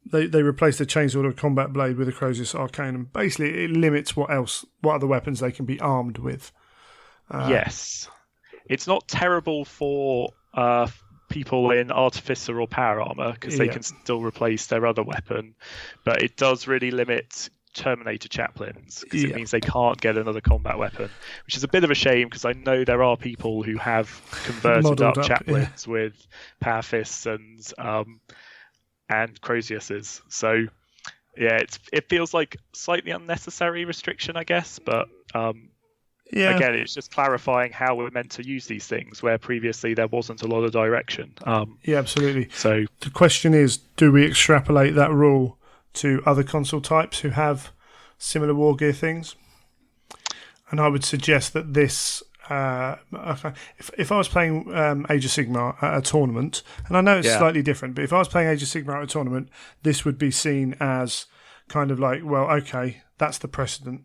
replace the Chainsword of Combat Blade with a Crozius Arcanum, basically it limits what other weapons they can be armed with. Yes. It's not terrible for people in Artificer or Power Armor because they can still replace their other weapon, but it does really limit Terminator chaplains because it means they can't get another combat weapon, which is a bit of a shame because I know there are people who have converted up chaplains with Power Fists and Croziuses. So it feels like slightly unnecessary restriction, I guess, but again, it's just clarifying how we're meant to use these things where previously there wasn't a lot of direction. Absolutely. So the question is, do we extrapolate that rule to other console types who have similar war gear things? And I would suggest that this, if I was playing Age of Sigmar at a tournament, and I know it's slightly different, but if I was playing Age of Sigmar at a tournament, this would be seen as kind of like, well, okay, that's the precedent.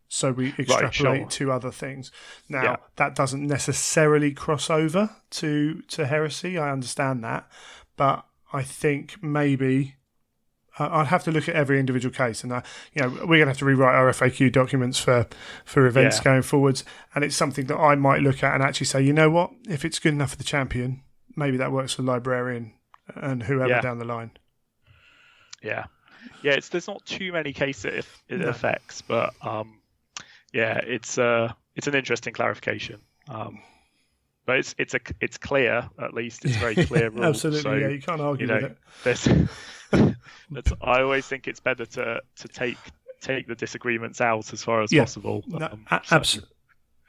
So we extrapolate to other things. Now, that doesn't necessarily cross over to Heresy. I understand that. But I think maybe I'd have to look at every individual case. And, we're going to have to rewrite our FAQ documents for events going forwards. And it's something that I might look at and actually say, you know what? If it's good enough for the champion, maybe that works for Librarian and whoever down the line. Yeah. There's not too many case effects, but... it's an interesting clarification, but it's clear, at least it's very clear rule. Absolutely, so, you can't argue with it. I always think it's better to take the disagreements out as far as possible.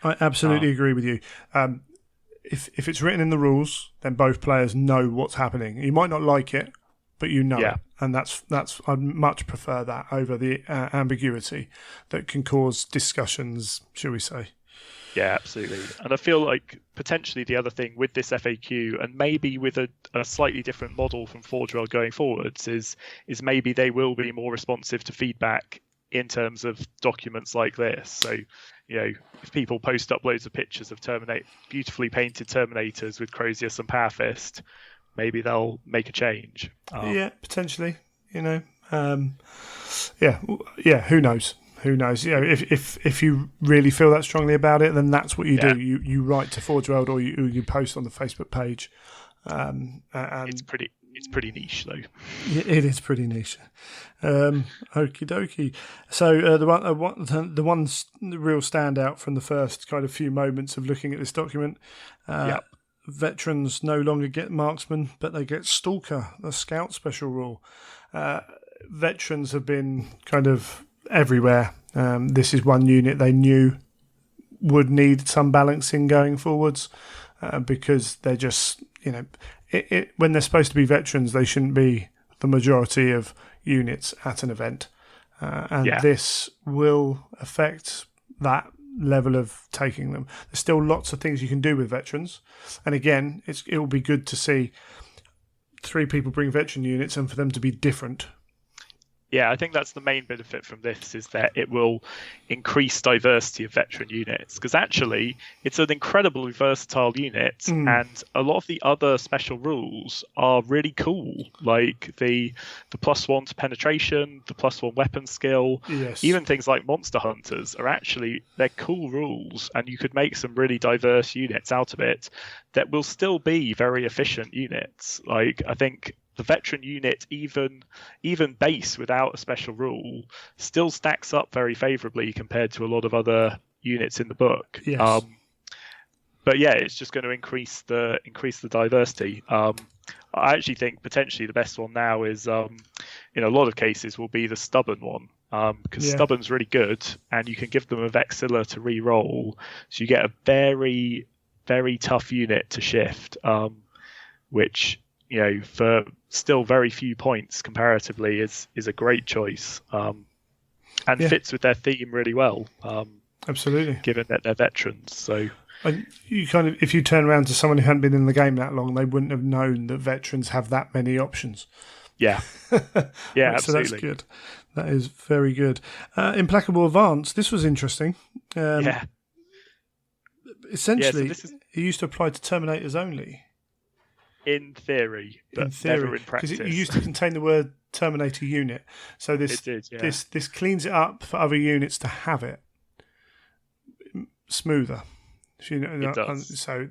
I absolutely agree with you. If it's written in the rules, then both players know what's happening. You might not like it, but you know it. And that's I'd much prefer that over the ambiguity that can cause discussions, shall we say. Yeah, absolutely. And I feel like potentially the other thing with this FAQ, and maybe with a slightly different model from Forge World going forwards, is maybe they will be more responsive to feedback in terms of documents like this. So, if people post up loads of pictures of beautifully painted Terminators with Crozius and Power Fist, maybe they'll make a change. Potentially. Who knows? Who knows? If you really feel that strongly about it, then that's what you do. You write to Forge World or you post on the Facebook page. And it's pretty It's pretty niche, though. Yeah, it is pretty niche. Okie dokie. So the real standout from the first kind of few moments of looking at this document, veterans no longer get marksman, but they get stalker, the scout special rule. Veterans have been kind of everywhere. This is one unit they knew would need some balancing going forwards because they're just, when they're supposed to be veterans, they shouldn't be the majority of units at an event. This will affect that level of taking them. There's still lots of things you can do with veterans. And again, it will be good to see 3 people bring veteran units and for them to be different. Yeah, I think that's the main benefit from this, is that it will increase diversity of veteran units, because actually it's an incredibly versatile unit, and a lot of the other special rules are really cool, like the +1 to penetration, the +1 weapon skill, even things like monster hunters are actually, they're cool rules, and you could make some really diverse units out of it that will still be very efficient units. Like, I think the veteran unit, even base without a special rule, still stacks up very favourably compared to a lot of other units in the book. Yes. But yeah, it's just going to increase the diversity. I actually think potentially the best one now is, in a lot of cases, will be the stubborn one, because stubborn's really good, and you can give them a vexilla to re-roll, so you get a very, very tough unit to shift, which, for still very few points comparatively, is a great choice, and fits with their theme really well. Absolutely, given that they're veterans. So, you kind of, if you turn around to someone who hadn't been in the game that long, they wouldn't have known that veterans have that many options. Yeah, yeah, absolutely. So that's good. That is very good. Implacable Advance. This was interesting. Essentially, it used to apply to Terminators only. In theory, but never in practice. Because it used to contain the word Terminator unit. So this this cleans it up for other units to have it smoother. It does. So,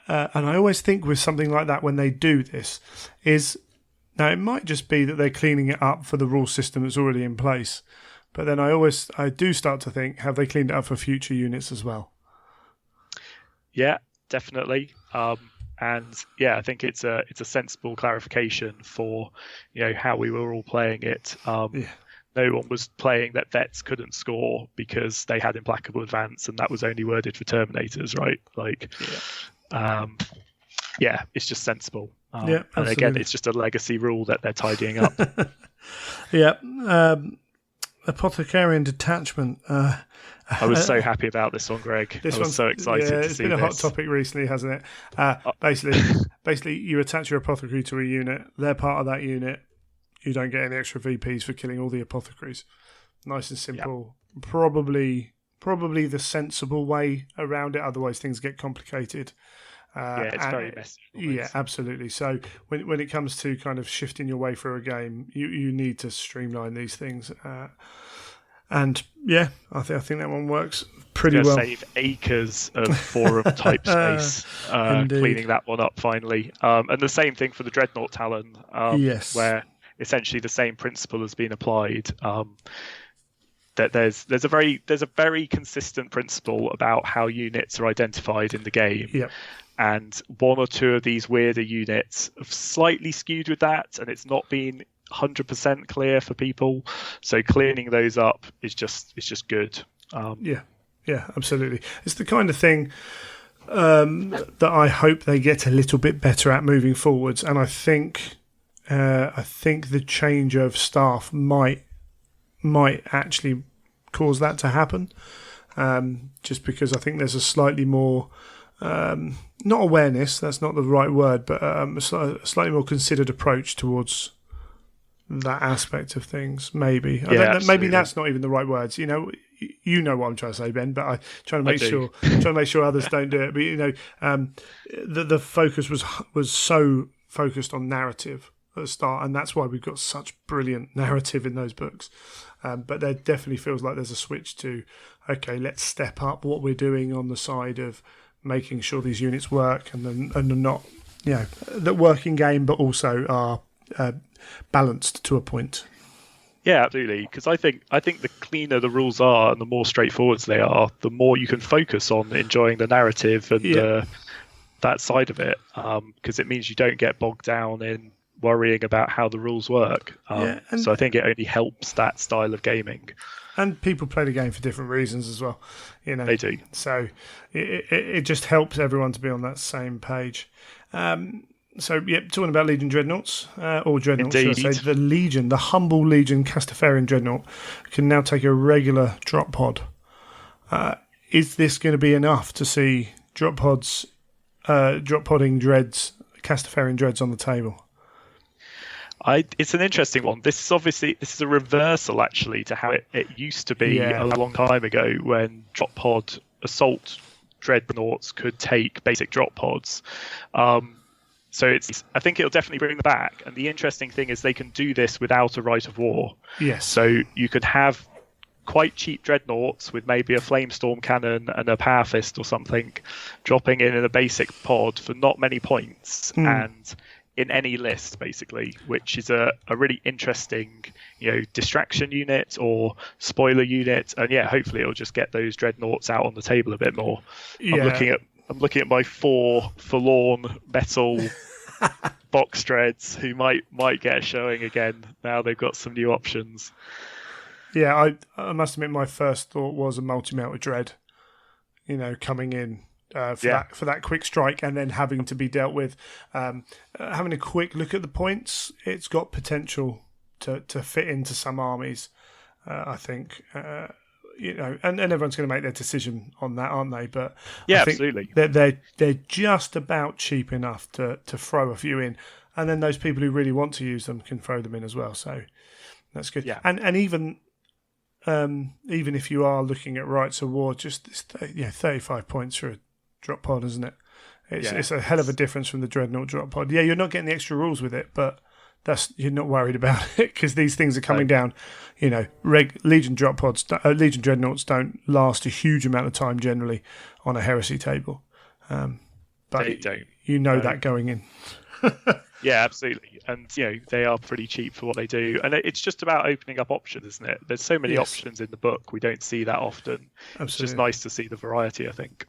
and I always think with something like that, when they do this, is now it might just be that they're cleaning it up for the rule system that's already in place. But then I do start to think, have they cleaned it up for future units as well? Yeah, definitely. And I think it's a sensible clarification for how we were all playing it. No one was playing that vets couldn't score because they had Implacable Advance, and that was only worded for Terminators, right? Like, it's just sensible. And again, it's just a legacy rule that they're tidying up. Apothecarian Detachment. I was so happy about this one, Greg. I was so excited to see this. It's been a hot topic recently, hasn't it? Basically, you attach your apothecary to a unit. They're part of that unit. You don't get any extra VPs for killing all the apothecaries. Nice and simple. Yep. Probably the sensible way around it. Otherwise, things get complicated. It's very messy. Yeah, absolutely. So when it comes to kind of shifting your way through a game, you need to streamline these things. I think that one works pretty well. Save acres of forum type space, cleaning that one up finally. And the same thing for the Dreadnought Talon, where essentially the same principle has been applied. That there's a very consistent principle about how units are identified in the game. Yep. And one or two of these weirder units have slightly skewed with that, and it's not been 100% clear for people. So cleaning those up is just good. Absolutely. It's the kind of thing that I hope they get a little bit better at moving forwards. And I think the change of staff might actually cause that to happen. Just because I think there's a slightly more not awareness, that's not the right word, but a slightly more considered approach towards that aspect of things. Maybe maybe that's not even the right words. You know what I'm trying to say, Ben. But I trying to make sure others don't do it. But the focus was so focused on narrative at the start, and that's why we've got such brilliant narrative in those books. But there definitely feels like there's a switch to, okay, let's step up what we're doing on the side of making sure these units work and not that work in game, but also are balanced to a point. Yeah, absolutely. Because I think the cleaner the rules are and the more straightforward they are, the more you can focus on enjoying the narrative and that side of it. Because it means you don't get bogged down in worrying about how the rules work. So I think it only helps that style of gaming. And people play the game for different reasons as well. They do. So it just helps everyone to be on that same page. Talking about Legion Dreadnoughts, or Dreadnoughts, should I say, the Legion, the humble Legion Castafarian Dreadnought can now take a regular drop pod. Is this going to be enough to see drop podding dreads, Castafarian dreads on the table? It's an interesting one. This is a reversal actually to how it used to be a long time ago, when drop pod assault dreadnoughts could take basic drop pods. So I think it'll definitely bring them back. And the interesting thing is they can do this without a rite of war. Yes. So you could have quite cheap dreadnoughts with maybe a flamestorm cannon and a power fist or something dropping in a basic pod for not many points and in any list, basically, which is a really interesting, distraction unit or spoiler unit. And hopefully it'll just get those dreadnoughts out on the table a bit more. Yeah. I'm looking at my 4 forlorn metal box dreads who might get a showing again. Now they've got some new options. Yeah, I must admit my first thought was a multi-melter dread, coming in for that quick strike and then having to be dealt with. Having a quick look at the points, it's got potential to fit into some armies, I think. And everyone's going to make their decision on that, aren't they? But I think absolutely. They're just about cheap enough to throw a few in, and then those people who really want to use them can throw them in as well. So that's good. Yeah. And even if you are looking at rights of war, just 35 points for a drop pod, isn't it? It's a hell of a difference from the Dreadnought drop pod. Yeah, you're not getting the extra rules with it, but you're not worried about it because these things are coming down. Legion drop pods, Legion Dreadnoughts don't last a huge amount of time generally on a heresy table, but they don't. That going in. Yeah, absolutely. And they are pretty cheap for what they do, and it's just about opening up options, isn't it? There's so many options in the book, we don't see that often. Absolutely. It's just nice to see the variety, I think.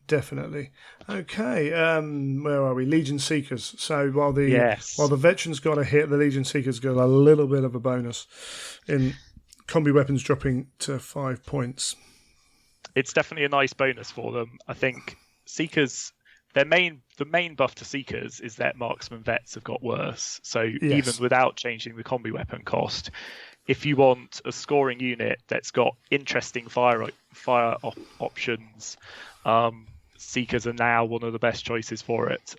Definitely. Okay, where are we? Legion Seekers. So while the veterans got a hit, the Legion Seekers got a little bit of a bonus in combi weapons dropping to 5 points. It's definitely a nice bonus for them. I think Seekers, the main buff to Seekers is that marksman vets have got worse. So even without changing the combi weapon cost, if you want a scoring unit that's got interesting fire options, Seekers are now one of the best choices for it.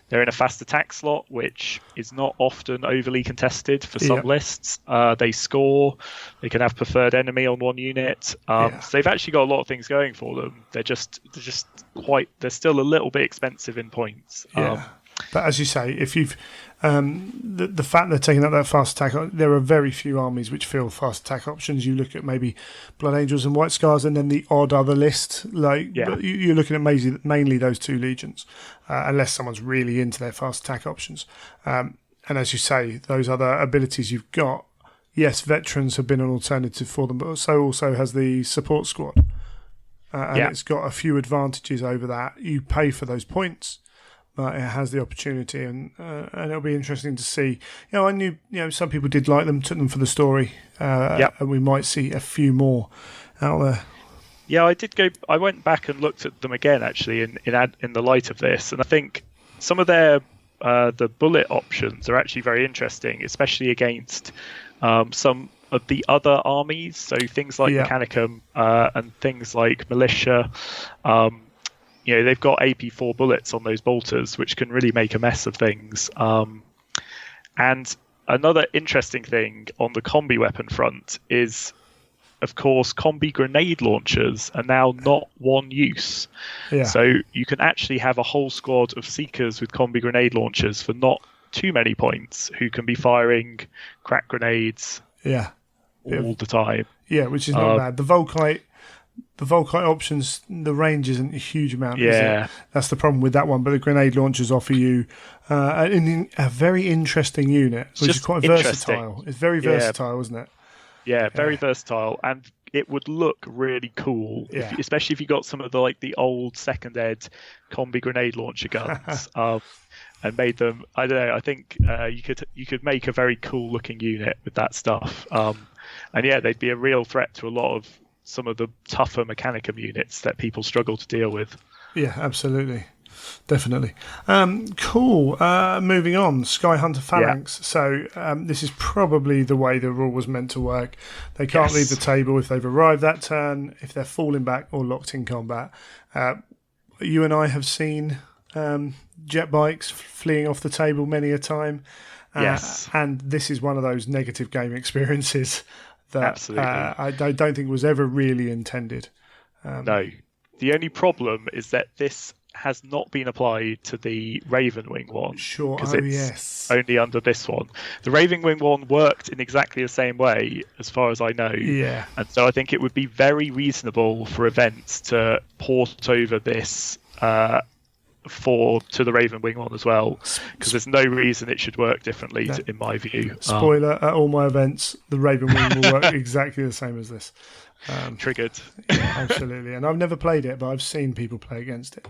They're in a fast attack slot, which is not often overly contested for some lists. They score. They can have preferred enemy on one unit. So they've actually got a lot of things going for them. They're still a little bit expensive in points. But as you say, if you've the fact they're taking up that fast attack, there are very few armies which fill fast attack options. You look at maybe Blood Angels and White Scars, and then the odd other list. But you're looking at mainly those 2 legions, unless someone's really into their fast attack options. And as you say, those other abilities you've got. Yes, veterans have been an alternative for them, but so also has the support squad, and it's got a few advantages over that. You pay for those points. But it has the opportunity, and it'll be interesting to see. I knew some people did like them, took them for the story, and we might see a few more out there. Yeah, I went back and looked at them again actually in the light of this, and I think some of their the bullet options are actually very interesting, especially against some of the other armies. So things like Mechanicum and things like Militia. They've got AP4 bullets on those bolters, which can really make a mess of things. And another interesting thing on the combi weapon front is, of course, combi grenade launchers are now not one use. Yeah. So you can actually have a whole squad of Seekers with combi grenade launchers for not too many points who can be firing crack grenades all the time. Yeah, which is not bad. The Volkite the Volkite options, the range isn't a huge amount. Yeah, is it? That's the problem with that one. But the grenade launchers offer you a very interesting unit, which is quite versatile. It's very versatile, isn't it? Yeah, very versatile, and it would look really cool, especially if you got some of the old second ed combi grenade launcher guns, and made them. I don't know. I think you could make a very cool looking unit with that stuff, and they'd be a real threat to a lot of some of the tougher Mechanicum units that people struggle to deal with. Yeah, absolutely. Definitely. Cool. Moving on. Sky Hunter Phalanx. Yeah. So this is probably the way the rule was meant to work. They can't leave the table if they've arrived that turn, if they're falling back or locked in combat. You and I have seen jet bikes fleeing off the table many a time. Yes. And this is one of those negative game experiences that I don't think was ever really intended. No. The only problem is that this has not been applied to the Ravenwing one. Sure, because it's only under this one. The Ravenwing one worked in exactly the same way, as far as I know. Yeah. And so I think it would be very reasonable for events to port over this to the Ravenwing one as well, because there's no reason it should work differently, in my view. Spoiler, at all my events, the Ravenwing will work exactly the same as this. Triggered. Yeah, absolutely. And I've never played it, but I've seen people play against it.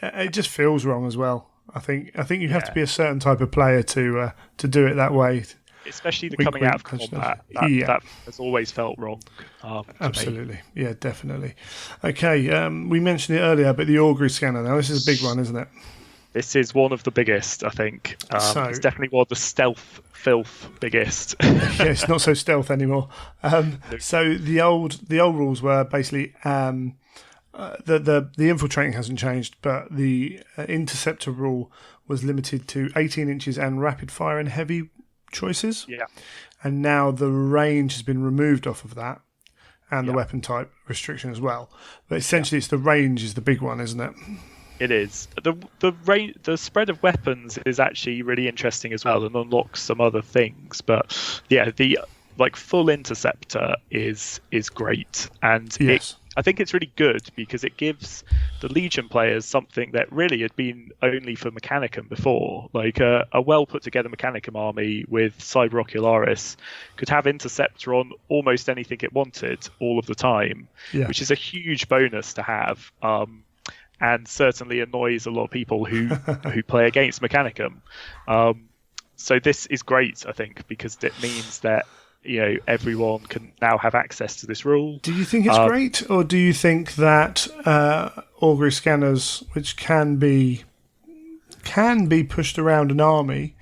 It just feels wrong as well. I think you have to be a certain type of player to do it that way. Especially the coming out of combat. That has always felt wrong. Absolutely. Yeah, definitely. Okay, we mentioned it earlier, but the augury scanner now, this is a big one, isn't it? This is one of the biggest, I think. It's definitely one of the stealth filth biggest. Yeah, it's not so stealth anymore. So the old rules were basically the infiltrating hasn't changed, but the interceptor rule was limited to 18 inches and rapid fire and heavy choices. Yeah. And now the range has been removed off of that, and the weapon type restriction as well. But essentially, it's the range is the big one, isn't it? It is. The spread of weapons is actually really interesting as well, and unlocks some other things. But the full interceptor is great, and I think it's really good because it gives the Legion players something that really had been only for Mechanicum before. Like a well put together Mechanicum army with Cyber Ocularis could have interceptor on almost anything it wanted all of the time, which is a huge bonus to have. And certainly annoys a lot of people who play against Mechanicum. So this is great, I think, because it means that everyone can now have access to this rule. Do you think it's great, or do you think that augury scanners, which can be pushed around an army,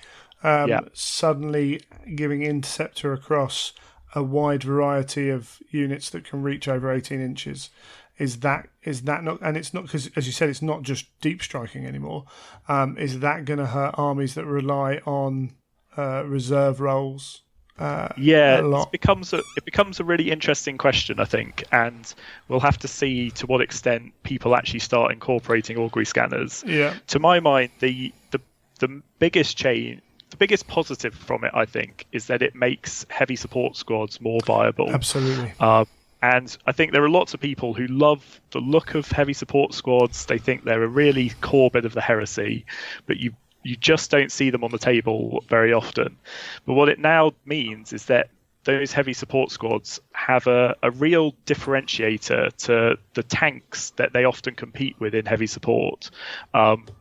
suddenly giving interceptor across a wide variety of units that can reach over 18 inches? Is that not? And it's not because, as you said, it's not just deep striking anymore. Is that going to hurt armies that rely on reserve roles? It becomes a really interesting question, I think, and we'll have to see to what extent people actually start incorporating augury scanners. Yeah. To my mind, the biggest positive from it, I think, is that it makes heavy support squads more viable. Absolutely. And I think there are lots of people who love the look of heavy support squads. They think they're a really core bit of the heresy, but you just don't see them on the table very often. But what it now means is that those heavy support squads have a real differentiator to the tanks that they often compete with in heavy support,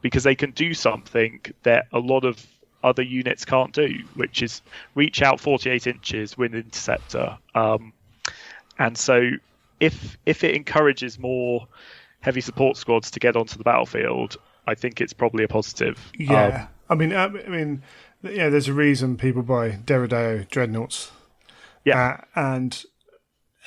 because they can do something that a lot of other units can't do, which is reach out 48 inches with interceptor. And so if it encourages more heavy support squads to get onto the battlefield, I think it's probably a positive. Yeah. I mean, there's a reason people buy Derrideo dreadnoughts. Yeah. And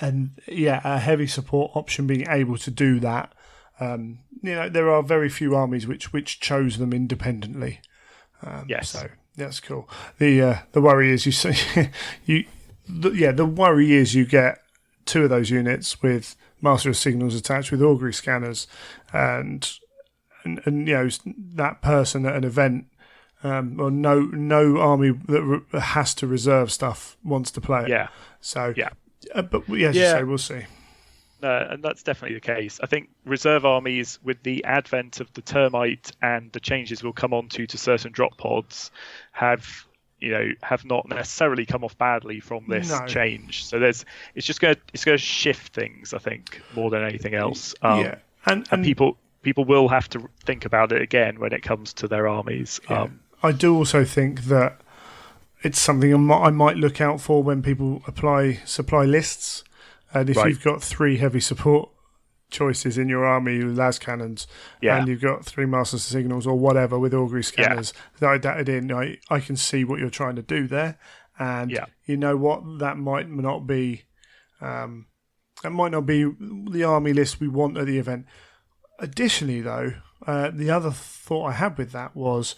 a heavy support option being able to do that. There are very few armies which chose them independently. Yes. So that's cool. The worry is the worry is you get two of those units with Master of Signals attached with augury scanners, and that person at an event, or no army that has to reserve stuff wants to play it. Yeah. So but as you say, we'll see. No, and that's definitely the case. I think reserve armies, with the advent of the termite and the changes we'll come on to certain drop pods, have not necessarily come off badly from this change. So it's going to shift things, I think, more than anything else. And people will have to think about it again when it comes to their armies. Yeah. I do also think that it's something I might look out for when people apply supply lists. And if you've got 3 heavy support choices in your army, las cannons, and you've got 3 masters of signals or whatever with augury scanners that I dated in, I can see what you're trying to do there. And you know what? That might not be the army list we want at the event. Additionally, though, the other thought I had with that was,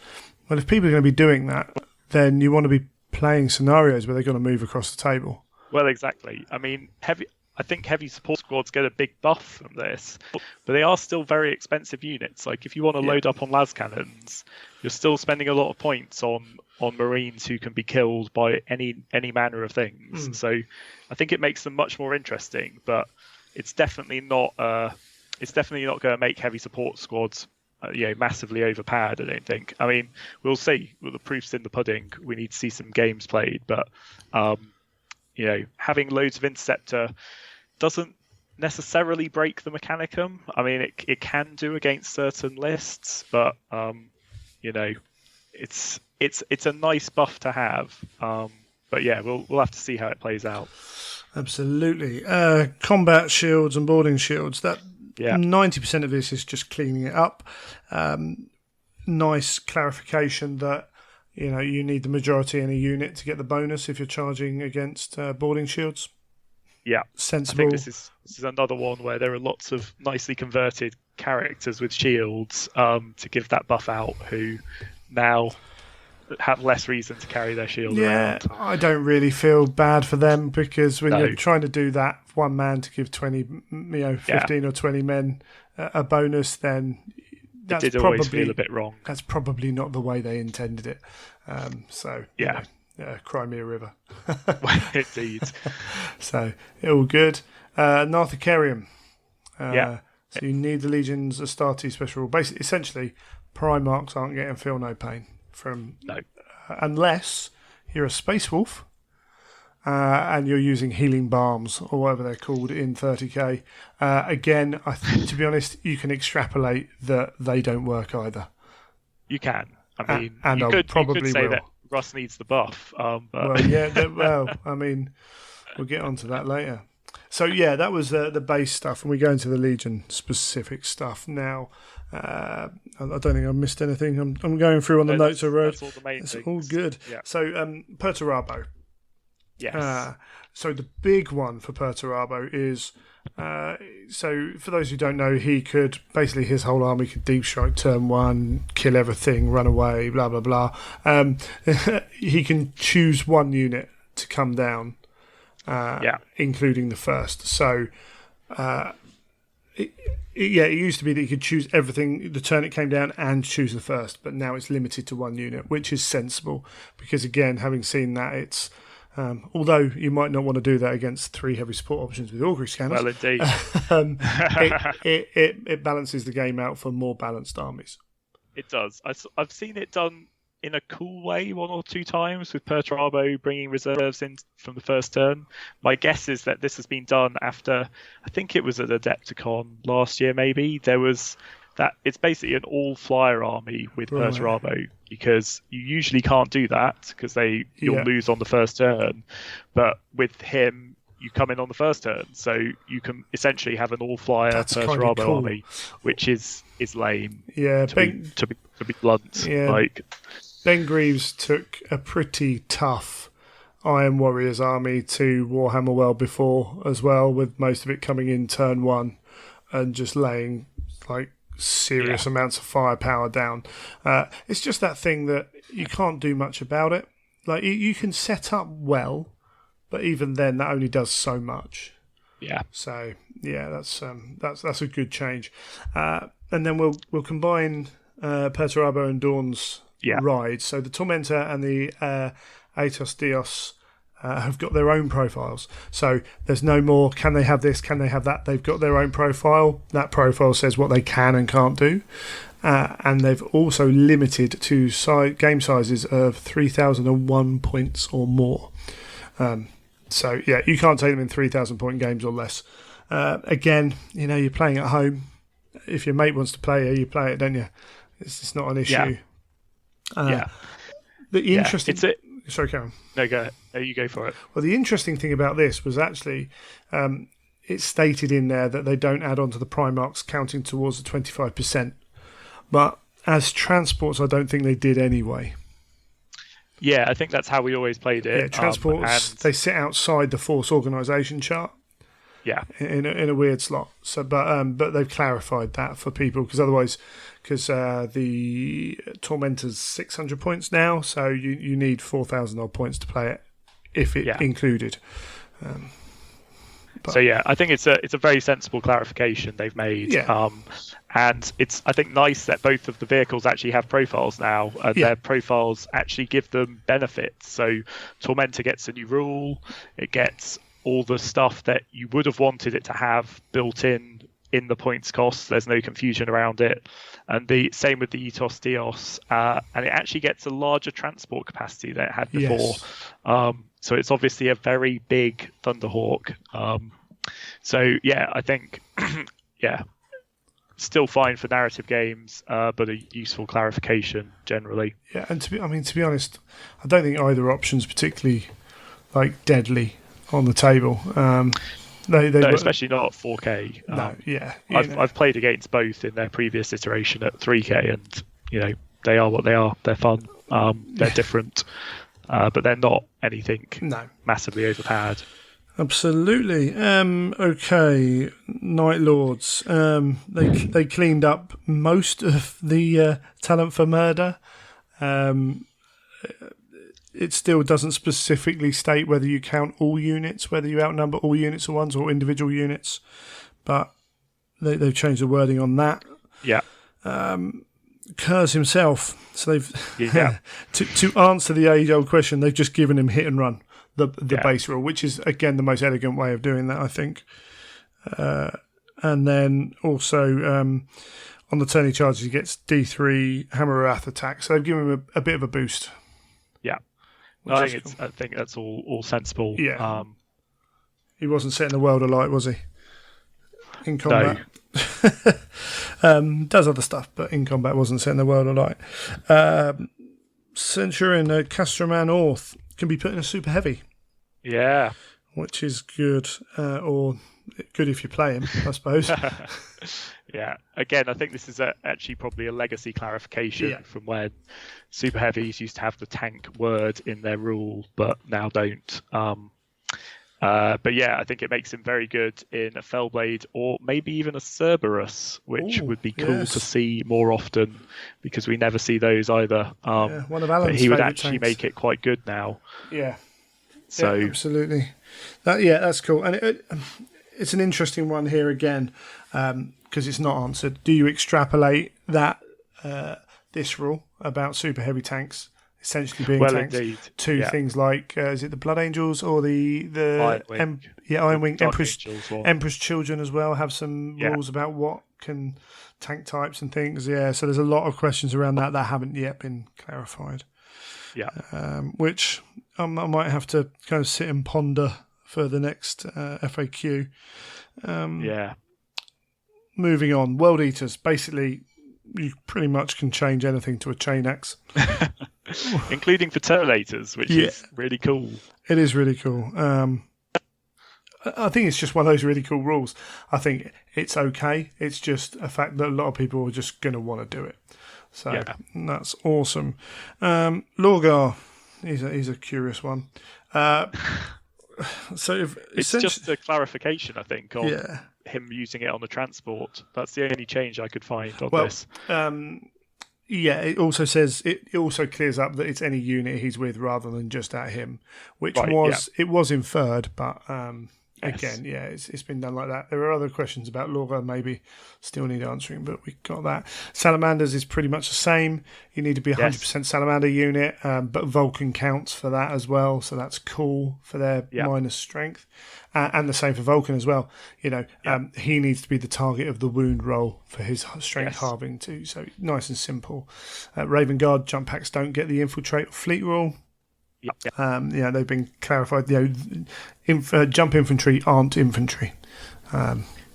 well, if people are going to be doing that, then you want to be playing scenarios where they're going to move across the table. Well, exactly. I mean, I think heavy support squads get a big buff from this, but they are still very expensive units. Like, if you want to load up on las cannons, you're still spending a lot of points on marines who can be killed by any manner of things. So I think it makes them much more interesting, but it's definitely not going to make heavy support squads massively overpowered, I don't think. I mean, we'll see. Well, the proof's in the pudding. We need to see some games played, but having loads of interceptor doesn't necessarily break the mechanicum. I mean, it can do against certain lists, but it's a nice buff to have. But yeah, we'll have to see how it plays out. Absolutely. Combat shields and boarding shields. That 90% of this is just cleaning it up. Nice clarification that you need the majority in a unit to get the bonus if you're charging against boarding shields. Yeah, sensible. I think this is another one where there are lots of nicely converted characters with shields to give that buff out, who now have less reason to carry their shield around. Yeah, I don't really feel bad for them, because when you're trying to do that one man to give 20, 15 or 20 men a bonus, then that's it did always feel a bit wrong. That's probably not the way they intended it. Crimea River. Indeed. So, all good. Narthicarium. So you need the Legion's Astarte special rule. Basically, essentially, Primarchs aren't getting feel no pain from... No. Unless you're a Space Wolf and you're using healing balms or whatever they're called in 30k. Again, I think, to be honest, you can extrapolate that they don't work either. You can. I mean, you could say that Russ needs the buff. But... I mean, we'll get onto that later. So yeah, that was the base stuff, and we go into the Legion specific stuff now. I don't think I've missed anything. I'm going through on the notes I wrote. That's all the main things. All good. Yeah. So Perturabo. Yes. So the big one for Perturabo is, so for those who don't know, he could, basically his whole army could deep strike turn 1, kill everything, run away, blah, blah, blah. He can choose one unit to come down, including the first. So, it used to be that you could choose everything the turn it came down and choose the first, but now it's limited to one unit, which is sensible, because again, having seen that, it's although you might not want to do that against 3 heavy support options with augury scanners. Well, indeed. It balances the game out for more balanced armies. It does. I've seen it done in a cool way 1 or 2 times with Perturabo bringing reserves in from the first turn. My guess is that this has been done after, I think it was at Adepticon last year maybe, there was that it's basically an all-flyer army with Perturabo, because you usually can't do that because you'll lose on the first turn. But with him, you come in on the first turn, so you can essentially have an all-flyer Perturabo army, which is lame. Yeah, to be blunt. Yeah. Ben Greaves took a pretty tough Iron Warriors army to Warhammer World before as well, with most of it coming in turn 1 and just laying serious amounts of firepower down. It's just that thing that you can't do much about it. You can set up well, but even then that only does so much. Yeah. So yeah, that's a good change. And then we'll combine Perturabo and Dawn's ride. So the Tormentor and the Aetos Dios have got their own profiles. So there's no more, can they have this, can they have that? They've got their own profile. That profile says what they can and can't do. And they've also limited to game sizes of 3,001 points or more. So, yeah, you can't take them in 3,000 point games or less. Again, you're playing at home. If your mate wants to play you play it, don't you? It's not an issue. Yeah. The interesting... Sorry, Karen. No, go ahead. No, you go for it. Well, the interesting thing about this was actually it's stated in there that they don't add on to the Primarchs counting towards the 25%. But as transports, I don't think they did anyway. Yeah, I think that's how we always played it. Yeah, transports, they sit outside the Force organisation chart. Yeah, in a weird slot. So, but they've clarified that for people because otherwise, the Tormentor's 600 points now, so you need 4,000 odd points to play it if it included. So yeah, I think it's a very sensible clarification they've made. Yeah. And it's, I think, nice that both of the vehicles actually have profiles now, and their profiles actually give them benefits. So Tormentor gets a new rule, it gets all the stuff that you would have wanted it to have built in the points cost. There's no confusion around it. And the same with the Ethos Dios. And it actually gets a larger transport capacity than it had before. Yes. So it's obviously a very big Thunderhawk. So yeah, I think, still fine for narrative games, but a useful clarification generally. Yeah, and to be honest, I don't think either option's particularly deadly on the table. Especially not 4K. I've played against both in their previous iteration at 3K, and they are what they are. They're fun. They're different, but they're not anything massively overpowered. Absolutely. Okay, Night Lords. They cleaned up most of the talent for murder. It still doesn't specifically state whether you count all units, whether you outnumber all units at once or individual units, but they've changed the wording on that. Yeah. Kurz himself. So they've to answer the age-old question, they've just given him hit and run, the base rule, which is again the most elegant way of doing that, I think. And then also on the turn he charges, he gets D3 Hammer Wrath attack. So they've given him a bit of a boost. Yeah. I think that's all sensible. Yeah. He wasn't setting the world alight, was he? In combat. No. Does other stuff, but in combat wasn't setting the world alight. Centurion Castroman Orth can be put in a super heavy. Yeah. Which is good, or good if you play him, I suppose. Yeah. Again, I think this is actually probably a legacy clarification from when super heavies used to have the tank word in their rule, but now don't. But yeah, I think it makes him very good in a Fellblade or maybe even a Cerberus, which would be cool to see more often because we never see those either. One of Alan's but he would favourite actually tanks. Make it quite good now. Yeah. So yeah, absolutely. That's cool. And it's an interesting one here again because it's not answered. Do you extrapolate that this rule about super heavy tanks essentially being tanks to things like is it the Blood Angels or the Iron Wing Emperor's Children as well have some rules about what can tank types and things. Yeah, so there's a lot of questions around that haven't yet been clarified. Yeah, which I might have to kind of sit and ponder for the next FAQ. Moving on, World Eaters. Basically, you pretty much can change anything to a chain axe. Including for Terminators, which is really cool. It is really cool. I think it's just one of those really cool rules. I think it's okay. It's just a fact that a lot of people are just going to want to do it. So that's awesome. Lorgar, he's a curious one. So it's just a clarication, I think, of him using it on the transport. That's the only change I could find on this. It also says it also clears up that it's any unit he's with rather than just at him, which it was inferred, but Again, yeah, it's been done like that. There are other questions about Laura maybe still need answering, but we got that. Salamanders is pretty much the same. You need to be 100% Salamander unit, but Vulcan counts for that as well, so that's cool for their minus strength. And the same for Vulcan as well. You know, he needs to be the target of the wound roll for his strength halving too, so nice and simple. Raven Guard jump packs don't get the infiltrate or fleet rule. Yep. They've been clarified. Jump infantry aren't infantry.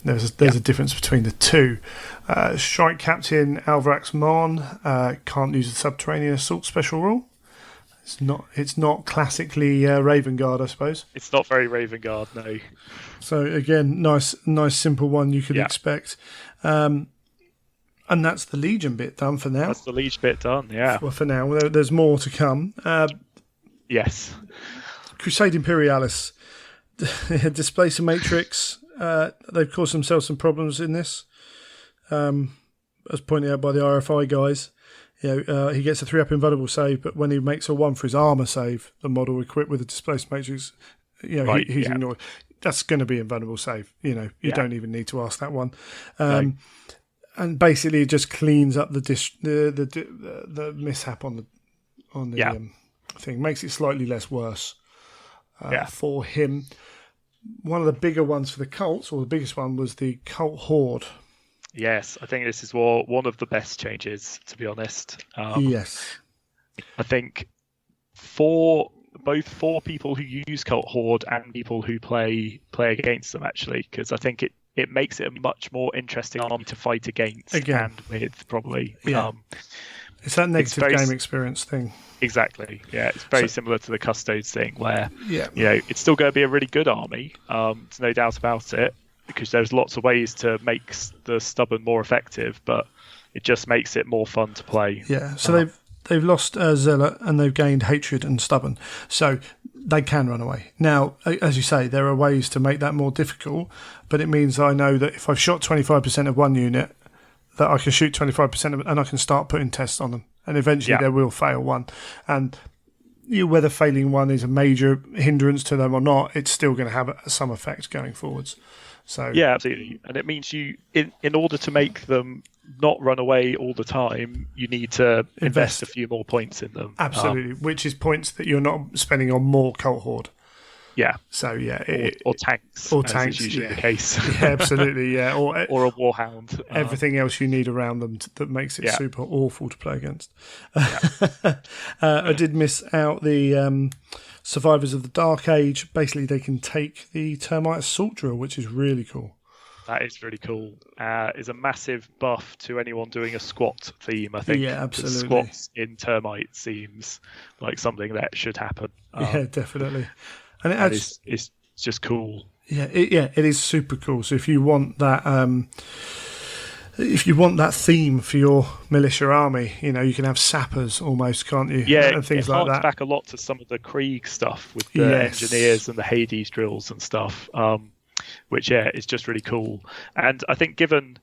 There's a difference between the two. Strike Captain Alvarax Mon can't use the Subterranean Assault special rule. It's not classically Raven Guard, I suppose. It's not very Raven Guard, no. So again, nice simple one you could expect. And that's the Legion bit done for now. That's the Legion bit done, yeah. Well, for now, there's more to come. Yes. Crusade Imperialis. Displacer Matrix. They've caused themselves some problems in this. As pointed out by the RFI guys. He gets a 3-up invulnerable save, but when he makes a 1 for his armour save, the model equipped with a Displacer Matrix, he's ignored. That's going to be invulnerable save. You don't even need to ask that one. And basically, it just cleans up the mishap on the thing, makes it slightly less worse for him. One of the bigger ones for the cults, or the biggest one, was the Cult Horde. Yes, I think this is one of the best changes, to be honest. Yes. I think for people who use Cult Horde and people who play against them, actually, because I think it makes it a much more interesting army to fight against and with, probably. Yeah. It's that negative game experience thing. Exactly. Yeah, it's very similar to the Custodes thing, where it's still going to be a really good army. There's no doubt about it, because there's lots of ways to make the Stubborn more effective, but it just makes it more fun to play. Yeah. So they've lost Zealot and they've gained Hatred and Stubborn, so they can run away. Now, as you say, there are ways to make that more difficult, but it means I know that if I've shot 25% of one unit, that I can shoot 25% of it, and I can start putting tests on them. And eventually they will fail one. And whether failing one is a major hindrance to them or not, it's still going to have some effect going forwards. So yeah, absolutely. And it means you, in order to make them not run away all the time, you need to invest a few more points in them. Absolutely, which is points that you're not spending on more Cult Horde. Yeah. So or tanks. Or tanks is usually the case. Yeah, absolutely. Yeah. Or a warhound. Everything else you need around them that makes it super awful to play against. Yeah. I did miss out the Survivors of the Dark Age. Basically, they can take the Termite Assault Drill, which is really cool. That is really cool. Is a massive buff to anyone doing a squat theme, I think. Yeah, absolutely. Squats in Termite seems like something that should happen. Yeah, definitely. And it's just cool. Yeah, it is super cool. So if you want that, theme for your militia army, you can have sappers almost, can't you? Yeah, and things it like that. harks back a lot to some of the Krieg stuff with the engineers and the Hades drills and stuff, which is just really cool. And I think given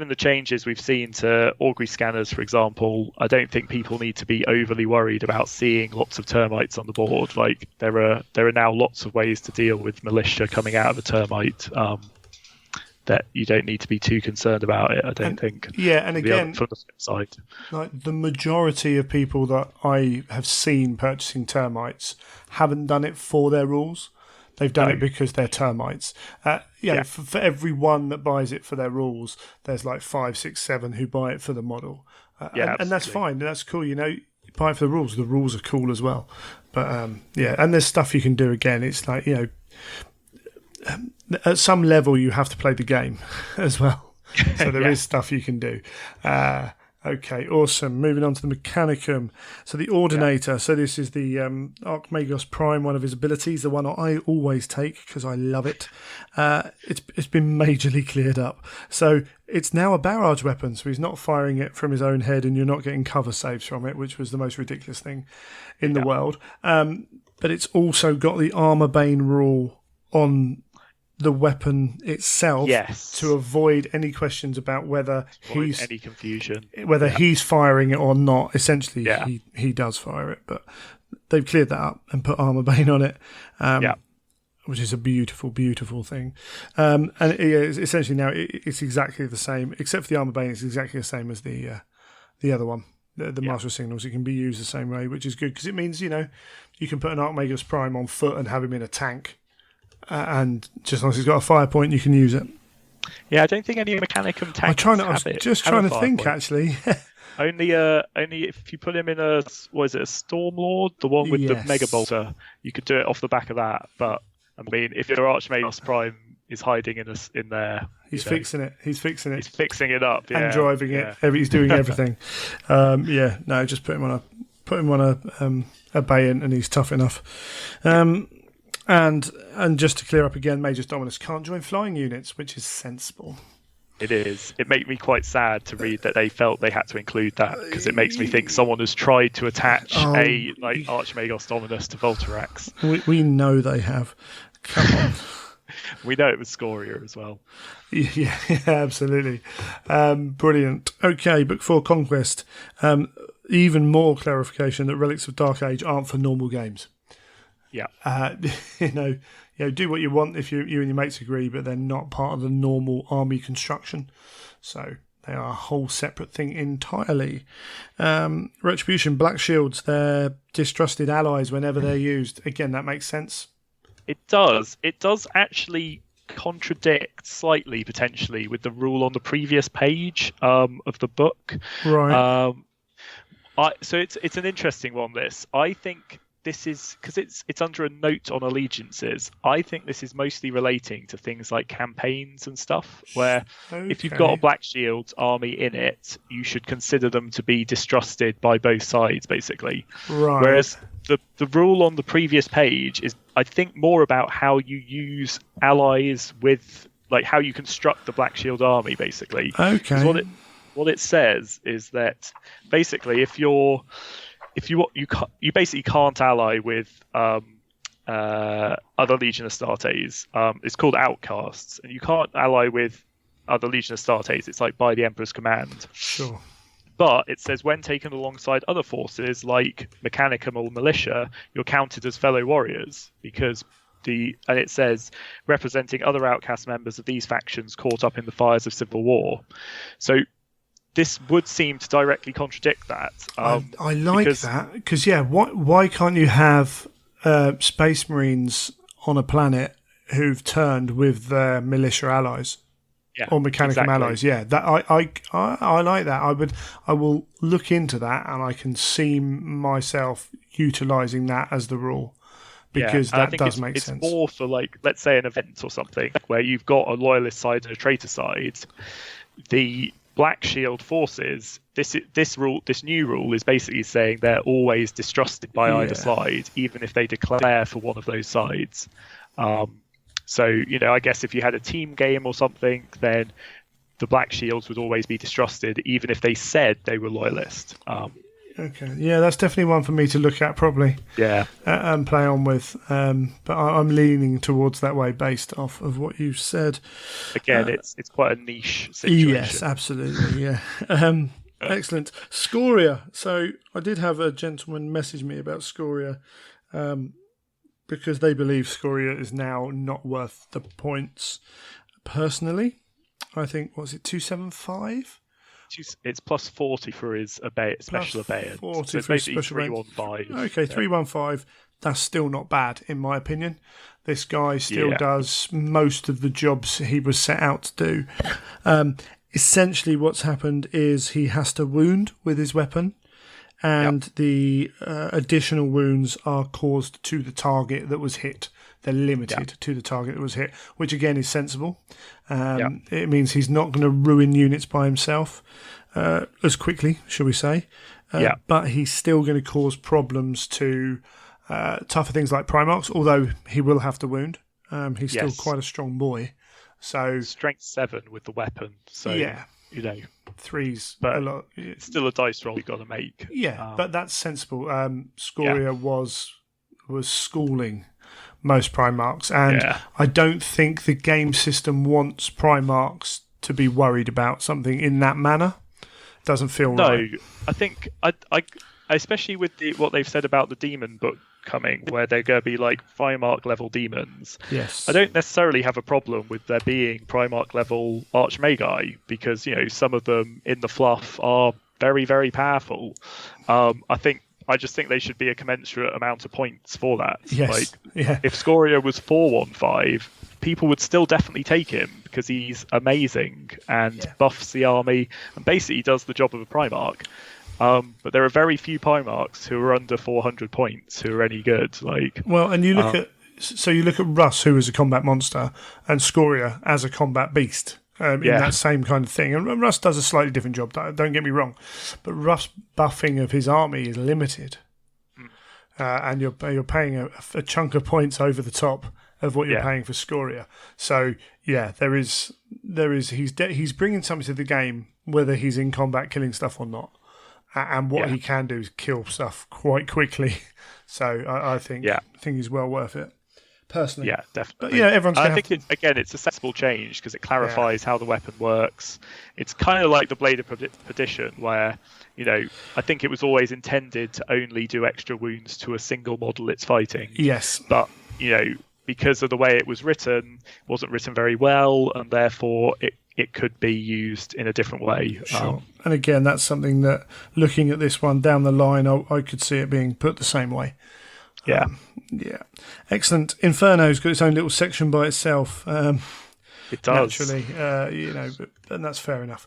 the changes we've seen to augury scanners, for example, I don't think people need to be overly worried about seeing lots of termites on the board. Like there are now lots of ways to deal with militia coming out of a termite that you don't need to be too concerned about it, I don't think. Yeah, and again, from the flip side, like the majority of people that I have seen purchasing termites haven't done it for their rules. They've done it because they're termites. For every one that buys it for their rules, there's like 5, 6, 7 who buy it for the model. And that's fine. That's cool. You buy it for the rules. The rules are cool as well. But and there's stuff you can do again. It's like, at some level you have to play the game as well. So there is stuff you can do. Okay, awesome. Moving on to the Mechanicum. So the Ordinator. So this is the Archmagos Prime, one of his abilities, the one I always take because I love it. It's been majorly cleared up. So it's now a barrage weapon, so he's not firing it from his own head and you're not getting cover saves from it, which was the most ridiculous thing in the world. But it's also got the Armor Bane rule on the weapon itself to avoid any questions about whether any confusion, whether he's firing it or not. Essentially, he does fire it, but they've cleared that up and put Armor Bane on it. which is a beautiful, beautiful thing. And essentially now it's exactly the same, except for the armor bane. It's exactly the same as the other one, the Master of Signals. It can be used the same way, which is good because it means you can put an Archmagus Prime on foot and have him in a tank, and just as long as he's got a fire point, you can use it. Yeah, I don't think any Mechanicum tanks I was just trying to think actually. Only if you put him in a Stormlord, the one with the Mega Bolter, you could do it off the back of that. But I mean, if your Archmagus Prime is hiding in there, he's fixing it. He's fixing it. He's fixing it up and driving it. He's doing everything. Just put him on a Bayon, and he's tough enough. And just to clear up again, Magus Dominus can't join flying units, which is sensible. It is. It made me quite sad to read that they felt they had to include that, because it makes me think someone has tried to attach Archmagos Dominus to Voltarax. We know they have. Come on. We know it was Scoria as well. Yeah, absolutely. Brilliant. Okay, Book 4 Conquest. Even more clarification that Relics of Dark Age aren't for normal games. Yeah. Do what you want if you and your mates agree, but they're not part of the normal army construction. So they are a whole separate thing entirely. Retribution, Black Shields, they're distrusted allies whenever they're used. Again, that makes sense. It does. It does actually contradict slightly, potentially, with the rule on the previous page of the book. Right. So it's an interesting one, this. I think this is, because it's under a note on allegiances, I think this is mostly relating to things like campaigns and stuff, where if you've got a Black Shield army in it, you should consider them to be distrusted by both sides, basically. Right. Whereas the rule on the previous page is, I think, more about how you use allies with, like, how you construct the Black Shield army, basically. Okay. What it says is that basically you basically can't ally with other Legion Astartes. It's called outcasts, and you can't ally with other Legion Astartes. It's like by the Emperor's command. Sure. But it says when taken alongside other forces like Mechanicum or Militia, you're counted as fellow warriors, because and it says representing other outcast members of these factions caught up in the fires of civil war. So this would seem to directly contradict that. I like that, because why can't you have Space Marines on a planet who've turned with their militia allies? Or Mechanicum allies, that I like that. I will look into that, and I can see myself utilising that as the rule, because that does make sense. It's more for, like, let's say an event or something where you've got a loyalist side and a traitor side. The Black Shield forces, this new rule is basically saying they're always distrusted by either side, even if they declare for one of those sides. So, I guess if you had a team game or something, then the Black Shields would always be distrusted, even if they said they were loyalist. Okay, that's definitely one for me to look at, probably. Yeah. And play on with. But I'm leaning towards that way based off of what you've said. Again, it's quite a niche situation. Yes, absolutely, yeah. Excellent. Scoria. So I did have a gentleman message me about Scoria, because they believe Scoria is now not worth the points. Personally, I think, was it 275? It's plus 40 for his special abeyance. 40 so it's for his basically special 315. Okay, 315. That's still not bad, in my opinion. This guy still does most of the jobs he was set out to do. Essentially, what's happened is he has to wound with his weapon, and the additional wounds are caused to the target that was hit. They're limited to the target that was hit, which again is sensible. It means he's not going to ruin units by himself as quickly, shall we say. But he's still going to cause problems to tougher things like Primarchs, although he will have to wound. He's still quite a strong boy. So strength 7 with the weapon. So threes, but a lot. It's still a dice roll you've got to make. But that's sensible. Scoria was schooling most Primarchs, and I don't think the game system wants Primarchs to be worried about something in that manner. Doesn't feel right. No, I think I especially with what they've said about the Demon book coming where they're going to be like Primarch level demons. Yes. I don't necessarily have a problem with there being Primarch level Archmagi, because some of them in the fluff are very, very powerful. I just think they should be a commensurate amount of points for that. Yes. If Scoria was 4-1-5, people would still definitely take him because he's amazing and buffs the army and basically does the job of a Primarch. But there are very few Primarchs who are under 400 points who are any good. And you look at Russ, who is a combat monster, and Scoria as a combat beast. In that same kind of thing. And Russ does a slightly different job, don't get me wrong. But Russ' buffing of his army is limited. And you're paying a chunk of points over the top of what you're paying for Scoria. So, he's bringing something to the game, whether he's in combat killing stuff or not. And what he can do is kill stuff quite quickly. So I think he's well worth it. Personally, definitely. But everyone's. I think it's a sensible change because it clarifies how the weapon works. It's kind of like the Blade of Perdition, where I think it was always intended to only do extra wounds to a single model it's fighting. Yes, but because of the way it was written, it wasn't written very well, and therefore it could be used in a different way. Sure. And again, that's something that, looking at this one down the line, I could see it being put the same way. Excellent. Inferno's got its own little section by itself. It does. Naturally, and that's fair enough.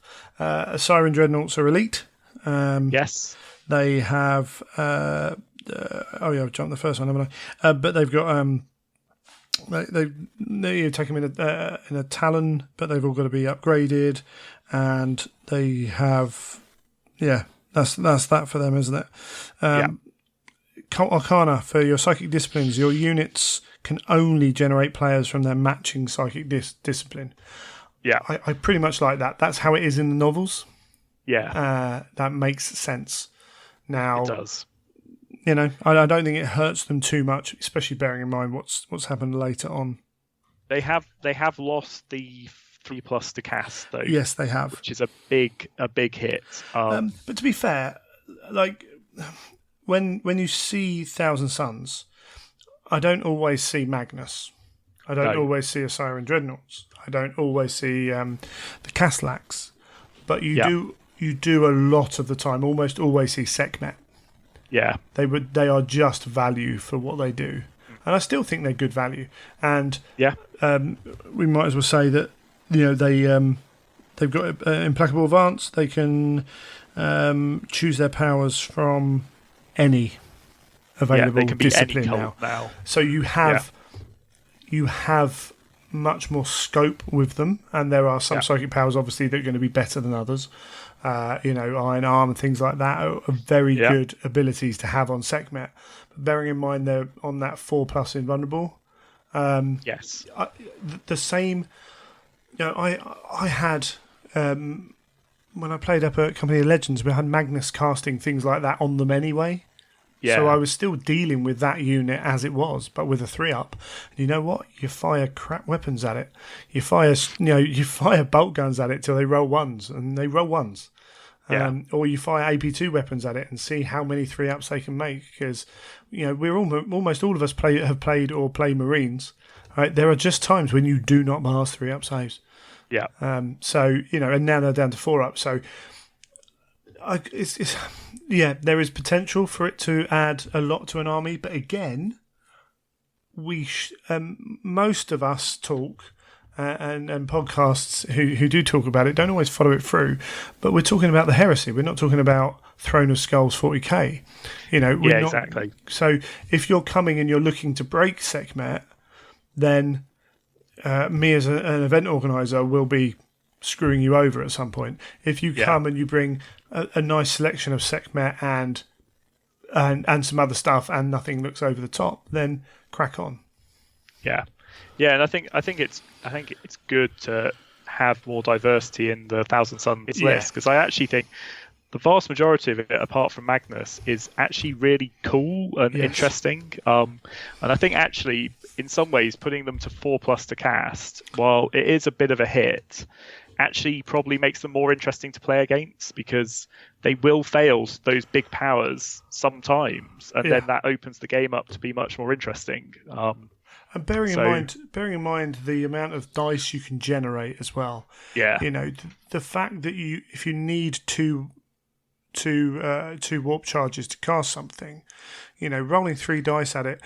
Siren Dreadnoughts are elite. Yes. They have... I've jumped the first one, haven't I? But they've got... They take them in a Talon, but they've all got to be upgraded. And they have... that's that for them, isn't it? Arcana, for your psychic disciplines, your units can only generate players from their matching psychic discipline. I pretty much like that. That's how it is in the novels. That makes sense. Now, it does. I don't think it hurts them too much, especially bearing in mind what's happened later on. They have lost the 3+ to cast, though. Yes, they have, which is a big hit. But to be fair, When you see Thousand Suns, I don't always see Magnus. I don't always see a Siren Dreadnoughts. I don't always see the Caslax. But you do a lot of the time, almost always see Sekhmet. Yeah. They are just value for what they do. And I still think they're good value. And we might as well say that they've got Implacable Advance. They can choose their powers from any available discipline now. So you have much more scope with them, and there are some psychic powers obviously that are going to be better than others. Iron Arm and things like that are very good abilities to have on Sekhmet. But bearing in mind they're on that 4+ invulnerable. The same. I had. When I played up at Company of Legends, we had Magnus casting things like that on them anyway. So I was still dealing with that unit as it was, but with a 3-up. And you know what? You fire crap weapons at it. You fire bolt guns at it till they roll ones, and they roll ones. Or you fire AP2 weapons at it and see how many 3-ups they can make. Because we're almost all of us have played or play Marines. Right? There are just times when you do not pass 3-up saves. And now they're down to 4-up. So there is potential for it to add a lot to an army, but again, most of us talk and podcasts who do talk about it don't always follow it through. But we're talking about the heresy. We're not talking about Throne of Skulls 40k. Exactly. So if you're coming and you're looking to break Sekhmet, then me as an event organizer will be screwing you over at some point. If you come and you bring a nice selection of Sekhmet and some other stuff and nothing looks over the top, then crack on. And I think it's good to have more diversity in the Thousand Suns list, because I actually think the vast majority of it, apart from Magnus, is actually really cool and interesting. And I think actually, in some ways, putting them to 4+ to cast, while it is a bit of a hit, actually probably makes them more interesting to play against, because they will fail those big powers sometimes, and then that opens the game up to be much more interesting. And bearing in mind the amount of dice you can generate as well. Yeah. You know, the fact that if you need two warp charges to cast something, you know, rolling 3 dice at it.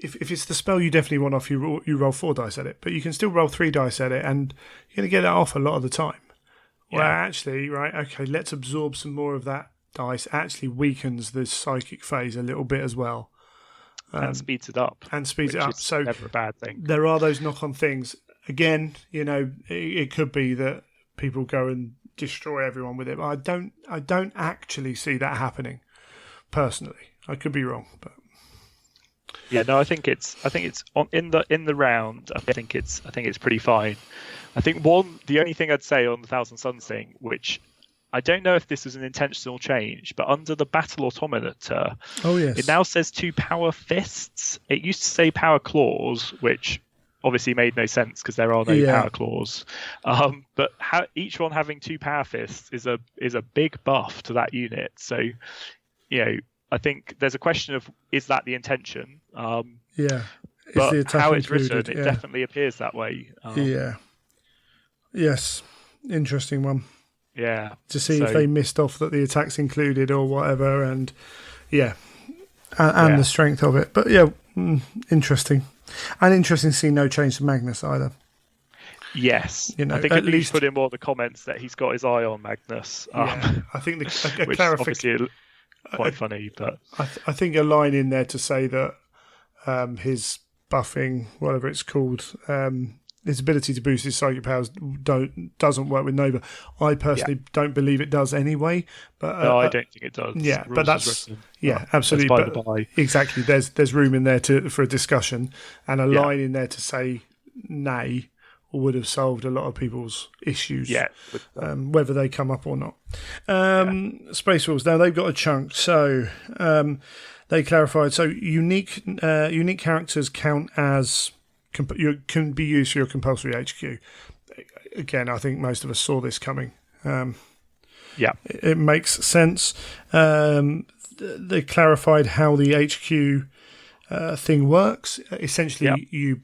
If it's the spell you definitely want off, you roll 4 dice at it, but you can still roll 3 dice at it, and you're going to get that off a lot of the time. Yeah. Well, actually, right, okay, let's absorb some more of that dice. Actually weakens the psychic phase a little bit as well. And speeds it up. So never a bad thing. There are those knock-on things. Again, you know, it could be that people go and destroy everyone with it. But I don't actually see that happening personally. I could be wrong, but yeah, no, I think it's in the round. I think it's pretty fine. I think the only thing I'd say on the Thousand Suns thing, which I don't know if this is an intentional change, but under the battle automator, it now says 2 power fists. It used to say power claws, which obviously made no sense because there are no power claws. But each one having 2 power fists is a big buff to that unit. So, you know, I think there's a question of, is that the intention? But how it's written, it definitely appears that way. Yes, interesting one. Yeah. To see if they missed off that the attack's included or whatever, and the strength of it. But interesting. And interesting to see no change to Magnus either. Yes. You know, I think at least put in more of the comments that he's got his eye on Magnus. I think a which clarification. Quite funny, but I think a line in there to say that his buffing, whatever it's called, his ability to boost his psychic powers doesn't work with Nova. I personally don't believe it does anyway. But no, I don't think it does. Yeah, but that's absolutely. But exactly, there's room in there for a discussion, and a line in there to say nay would have solved a lot of people's issues, whether they come up or not. Space Wolves, now they've got a chunk, so they clarified. So unique characters count as can be used for your compulsory HQ. Again, I think most of us saw this coming. It makes sense. They clarified how the HQ thing works. Essentially, you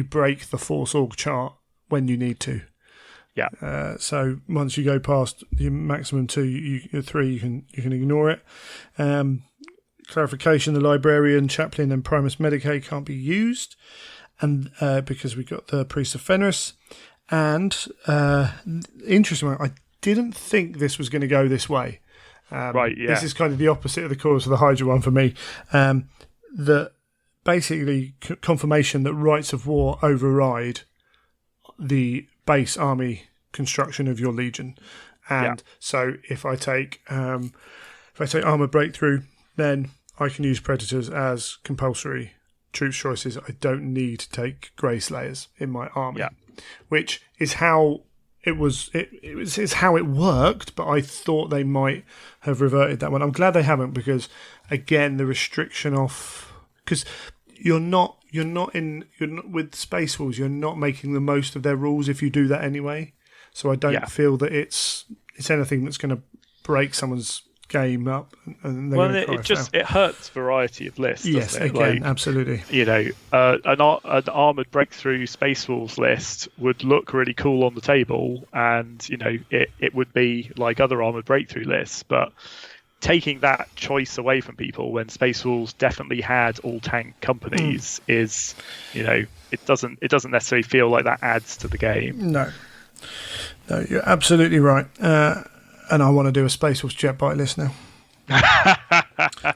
break the Force Org chart when you need to. So once you go past your maximum 2, 3, you can ignore it. Clarification: the Librarian, Chaplain, and Primus Medicae can't be used, and because we got the Priest of Fenris. And interesting one, I didn't think this was going to go this way. This is kind of the opposite of the cause of the Hydra one for me. That basically confirmation that rights of war override the base army construction of your legion, and so if I take armor breakthrough, then I can use predators as compulsory troops choices. I don't need to take Grey Slayers in my army, which is how it was. It's how it worked, but I thought they might have reverted that one. I'm glad they haven't, because again, the restriction of, because you're not with Space Wolves, you're not making the most of their rules if you do that anyway. So I don't feel that it's anything that's going to break someone's game up. And it hurts variety of lists. Yes, doesn't it? Again, absolutely. You know, an armored breakthrough Space Wolves list would look really cool on the table, and you know it would be like other armored breakthrough lists, but taking that choice away from people when Space Wolves definitely had all tank companies is, you know, it doesn't necessarily feel like that adds to the game. No, you're absolutely right. And I want to do a Space Wolves jet bike list now.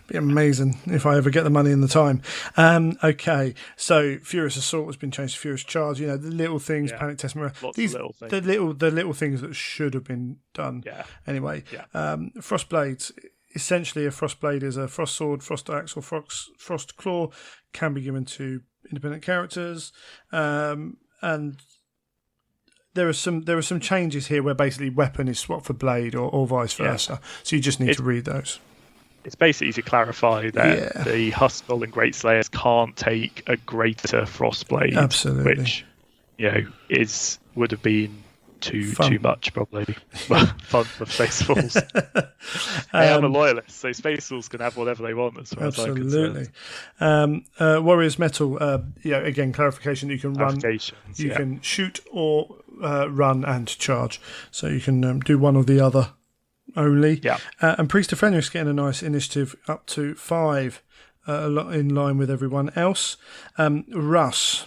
Be amazing if I ever get the money and the time. Okay, so Furious Assault has been changed to Furious Charge. You know, the little things, Panic Test Mirror. Lots of little things. The little things that should have been done. Anyway, Frostblades. Essentially, a Frostblade is a Frost Sword, Frost Axe, or Frost Claw. Can be given to independent characters, and there are some changes here where basically weapon is swapped for blade or vice versa. So you just need to read those. It's basically to clarify that the Huskull and Great Slayers can't take a greater Frostblade, absolutely, which would have been too much, probably. Fun for Space Wolves. I'm a loyalist, so Space Wolves can have whatever they want as far as I'm concerned. Absolutely. Warriors Metal, again, clarification, you can run, you can shoot or run and charge. So you can do one or the other only. Yeah. And Priest of Fenris getting a nice initiative up to 5, in line with everyone else. Russ.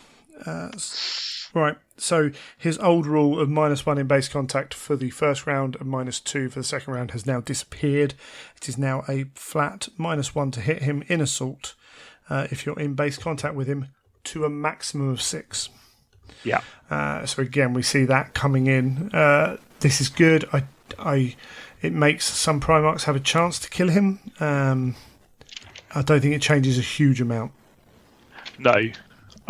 Right, so his old rule of -1 in base contact for the first round and -2 for the second round has now disappeared. It is now a flat -1 to hit him in assault if you're in base contact with him to a maximum of 6. Yeah. So again, we see that coming in. This is good. It makes some Primarchs have a chance to kill him. I don't think it changes a huge amount. No.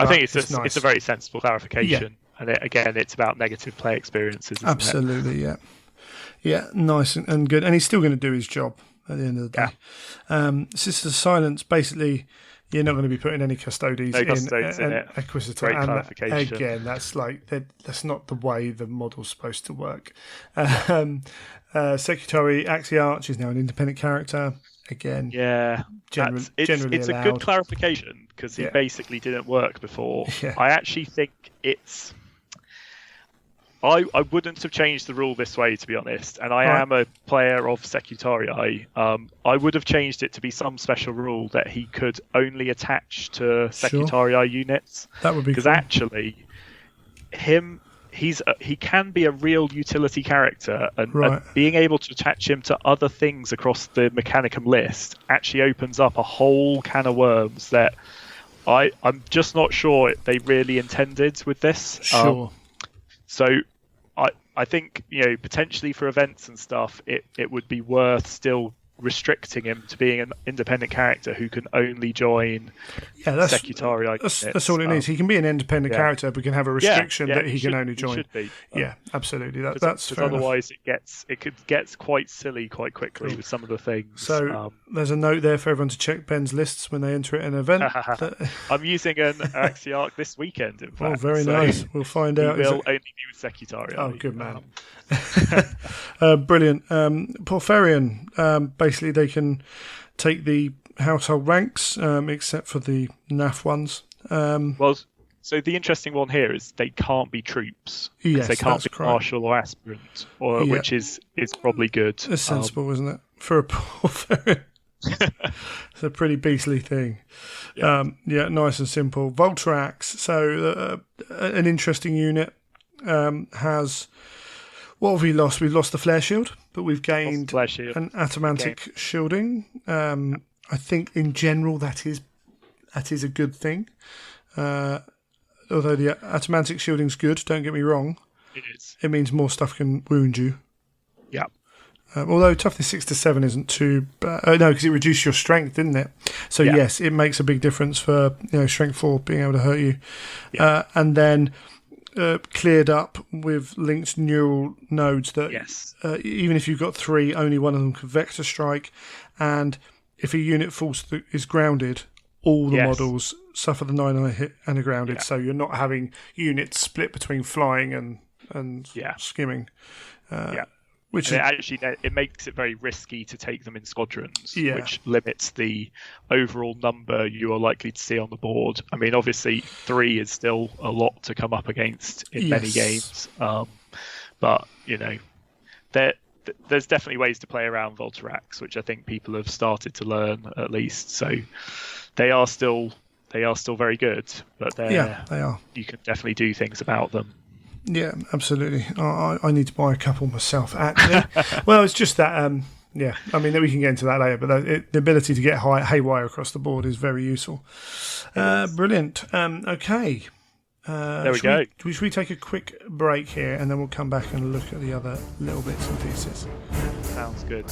I think it's nice. It's a very sensible clarification, and it's about negative play experiences. Absolutely, yeah, nice and good, and he's still going to do his job at the end of the day. Sisters of Silence, basically, you're not going to be putting any Custodes in it. Acquisitor. Great and clarification. Again, that's not the way the model's supposed to work. Secretary Axiarch is now an independent character. Again, generally it's allowed. A good clarification because he basically didn't work before. Yeah. I actually think it's. I wouldn't have changed the rule this way, to be honest, and I am a player of Secutarii. I would have changed it to be some special rule that he could only attach to Secutarii units. That would be because cool. Actually, he can be a real utility character, and being able to attach him to other things across the Mechanicum list actually opens up a whole can of worms that I'm just not sure they really intended with this. Sure. So I think, potentially for events and stuff, it would be worth still restricting him to being an independent character who can only join Secutarii. That's all it needs. He can be an independent character, but can have a restriction that he can only join. Should be. Absolutely. That's fair otherwise it gets quite silly quite quickly with some of the things. So there's a note there for everyone to check Ben's lists when they enter it in an event. I'm using an Axiarch this weekend, in fact. Oh, very nice. We'll find out. He will only be with Secutarii. Oh, good man. Brilliant. Porphyrion, basically they can take the household ranks, except for the NAF ones. So the interesting one here is they can't be troops. Yes, they can't be correct. marshal or aspirant, which is probably good. It's sensible, isn't it? For a Porphyrion. It's a pretty beastly thing. Nice and simple. Voltrax, so an interesting unit, has... What have we lost? We've lost the flare shield, but we've gained an atomantic shielding. I think in general that is a good thing. Although the atomantic shielding's good, don't get me wrong. It is. It means more stuff can wound you. Yeah. Although toughness 6 to 7 isn't too bad. No, because it reduced your strength, didn't it? So yes, it makes a big difference for strength 4 being able to hurt you. Yeah. And then cleared up with linked neural nodes that even if you've got 3, only one of them can vector strike, and if a unit is grounded, all the models suffer the 9 hit and are grounded. So you're not having units split between flying and skimming. Which it makes it very risky to take them in squadrons, which limits the overall number you are likely to see on the board. I mean, obviously 3 is still a lot to come up against in many games, but there's definitely ways to play around Voltrax, which I think people have started to learn at least. So they are still very good, but they are. You can definitely do things about them. Yeah, absolutely. I need to buy a couple myself, actually. Well, it's just that, I mean, we can get into that later, but the ability to get haywire across the board is very useful. Brilliant. Okay. There we go. Should we take a quick break here, and then we'll come back and look at the other little bits and pieces? Sounds good.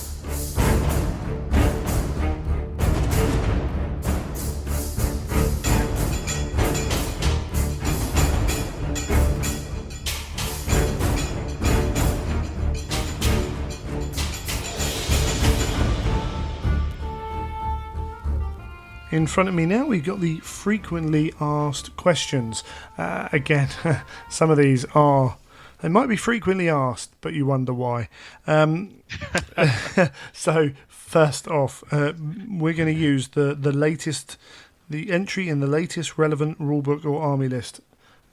In front of me now, we've got the frequently asked questions. Again, some of these are They might be frequently asked, but you wonder why. So first off, we're going to use the entry in the latest relevant rulebook or army list.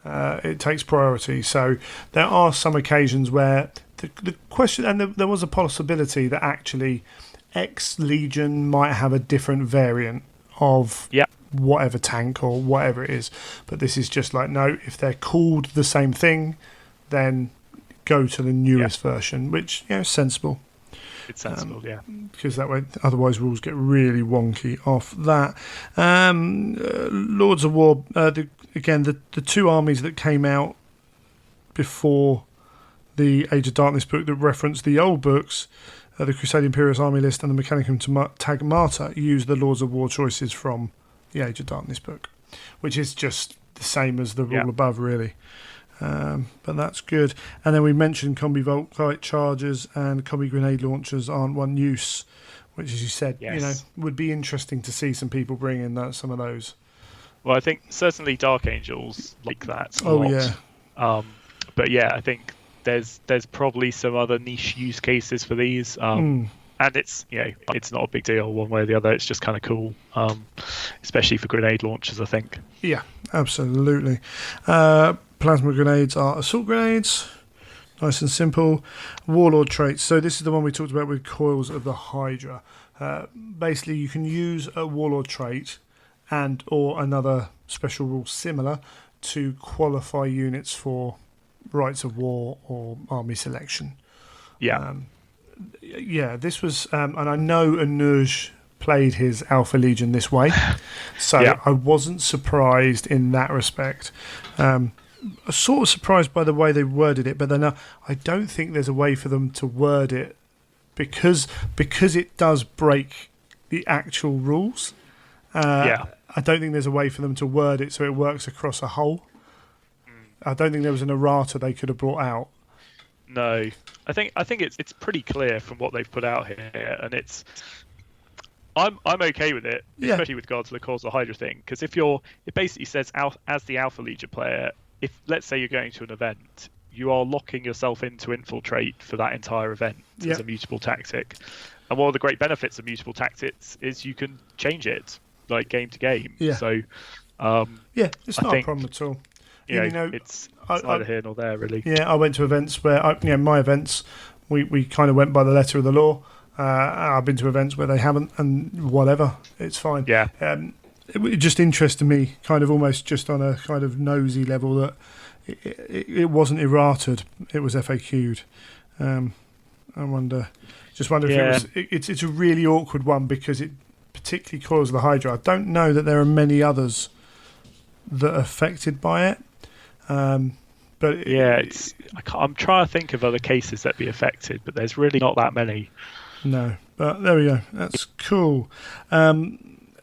It takes priority. So there are some occasions where the question, and there was a possibility that actually X Legion might have a different variant of whatever tank or whatever it is. But this is just like, no, if they're called the same thing, then go to the newest version, which is sensible. It's sensible, because that way, otherwise rules get really wonky off that. Lords of War, the two armies that came out before the Age of Darkness book that referenced the old books, the Crusade Imperious Army List and the Mechanicum Tagmata, use the Lords of War choices from the Age of Darkness book, which is just the same as the rule above, really. But that's good. And then we mentioned combi Volkite chargers and combi grenade launchers aren't one use, which, as you said, would be interesting to see some people bring in some of those. Well, I think certainly Dark Angels like that a lot. Yeah. But I think there's probably some other niche use cases for these. And it's it's not a big deal one way or the other. It's just kind of cool, especially for grenade launchers, I think. Yeah, absolutely. Plasma grenades are assault grenades. Nice and simple. Warlord traits. So this is the one we talked about with Coils of the Hydra. Basically, you can use a Warlord trait and or another special rule similar to qualify units for Rights of War or Army Selection. This was... and I know Anuj played his Alpha Legion this way, so I wasn't surprised in that respect. Sort of surprised by the way they worded it, but then I don't think there's a way for them to word it because it does break the actual rules. I don't think there's a way for them to word it so it works across a whole. I don't think there was an errata they could have brought out. No, I think it's pretty clear from what they've put out here, and I'm okay with it, especially with regards to the Coils of the Hydra thing, because it basically says as the Alpha Legion player, if let's say you're going to an event, you are locking yourself into infiltrate for that entire event as a mutable tactic. And one of the great benefits of mutable tactics is you can change it like game to game. So it's not a problem at all. It's neither here nor there, really. I went to events where my events we kind of went by the letter of the law. I've been to events where they haven't, and whatever, it's fine. It just interested me, kind of almost just on a kind of nosy level, that it wasn't errated, it was FAQ'd. I wonder if it's a really awkward one because it particularly Coils of the Hydra. I don't know that there are many others that are affected by it. But I'm trying to think of other cases that be affected, but there's really not that many. No, but there we go. That's cool.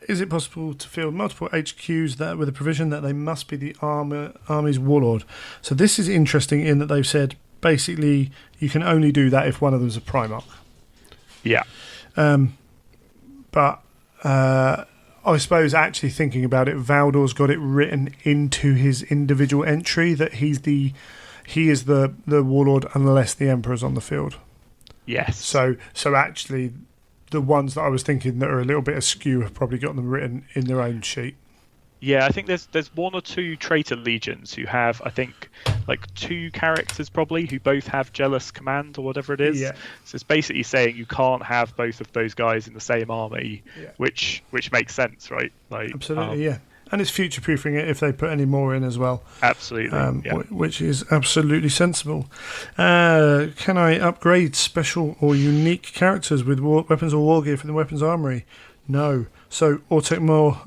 Is it possible to field multiple HQs that with a provision that they must be the army's warlord? So this is interesting in that they've said basically you can only do that if one of them is a Primarch. But I suppose actually thinking about it, Valdor's got it written into his individual entry that he is the warlord unless the Emperor's on the field. Yes. So actually, the ones that I was thinking that are a little bit askew have probably got them written in their own sheet. Yeah, I think there's one or two traitor legions who have, I think, like two characters probably who both have jealous command or whatever it is. So it's basically saying you can't have both of those guys in the same army, which makes sense, right? Like absolutely, and it's future-proofing it if they put any more in as well. Absolutely, which is absolutely sensible. Can I upgrade special or unique characters with weapons or war gear from the weapons armory? No. So Autek Moore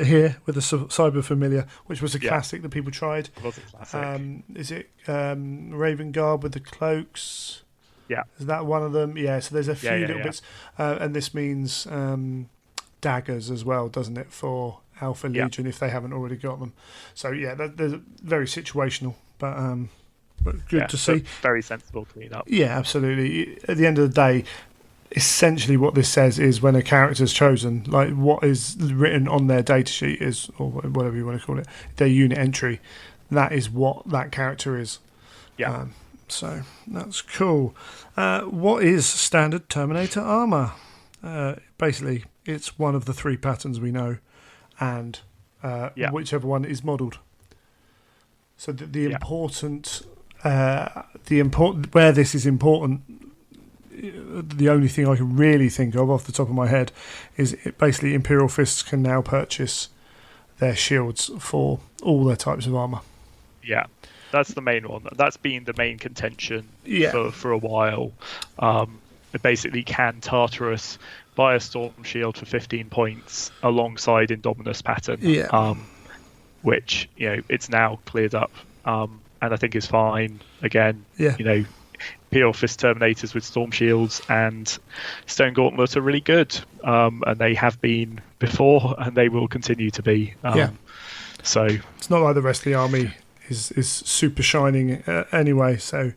here with the Cyber Familiar, which was a classic that people tried. It was a classic. Is it Raven Guard with the cloaks? Yeah. Is that one of them? Yeah, so there's a few little bits. And this means daggers as well, doesn't it, for Alpha Legion if they haven't already got them. So they're very situational, but good to see. Very sensible clean up. Yeah, absolutely. At the end of the day, essentially what this says is when a character is chosen, like what is written on their datasheet is, or whatever you want to call it, their unit entry, that is what that character is. So that's cool. What is standard Terminator armor? Basically, it's one of the 3 patterns we know, and whichever one is modelled. So the important where this is important, the only thing I can really think of off the top of my head is basically Imperial Fists can now purchase their shields for all their types of armor. Yeah, that's the main one. That's been the main contention for a while. Basically, can Tartarus buy a Storm Shield for 15 points alongside Indominus pattern? Yeah. Which, it's now cleared up, and I think is fine. Again, Imperial Fist Terminators with Storm Shields and Stone Gauntlet are really good, and they have been before, and they will continue to be. So it's not like the rest of the army is super shining anyway. So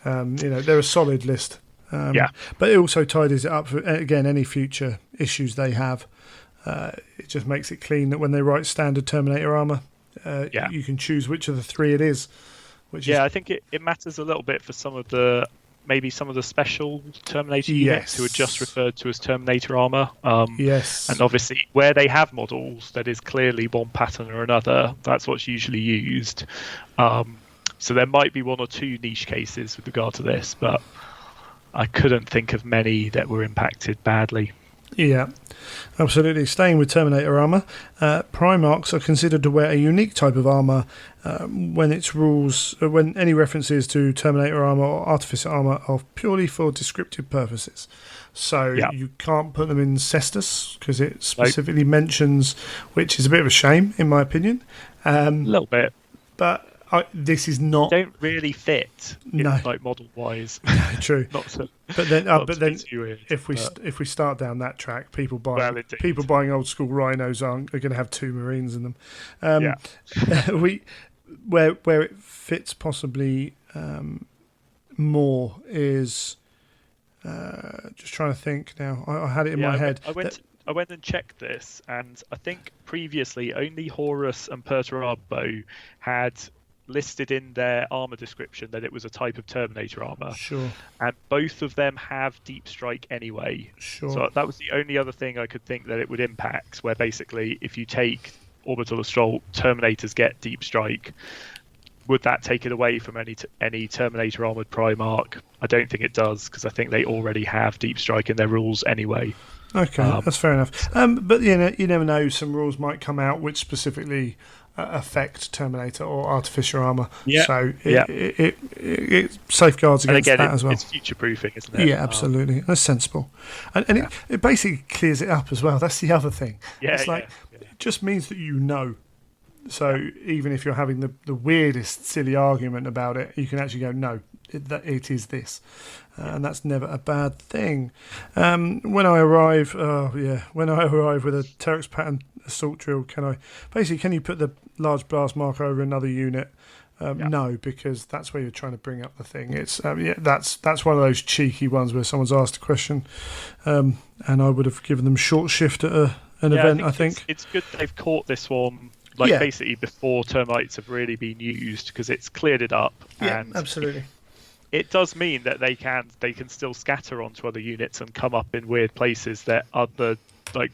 they're a solid list. But it also tidies it up for, again, any future issues they have. It just makes it clean that when they write standard Terminator armor, you can choose which of the 3 it is. I think it matters a little bit for some of the special Terminator units who are just referred to as Terminator armor. And obviously, where they have models that is clearly one pattern or another, that's what's usually used. So there might be 1 or 2 niche cases with regard to this, but I couldn't think of many that were impacted badly. Yeah, absolutely. Staying with Terminator armor, Primarchs are considered to wear a unique type of armor when any references to Terminator armor or Artificer armor are purely for descriptive purposes. So you can't put them in Cestus because it specifically mentions, which is a bit of a shame in my opinion. A little bit, but this is not. They don't really fit. Like model wise. True. But then weird, if we start down that track, people buying old school Rhinos are going to have 2 Marines in them. Where it fits possibly more is just trying to think now. I had it in my head. I went and checked this, and I think previously only Horus and Perturabo had listed in their armor description that it was a type of Terminator armor. Sure. And both of them have deep strike anyway. Sure. So that was the only other thing I could think that it would impact, where basically if you take Orbital Assault, Terminators get deep strike. Would that take it away from any Terminator armored Primarch? I don't think it does, because I think they already have deep strike in their rules anyway. Okay, that's fair enough. But you never know. Some rules might come out which specifically affect Terminator or Artificer armor. Yeah. So it safeguards against that as well. It's future proofing, isn't it? Yeah, absolutely. That's sensible, and it basically clears it up as well. That's the other thing. It just means that you know. So even if you're having the weirdest silly argument about it, you can actually go, no, it is this. And that's never a bad thing. When I arrive with a Terex pattern assault drill, can you put the large blast marker over another unit? No, because that's where you're trying to bring up the thing. It's that's one of those cheeky ones where someone's asked a question, and I would have given them short shift at an event. I think it's good they've caught this one. Basically before termites have really been used, because it's cleared it up. Yeah, and absolutely. It does mean that they can still scatter onto other units and come up in weird places that other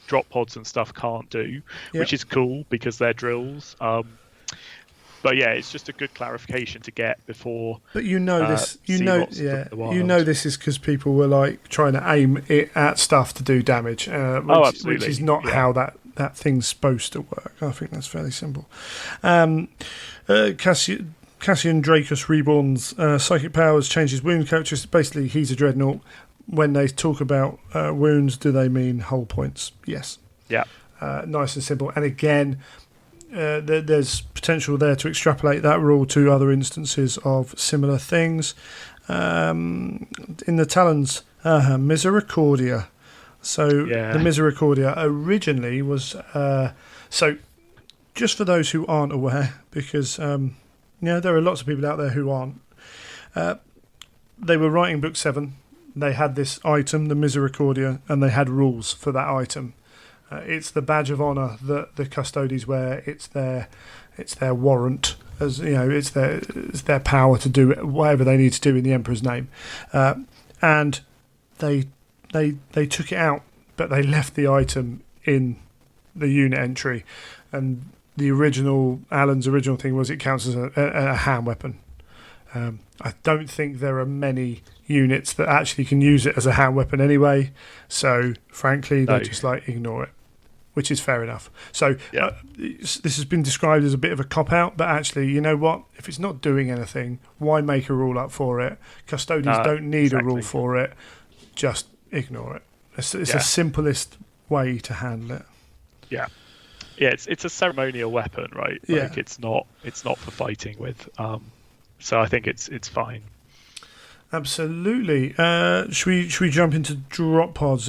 drop pods and stuff can't do, which is cool because they're drills. But it's just a good clarification to get before. But this this is because people were trying to aim it at stuff to do damage, absolutely. Which is not how that thing's supposed to work. I think that's fairly simple. Cassian Dracus Reborn's psychic powers changes wound characteristics. Basically, he's a dreadnought. When they talk about wounds, do they mean hull points? Yes. Yeah. Nice and simple. And again, there's potential there to extrapolate that rule to other instances of similar things. In the Talons, Misericordia. So the Misericordia originally was... so just for those who aren't aware, because there are lots of people out there who aren't, they were writing Book 7. They had this item, the Misericordia, and they had rules for that item. It's the badge of honour that the Custodes wear. It's their warrant as you know, it's their power to do whatever they need to do in the Emperor's name, and they took it out, but they left the item in the unit entry, and Alan's original thing was it counts as a hand weapon. I don't think there are many units that actually can use it as a hand weapon anyway, so frankly they just ignore it, which is fair enough. So this has been described as a bit of a cop-out, but actually, you know what? If it's not doing anything, why make a rule up for it? Custodians don't need a rule for it. Just ignore it. It's the simplest way to handle it. Yeah. Yeah, it's a ceremonial weapon, right? Like it's not for fighting with. So I think it's fine. Absolutely. Should we jump into drop pods?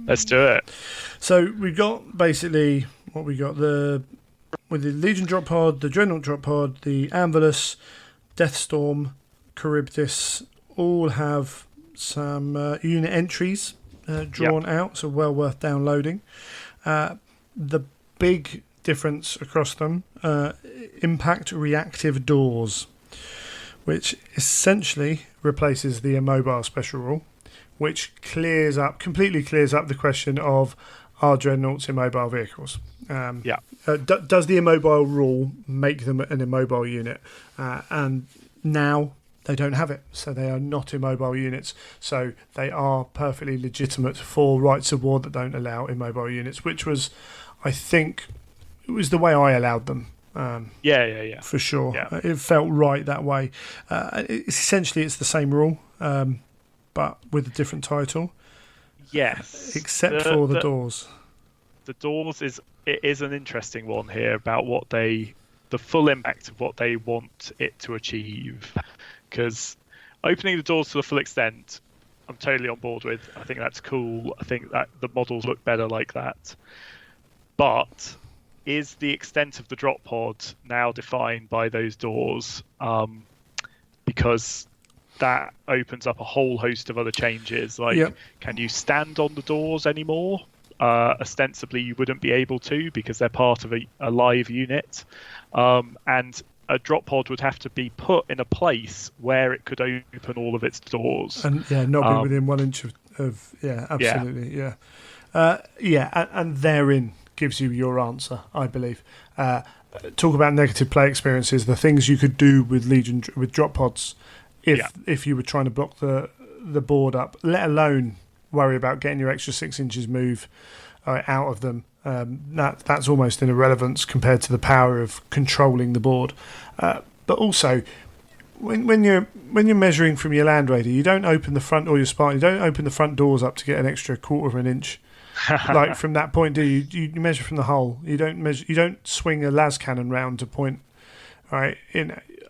Let's do it. So we've got basically what we got with the Legion drop pod, the Dreadnought drop pod, the Anvilus, Deathstorm, Charybdis, all have some unit entries drawn out, so well worth downloading. The big difference across them, impact reactive doors, which essentially replaces the immobile special rule, which completely clears up the question of are dreadnoughts immobile vehicles. Does the immobile rule make them an immobile unit? And now they don't have it, so they are not immobile units. So they are perfectly legitimate for rights of war that don't allow immobile units, which was, I think, it was the way I allowed them. For sure. Yeah. It felt right that way. Essentially, it's the same rule, but with a different title. Yes, except for the doors. The doors is an interesting one here about the full impact of what they want it to achieve. Because opening the doors to the full extent, I'm totally on board with. I think that's cool. I think that the models look better like that. But is the extent of the drop pod now defined by those doors? Because that opens up a whole host of other changes. Can you stand on the doors anymore? Ostensibly, you wouldn't be able to because they're part of a live unit. And a drop pod would have to be put in a place where it could open all of its doors. And not be within 1 inch of absolutely. And therein gives you your answer, I believe. Talk about negative play experiences, the things you could do with Legion with drop pods if you were trying to block the board up, let alone worry about getting your extra 6 inches move out of them. That's almost an irrelevance compared to the power of controlling the board. But also, when you're measuring from your Land Raider, you don't open the front or your Spartan. You don't open the front doors up to get an extra 1/4 of an inch. From that point, do you? You measure from the hull. You don't measure. You don't swing a las cannon round to point. Right.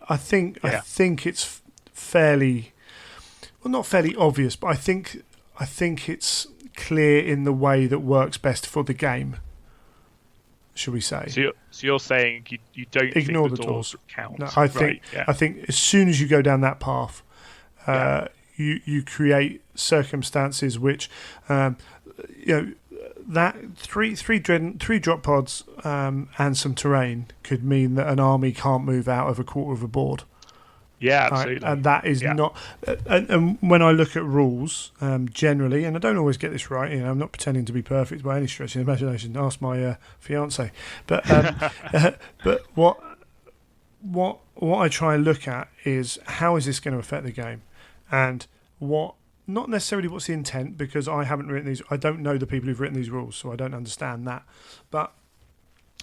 I think it's fairly, well, not fairly obvious, but I think it's clear in the way that works best for the game. Should we say? So you're saying you don't ignore think the doors count? No, I think as soon as you go down that path, you create circumstances which, that three drop pods and some terrain could mean that an army can't move out of 1/4 of a board. Yeah, absolutely. And that is not. And when I look at rules, generally, and I don't always get this right, I'm not pretending to be perfect by any stretch of the imagination. Ask my fiance. But but what I try and look at is how is this going to affect the game, and not necessarily what's the intent, because I haven't written these. I don't know the people who've written these rules, so I don't understand that. But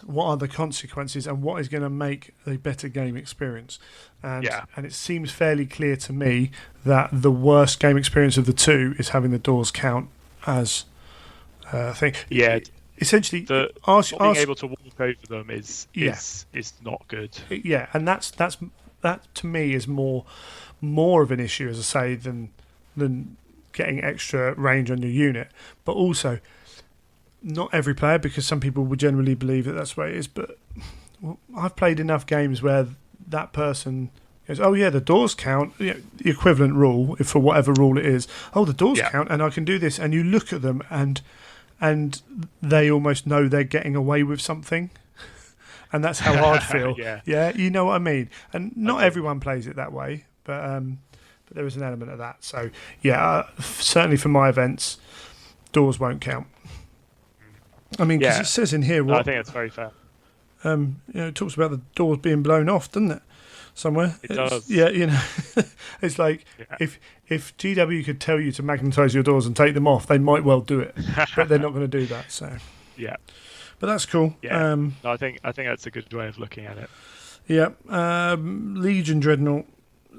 what are the consequences, and what is going to make a better game experience? And it seems fairly clear to me that the worst game experience of the two is having the doors count as a thing. Yeah. Essentially, being able to walk over them is not good. Yeah, and that to me is more of an issue, as I say, than getting extra range on your unit. But also, not every player, because some people would generally believe that that's the way it is, but I've played enough games where that person goes, oh yeah, the doors count, the equivalent rule, for whatever rule it is, the doors count and I can do this, and you look at them and they almost know they're getting away with something. and that's how I'd feel. Yeah, you know what I mean. And not everyone plays it that way, but there is an element of that. So yeah, certainly for my events, doors won't count. I mean, because it says in here what I think it's very fair. It talks about the doors being blown off, doesn't it? Somewhere. It does. Yeah, it's like if GW could tell you to magnetise your doors and take them off, they might well do it, but they're not going to do that. So yeah, but that's cool. Yeah, no, I think that's a good way of looking at it. Yeah, Legion Dreadnought,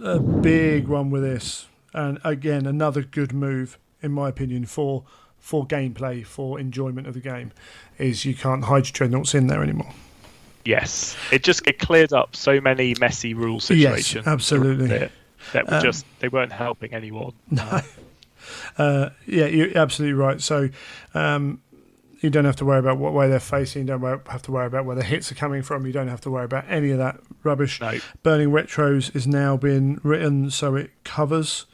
a big one with this, and again another good move in my opinion for gameplay, for enjoyment of the game, is you can't hide your dreadnoughts in there anymore. Yes, it cleared up so many messy rule situations. Yes, absolutely. That were they weren't helping anyone. No. Yeah, you're absolutely right. So you don't have to worry about what way they're facing. You don't have to worry about where the hits are coming from. You don't have to worry about any of that rubbish. No. Burning Retros is now been written so it covers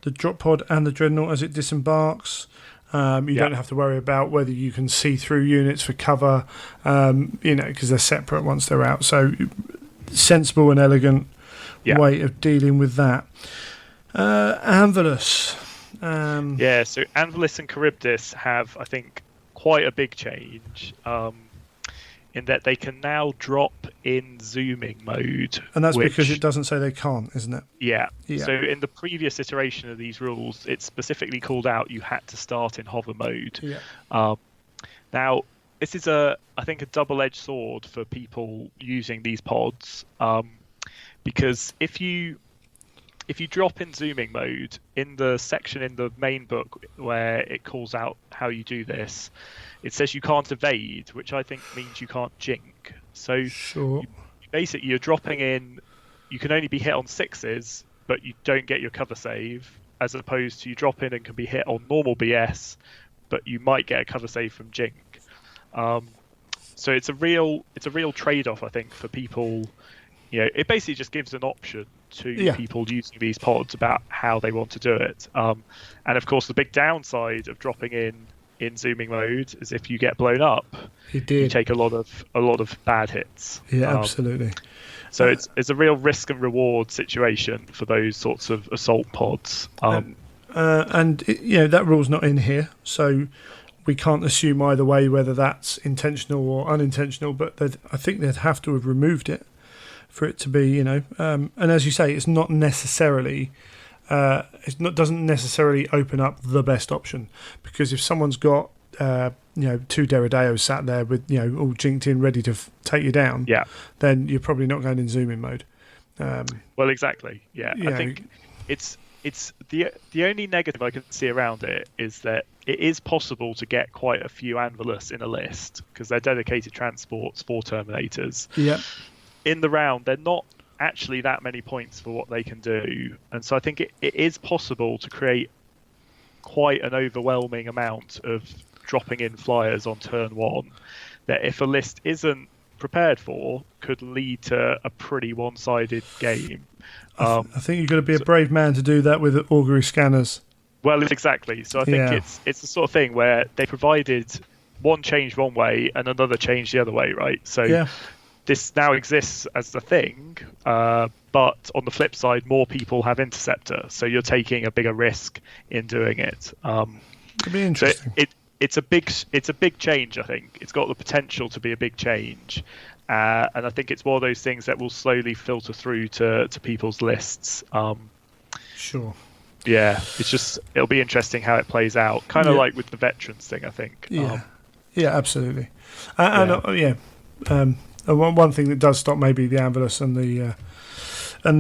the drop pod and the dreadnought as it disembarks. You don't have to worry about whether you can see through units for cover, because they're separate once they're out. So sensible and elegant way of dealing with that. Anvilus. So Anvilus and Charybdis have, I think, quite a big change in that they can now drop in zooming mode. And that's because it doesn't say they can't, isn't it? Yeah. So in the previous iteration of these rules, it specifically called out you had to start in hover mode. Yeah. Now, this is I think a double-edged sword for people using these pods, because if you drop in zooming mode, in the section in the main book where it calls out how you do this, it says you can't evade, which I think means you can't jink. So sure. Basically, you're dropping in, you can only be hit on 6s, but you don't get your cover save, as opposed to you drop in and can be hit on normal BS, but you might get a cover save from jink. So it's a real trade-off, I think, for people. It basically just gives an option to people using these pods about how they want to do it. And of course, the big downside of dropping in zooming mode is if you get blown up, you take a lot of bad hits. Yeah, absolutely. So it's a real risk and reward situation for those sorts of assault pods. And that rule's not in here, so we can't assume either way whether that's intentional or unintentional. But I think they'd have to have removed it for it to be, and as you say, it's not necessarily. Doesn't necessarily open up the best option, because if someone's got 2 Derrideos sat there with all jinked in ready to take you down, then you're probably not going in zooming mode. Well, exactly. Yeah, I think it's the only negative I can see around it is that it is possible to get quite a few Anvilus in a list because they're dedicated transports for Terminators. Yeah. In the round, they're not actually that many points for what they can do, and so I think it is possible to create quite an overwhelming amount of dropping in flyers on turn 1 that, if a list isn't prepared for, could lead to a pretty one-sided game. I think you've got to be a brave man to do that with augury scanners. Well, exactly. So I think it's the sort of thing where they provided one change one way and another change the other way, right? So this now exists as the thing, but on the flip side, more people have Interceptor, so you're taking a bigger risk in doing it. Could be interesting. So it's a big change. I think it's got the potential to be a big change, and I think it's one of those things that will slowly filter through to people's lists. Sure. Yeah, it'll be interesting how it plays out. Kind of like with the veterans thing, I think. Yeah, absolutely. One thing that does stop maybe the Anvilus and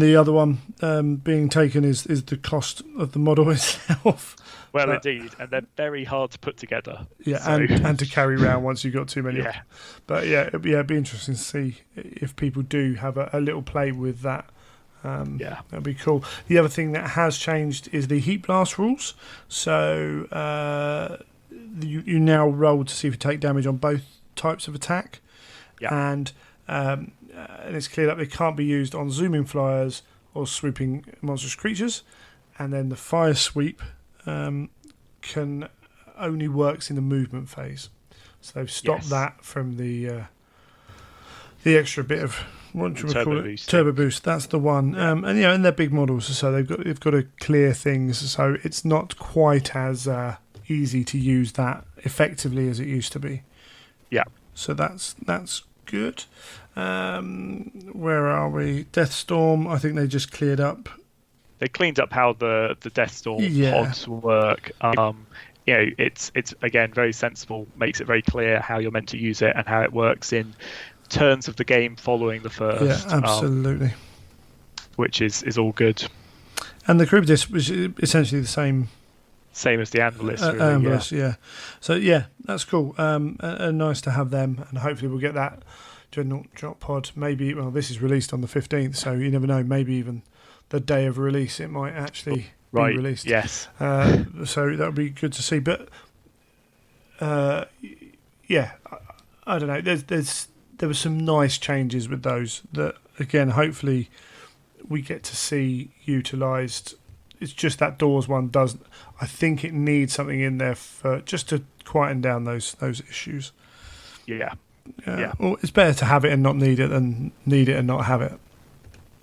the other one being taken is the cost of the model itself. Well, indeed, and they're very hard to put together. Yeah, so. and to carry around once you've got too many. Yeah. But it'd be interesting to see if people do have a little play with that. That'd be cool. The other thing that has changed is the heat blast rules. So you now roll to see if you take damage on both types of attack. Yeah. And it's clear that they can't be used on zooming flyers or swooping monstrous creatures. And then the fire sweep can only works in the movement phase. So they've stopped that from the the extra bit of what do we call it? Boost, Turbo boost. That's the one. And and they're big models, so they've got to clear things. So it's not quite as easy to use that effectively as it used to be. Yeah. So that's good. Where are we? Deathstorm. I think they just cleared up. They cleaned up how the Deathstorm pods work. It's again very sensible. Makes it very clear how you're meant to use it and how it works in turns of the game following the first. Yeah, absolutely. Which is all good. And the group disc was essentially the same. Same as the Analyst, really. Analyst, yeah. So that's cool. And nice to have them, and hopefully we'll get that Dreadnought drop pod. Maybe this is released on the 15th, so you never know. Maybe even the day of release, it might actually be released. Yes. So that would be good to see. But I don't know. There were some nice changes with those that, again, hopefully we get to see utilised. It's just that Doors one doesn't. I think it needs something in there for just to quieten down those issues. Yeah. Well, it's better to have it and not need it than need it and not have it.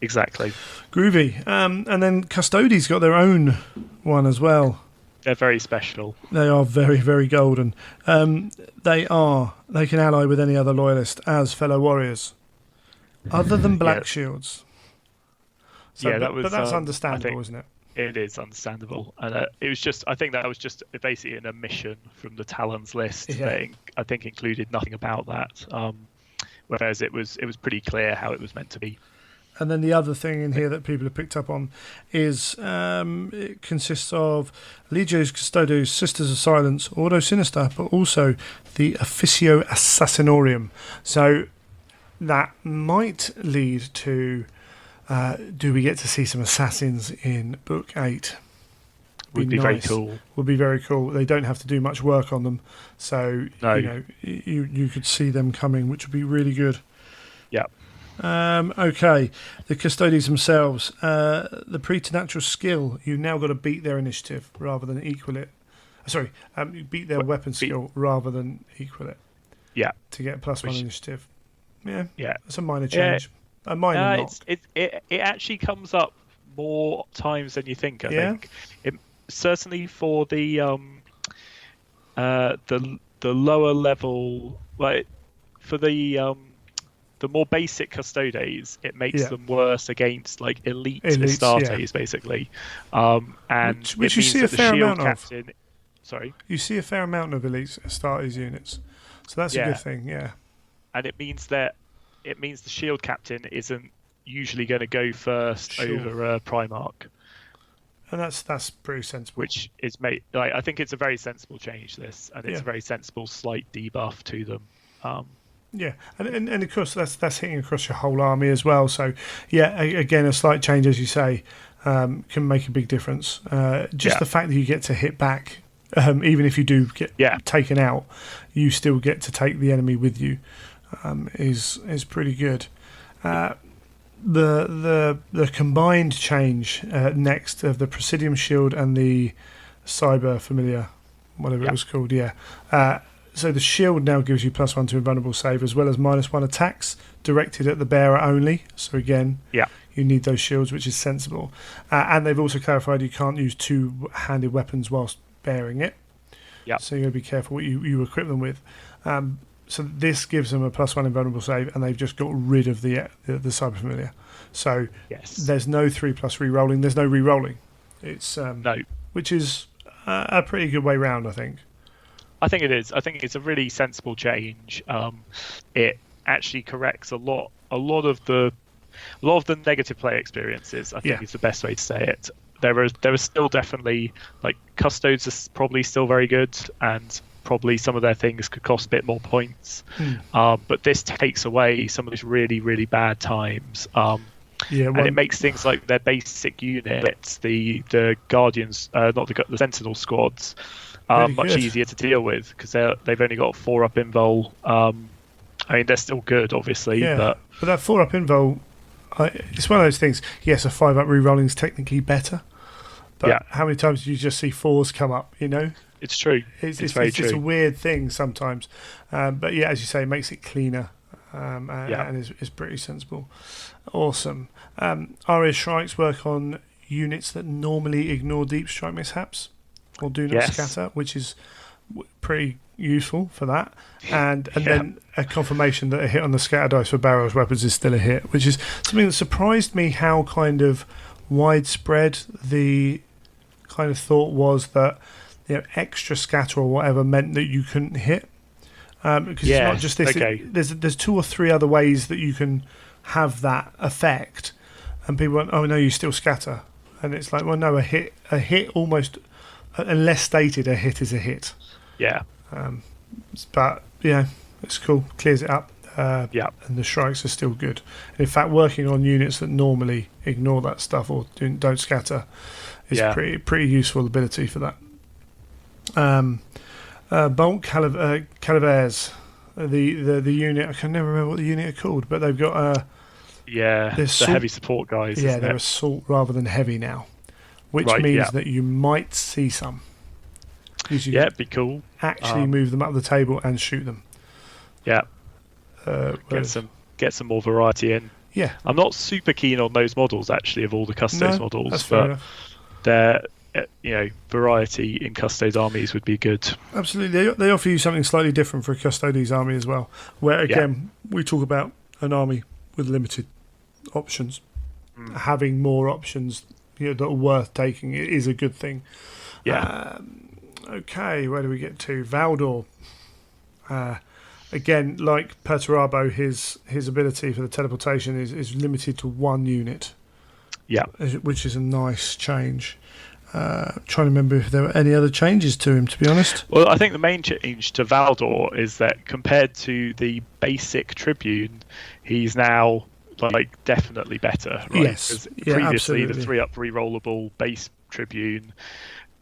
Exactly. Groovy. And then Custodies got their own one as well. They're very special. They are very, very golden. They can ally with any other loyalist as fellow warriors, other than Black Shields. So, but that's understandable, isn't it? It is understandable, and it was just. I think that was just basically an omission from the Talons list. That I think included nothing about that. Whereas it was pretty clear how it was meant to be. And then the other thing in here that people have picked up on is it consists of Legios Custodes, Sisters of Silence, Ordo Sinister, but also the Officio Assassinorium. So that might lead to. Do we get to see some assassins in Book 8? Would be nice. Very cool. Would be very cool. They don't have to do much work on them, so you could see them coming, which would be really good. Yeah. Okay, the Custodians themselves, the preternatural skill. You now got to beat their initiative rather than equal it. Sorry, you beat their weapon skill rather than equal it. Yeah. To get +1 initiative. Yeah. Yeah. That's a minor change. A minor knock. It actually comes up more times than you think. I think certainly for the lower level, like for the more basic Custodes, it makes them worse against like elite Astartes, basically. And which you see a fair amount of. Sorry, you see a fair amount of elite Astartes units, so that's a good thing. Yeah, and it means the shield captain isn't usually going to go first over a Primarch. And that's pretty sensible. Which is I think it's a very sensible change, this, and it's a very sensible slight debuff to them. And of course that's hitting across your whole army as well. So again, a slight change, as you say, can make a big difference. The fact that you get to hit back, even if you do get taken out, you still get to take the enemy with you. Is pretty good. The combined change next of the Presidium Shield and the Cyber Familiar, whatever it was called. So the shield now gives you +1 to invulnerable save as well as -1 attacks directed at the bearer only. So again, you need those shields, which is sensible. And they've also clarified you can't use two-handed weapons whilst bearing it. So you got to be careful what you equip them with. So this gives them a +1 invulnerable save, and they've just got rid of the Cyber Familiar. So there's no 3+ re-rolling. There's no re-rolling. It's which is a pretty good way round, I think. I think it is. I think it's a really sensible change. It actually corrects a lot of the negative play experiences. I think is the best way to say it. There are still definitely like Custodes are probably still very good, and probably some of their things could cost a bit more points. But this takes away some of those really, really bad times. And it makes things like their basic units, the Guardians, not the Sentinel squads, much easier to deal with because they've only got 4-up invul. I mean, they're still good, obviously. But that 4-up invul, it's one of those things. Yes, a 5-up re-rolling is technically better. But how many times do you just see 4s come up, It's true. It's very true. It's a weird thing sometimes. But as you say, it makes it cleaner. and is pretty sensible. Awesome. Aria Strikes work on units that normally ignore deep strike mishaps or do not scatter, which is pretty useful for that. And then a confirmation that a hit on the scatter dice for barrels weapons is still a hit, which is something that surprised me how kind of widespread the kind of thought was that extra scatter or whatever meant that you couldn't hit. Because it's not just this. Okay. There's 2 or 3 other ways that you can have that effect, and people went, "Oh no, you still scatter," and it's like, well, no, a hit almost, unless stated, a hit is a hit. Yeah. But it's cool. Clears it up. And the strikes are still good. And in fact, working on units that normally ignore that stuff or don't scatter is pretty useful ability for that. Bolt Calavers, the unit. I can never remember what the unit are called, but they've got the heavy support guys. Yeah, they're assault rather than heavy now, which means that you might see some. It'd be cool. Actually, move them up the table and shoot them. Yeah, get some more variety in. Yeah, I'm not super keen on those models actually of all the Custodes models, that's fair enough. They're variety in Custodes armies would be good. Absolutely, they offer you something slightly different for a Custodes army as well. Where again, we talk about an army with limited options. Having more options that are worth taking is a good thing. Yeah. Okay, where do we get to? Valdor. Again, like Perturabo, his ability for the teleportation is limited to 1 unit. Yeah. Which is a nice change. Trying to remember if there were any other changes to him, to be honest. Well, I think the main change to Valdor is that compared to the basic Tribune, he's now definitely better, right? Yes. Previously, absolutely. the 3-up rerollable base Tribune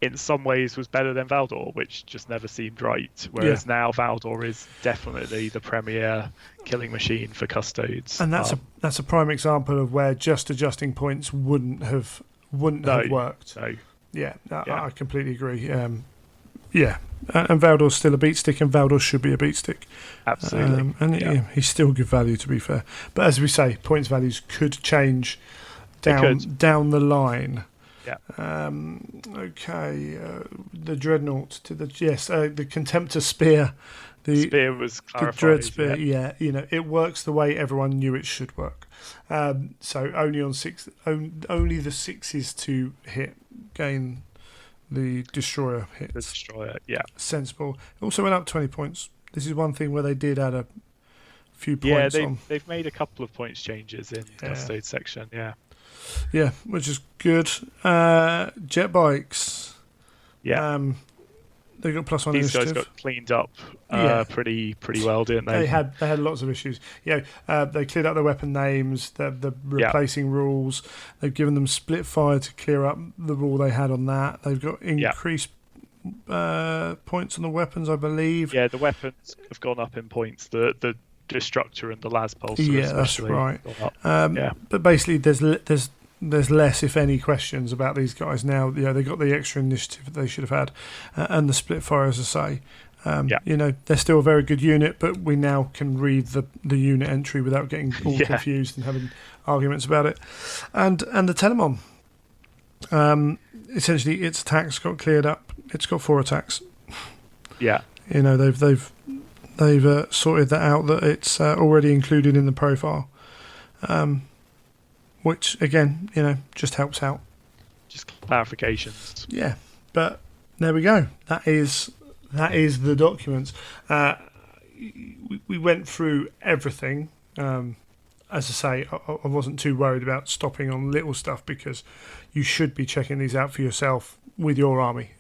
in some ways was better than Valdor, which just never seemed right. Whereas now Valdor is definitely the premier killing machine for Custodes. And that's a prime example of where just adjusting points wouldn't have worked. No. Yeah, I completely agree. And Valdor's still a beat stick, and Valdor should be a beat stick. Absolutely. He's still good value, to be fair. But as we say, points values could change down the line. Yeah. Okay. The Dreadnought the Contemptor Spear. The spear was clarified. The Dread Spear. Yeah. It works the way everyone knew it should work. So only on 6, only the 6s to hit gain the Destroyer hits. The Destroyer, yeah. Sensible. It also went up 20 points. This is one thing where they did add a few points. Yeah, they've made a couple of points changes in the Custodes section. Yeah. Yeah, which is good. Jet bikes. Yeah. They got +1 These initiative. guys got cleaned up pretty well, didn't they? They had lots of issues. They cleared up their weapon names, the replacing rules. They've given them split fire to clear up the rule they had on that. They've got increased points on the weapons, I believe. Yeah, the weapons have gone up in points. The Destructor and the Las Pulsar. Yeah, that's right. But basically, there's less, if any, questions about these guys now. They got the extra initiative that they should have had, and the split fire, as I say. They're still a very good unit, but we now can read the unit entry without getting all confused and having arguments about it. And the Telemon, essentially, its attacks got cleared up. It's got 4 attacks. Yeah. They've sorted that out, that it's already included in the profile, which again, just helps out. Just clarifications. Yeah, but there we go. That is the documents. We went through everything. As I say, I wasn't too worried about stopping on little stuff, because you should be checking these out for yourself with your army.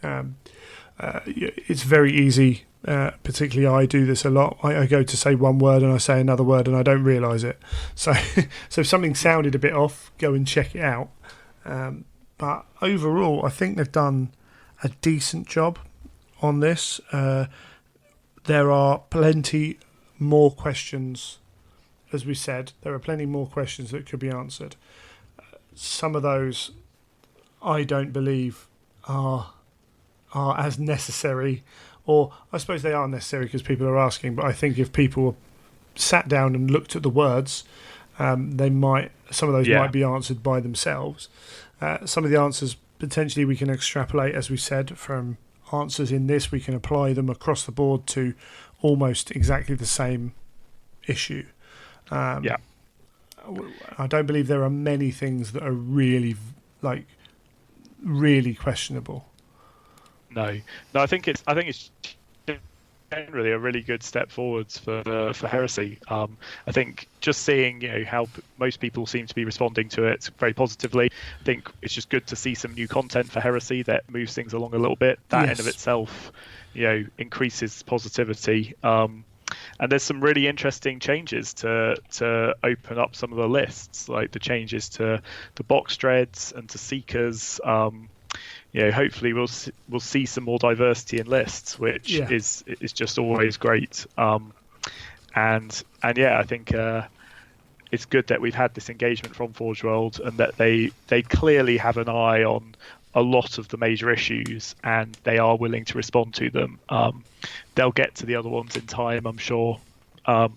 It's very easy. Particularly, I do this a lot. I go to say one word and I say another word and I don't realise it. So if something sounded a bit off, go and check it out. But overall, I think they've done a decent job on this. There are plenty more questions, as we said. There are plenty more questions that could be answered. Some of those I don't believe are as necessary. Or I suppose they are necessary because people are asking, but I think if people sat down and looked at the words, some of those might be answered by themselves. Some of the answers potentially we can extrapolate, as we said, from answers in this. We can apply them across the board to almost exactly the same issue. I don't believe there are many things that are really questionable. No, I think it's generally a really good step forwards for Heresy. I think just seeing how most people seem to be responding to it very positively. I think it's just good to see some new content for Heresy that moves things along a little bit. That in of itself, increases positivity. And there's some really interesting changes to open up some of the lists, like the changes to the box dreads and to seekers. Hopefully we'll see some more diversity in lists, which is just always great. I think it's good that we've had this engagement from Forge World, and that they clearly have an eye on a lot of the major issues, and they are willing to respond to them. They'll get to the other ones in time, I'm sure. Until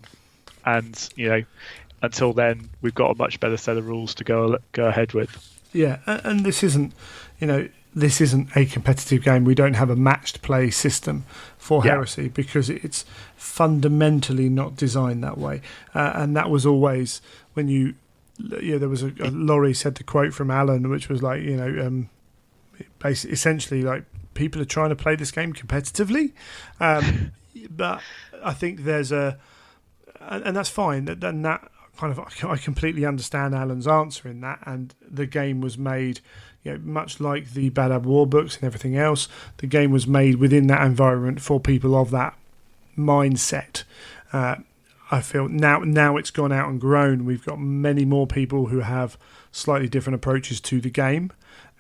then, we've got a much better set of rules to go ahead with. Yeah, and this isn't a competitive game. We don't have a matched play system for Heresy because it's fundamentally not designed that way. And that was always when there was Laurie said the quote from Alan, which was like, basically, essentially like, people are trying to play this game competitively. But I think there's and that's fine. That kind of, I completely understand Alan's answer in that, and the game was made, much like the Bad Ab War books and everything else, the game was made within that environment for people of that mindset. I feel now it's gone out and grown. We've got many more people who have slightly different approaches to the game,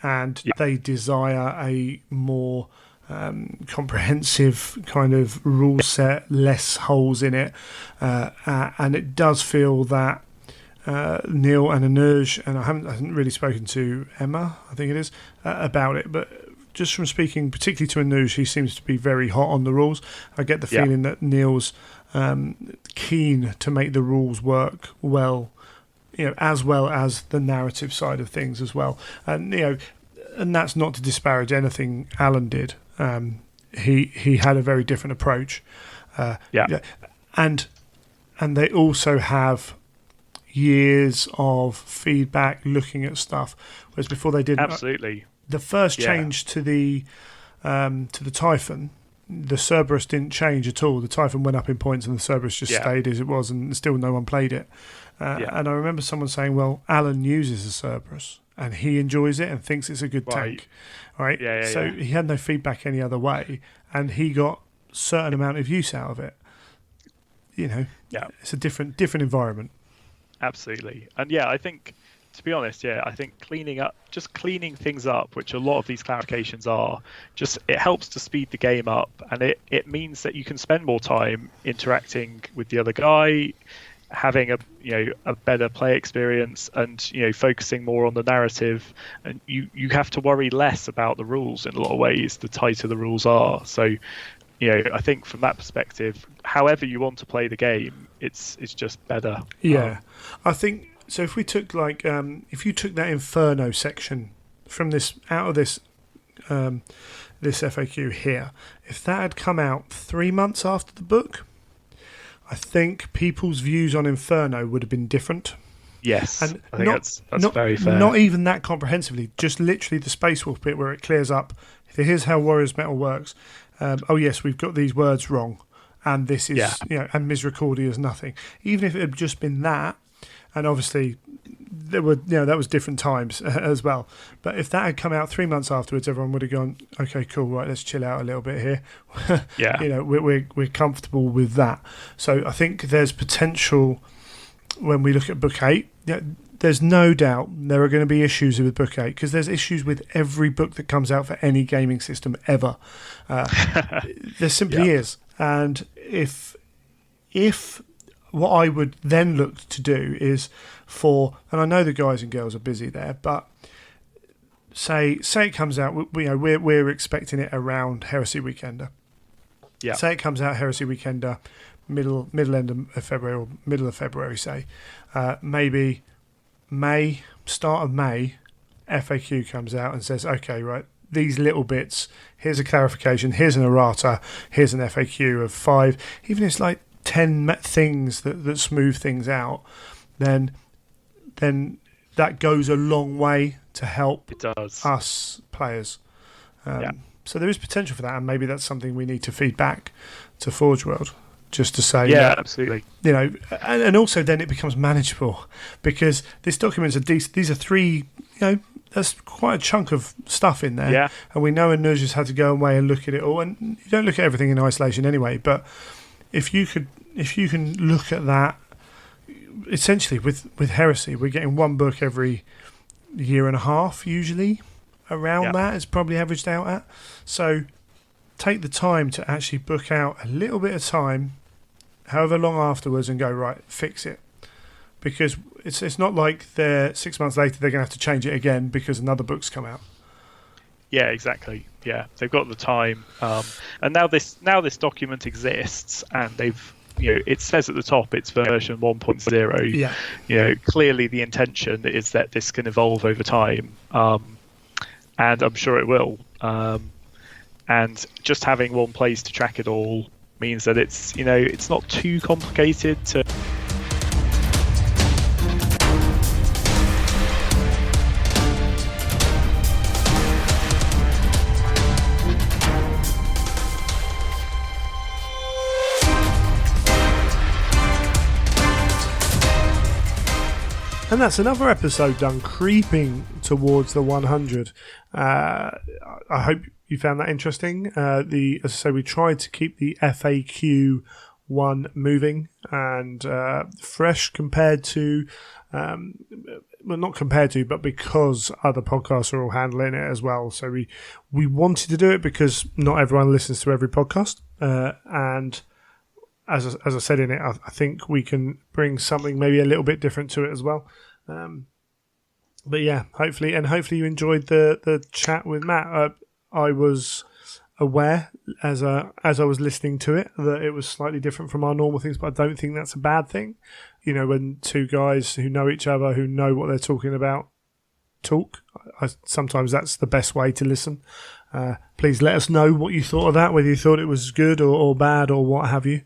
and they desire a more comprehensive kind of rule set, less holes in it, and it does feel that Neil and Anuj, and I haven't really spoken to Emma, I think it is, about it, but just from speaking particularly to Anuj, he seems to be very hot on the rules. I get the feeling that Neil's keen to make the rules work well, as well as the narrative side of things as well, and and that's not to disparage anything Alan did. He had a very different approach. And they also have years of feedback looking at stuff, whereas before they didn't. Absolutely. The first change to the Typhon, the Cerberus didn't change at all. The Typhon went up in points and the Cerberus just stayed as it was, and still no one played it. And I remember someone saying, well, Alan uses a Cerberus and he enjoys it and thinks it's a good tank. Right? So he had no feedback any other way, and he got a certain amount of use out of it. It's a different environment. Absolutely. And I think, to be honest, I think cleaning things up, which a lot of these clarifications are, it helps to speed the game up, and it means that you can spend more time interacting with the other guy, having a better play experience, and focusing more on the narrative, and you have to worry less about the rules in a lot of ways the tighter the rules are. So I think from that perspective, however you want to play the game, it's just better. I think so. If we took if you took that Inferno section from this out of this this FAQ here, if that had come out 3 months after the book, I think people's views on Inferno would have been different. Yes, and I think that's very fair. Not even that comprehensively, just literally the Space Wolf bit where it clears up. Here's how Warriors Metal works. Yes, we've got these words wrong, and this is and Misericordia is nothing. Even if it had just been that, and obviously there were that was different times as well. But if that had come out 3 months afterwards, everyone would have gone, okay, cool, right, let's chill out a little bit here. We're comfortable with that. So I think there's potential when we look at Book 8. There's no doubt there are going to be issues with Book 8 because there's issues with every book that comes out for any gaming system ever. There simply is. And if what I would then look to do is and I know the guys and girls are busy there, but say it comes out, we're expecting it around Heresy Weekender. Say it comes out Heresy Weekender, end of February or middle of February, say, maybe May, start of May, FAQ comes out and says, okay, right, these little bits, here's a clarification, here's an errata, here's an FAQ of 5, even if it's like 10 things that smooth things out, then that goes a long way to help us players. So there is potential for that, and maybe that's something we need to feed back to Forge World, just to say, absolutely. And also then it becomes manageable, because this document's these are 3, that's quite a chunk of stuff in there, and we know Anuj has had to go away and look at it all, and you don't look at everything in isolation anyway, but if you can look at that, essentially with Heresy, we're getting one book every year and a half usually. Around that is probably averaged out at. So take the time to actually book out a little bit of time, however long afterwards, and go, right, fix it. Because it's not like 6 months later they're going to have to change it again because another book's come out. Yeah, exactly. Yeah, they've got the time, and now this document exists, and they've it says at the top it's version 1.0. Yeah. Clearly the intention is that this can evolve over time, and I'm sure it will. And just having one place to track it all means that it's not too complicated to. And that's another episode done, creeping towards the 100. I hope you found that interesting. As I say, we tried to keep the FAQ one moving and fresh compared to, well, not compared to, but because other podcasts are all handling it as well. So we wanted to do it because not everyone listens to every podcast, and as I said in it, I think we can bring something maybe a little bit different to it as well. But yeah, hopefully you enjoyed the chat with Matt. I was aware as I was listening to it that it was slightly different from our normal things, but I don't think that's a bad thing. When two guys who know each other, who know what they're talking about, talk, sometimes that's the best way to listen. Please let us know what you thought of that, whether you thought it was good or bad or what have you.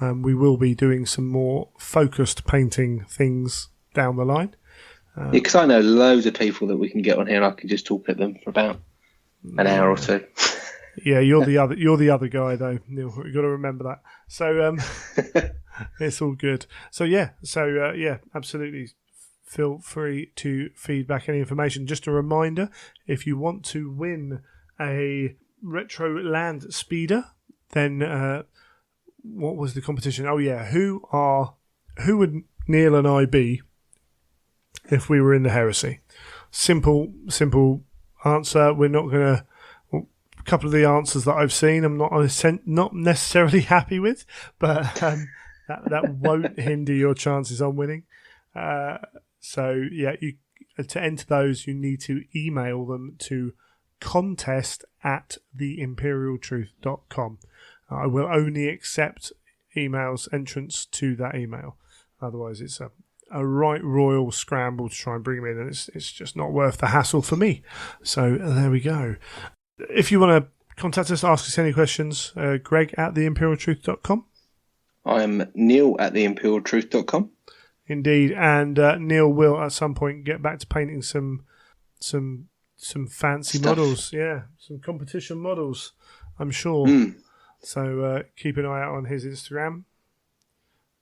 We will be doing some more focused painting things down the line. Because I know loads of people that we can get on here and I can just talk at them for about an hour or two. Yeah, you're the other guy though, Neil. You've got to remember that. So it's all good. So yeah, absolutely. Feel free to feed back any information. Just a reminder, if you want to win a retro land speeder, then what was the competition? Oh yeah, who would Neil and I be if we were in the Heresy? Simple answer. We're not gonna. Well, a couple of the answers that I've seen, I'm not necessarily happy with, but that won't hinder your chances on winning. So yeah, to enter those, you need to email them to contest@theimperialtruth.com. I will only accept emails entrants to that email. Otherwise, it's a right royal scramble to try and bring them in, and it's just not worth the hassle for me. So there we go. If you want to contact us, ask us any questions, Greg@theimperialtruth.com. I'm Neil@theimperialtruth.com. Indeed, and Neil will at some point get back to painting some fancy models. Yeah, some competition models, I'm sure. So keep an eye out on his Instagram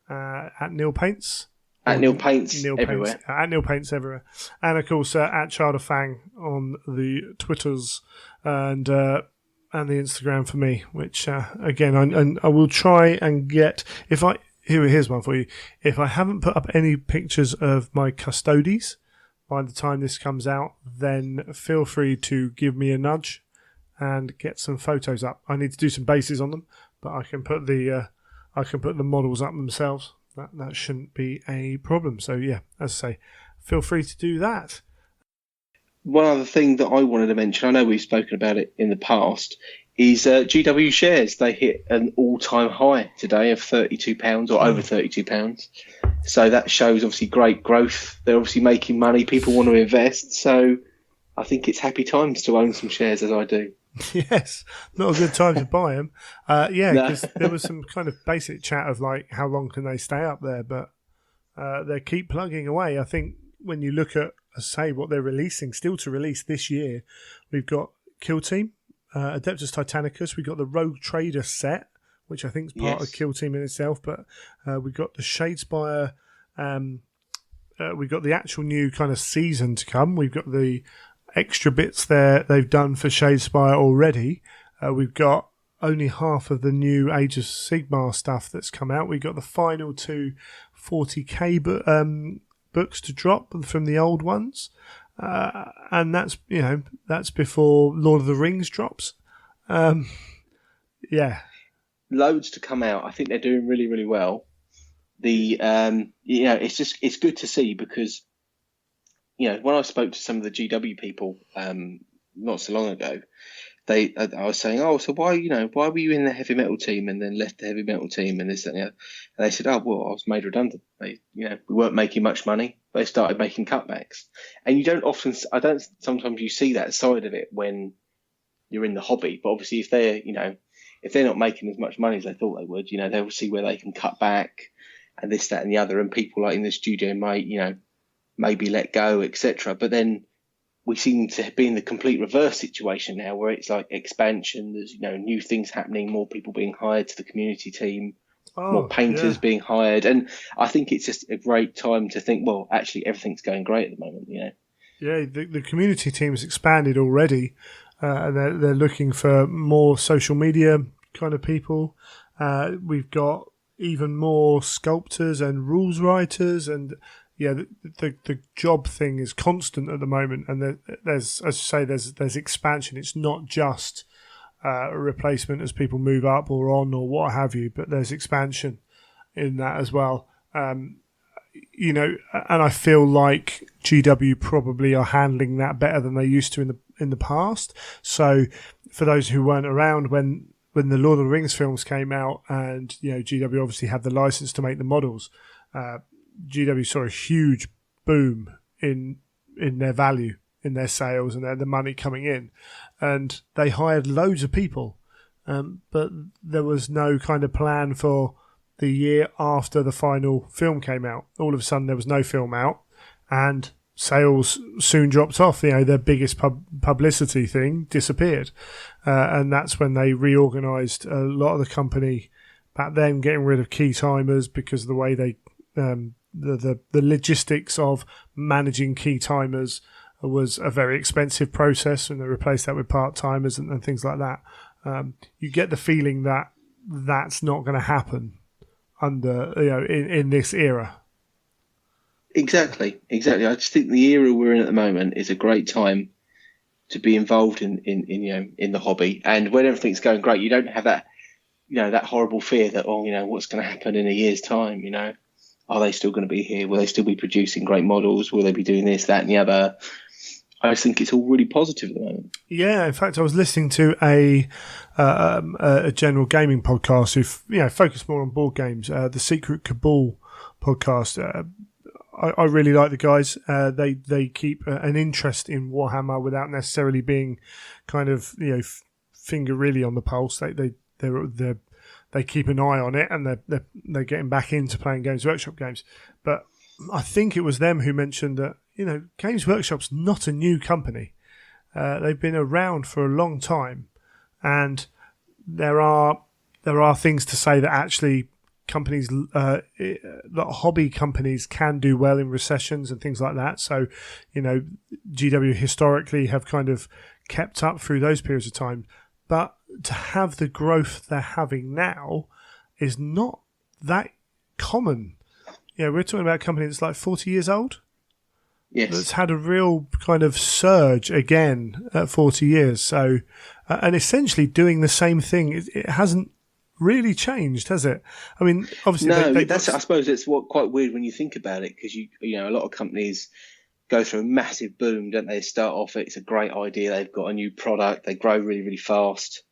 at Neil Paints. At Neil Paints everywhere. At Neil Paints everywhere. And of course at Child of Fang on the Twitters and the Instagram for me, which again I will try and get, here's one for you. If I haven't put up any pictures of my custodies by the time this comes out, then feel free to give me a nudge and get some photos up. I need to do some bases on them, but I can put the models up themselves. That shouldn't be a problem. So yeah, as I say, feel free to do that. one other thing that I wanted to mention, I know we've spoken about it in the past, is GW shares. They hit an all-time high today of £32 or over £32. So that shows obviously great growth. They're obviously making money. People want to invest. So I think it's happy times to own some shares, as I do. Yes, not a good time to buy them. Yeah, No. because there was some kind of basic chat of like how long can they stay up there, but they keep plugging away. I think when you look at, say, what they're releasing, still to release this year, we've got Kill Team, Adeptus Titanicus, we've got the Rogue Trader set, which I think is part of Kill Team in itself, but we've got the Shadespire, we've got the actual new kind of season to come, we've got the extra bits there they've done for Shadespire already, we've got only half of the new Age of Sigmar stuff that's come out, we've got the final two 40k books to drop from the old ones, and that's before Lord of the Rings drops. Yeah, loads to come out. I think they're doing really, really well. It's good to see because when I spoke to some of the GW people not so long ago, I was saying, oh, so why were you in the heavy metal team and then left the heavy metal team and this and that? And they said, oh, well, I was made redundant. We weren't making much money. They started making cutbacks, and sometimes you see that side of it when you're in the hobby. But obviously, if they're not making as much money as they thought they would, they'll see where they can cut back and this, that, and the other. And people like in the studio might, maybe let go, etc. But then we seem to be in the complete reverse situation now, where it's like expansion. There's new things happening, more people being hired to the community team, more painters being hired, and I think it's just a great time to think. Well, actually, everything's going great at the moment. Yeah, the community team's expanded already, and they're looking for more social media kind of people. We've got even more sculptors and rules writers, and the job thing is constant at the moment. And there's, as I say, there's expansion. It's not just a replacement as people move up or on or what have you, but there's expansion in that as well. And I feel like GW probably are handling that better than they used to in the past. So for those who weren't around when the Lord of the Rings films came out, and GW obviously had the license to make the models, GW saw a huge boom in their value, in their sales, and the money coming in, and they hired loads of people, but there was no kind of plan for the year after the final film came out. All of a sudden there was no film out, and sales soon dropped off. Their biggest publicity thing disappeared, and that's when they reorganized a lot of the company back then, getting rid of key timers because of the way they the logistics of managing key timers was a very expensive process, and they replaced that with part timers and things like that. You get the feeling that that's not going to happen under in this era. Exactly. I just think the era we're in at the moment is a great time to be involved in the hobby, and when everything's going great, you don't have that that horrible fear that what's going to happen in a year's time. Are they still going to be here? Will they still be producing great models? Will they be doing this, that, and the other? I just think it's all really positive at the moment. Yeah, in fact, I was listening to a general gaming podcast who focus more on board games, the Secret Cabal podcast. I really like the guys. They keep an interest in Warhammer without necessarily being kind of finger really on the pulse. They keep an eye on it, and they're getting back into playing Games Workshop games. But I think it was them who mentioned that Games Workshop's not a new company. They've been around for a long time, and there are things to say that actually companies, hobby companies, can do well in recessions and things like that. So, GW historically have kind of kept up through those periods of time, but to have the growth they're having now is not that common. We're talking about a company that's like 40 years old. Yes. That's had a real kind of surge again at 40 years. So, and essentially doing the same thing. It hasn't really changed, has it? I mean, obviously, no. I suppose it's quite weird when you think about it, because a lot of companies go through a massive boom, don't they? Start off, it's a great idea. They've got a new product. They grow really, really fast.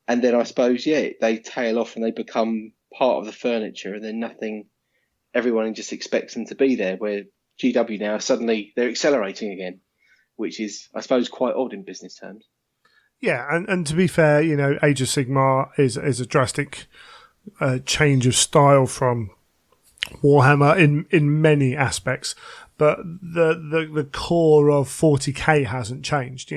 And then I suppose, they tail off and they become part of the furniture, and then everyone just expects them to be there, where GW now, suddenly they're accelerating again, which is, I suppose, quite odd in business terms. Yeah, and to be fair, Age of Sigmar is a drastic change of style from Warhammer in many aspects, but the core of 40k hasn't changed.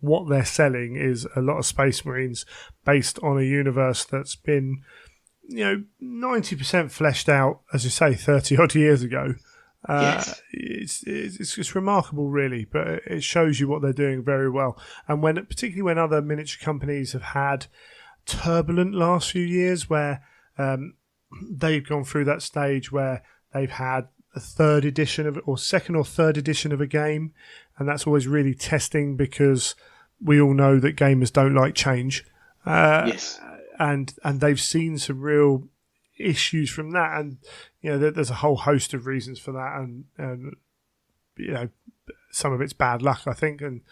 What they're selling is a lot of Space Marines based on a universe that's been 90% fleshed out, as you say, 30 odd years ago. Yes. It's remarkable, really, but it shows you what they're doing very well. And particularly when other miniature companies have had turbulent last few years, where they've gone through that stage where they've had a third edition or second or third edition of a game, and that's always really testing, because we all know that gamers don't like change. Yes. And they've seen some real issues from that, and there's a whole host of reasons for that, and some of it's bad luck, I think, and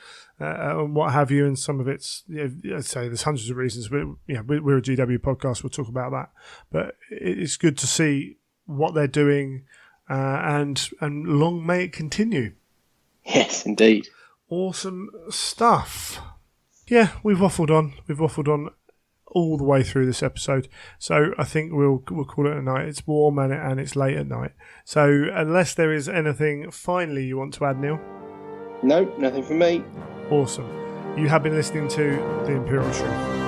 what have you, and some of it's I'd say there's hundreds of reasons. We're a GW podcast, we'll talk about that, but it's good to see what they're doing, and long may it continue. Yes, indeed. Awesome stuff. Yeah, we've waffled on all the way through this episode, so I think we'll call it a night. It's warm and it's late at night, so unless there is anything finally you want to add, Neil? No, nothing from me. Awesome. You have been listening to The Imperial Truth.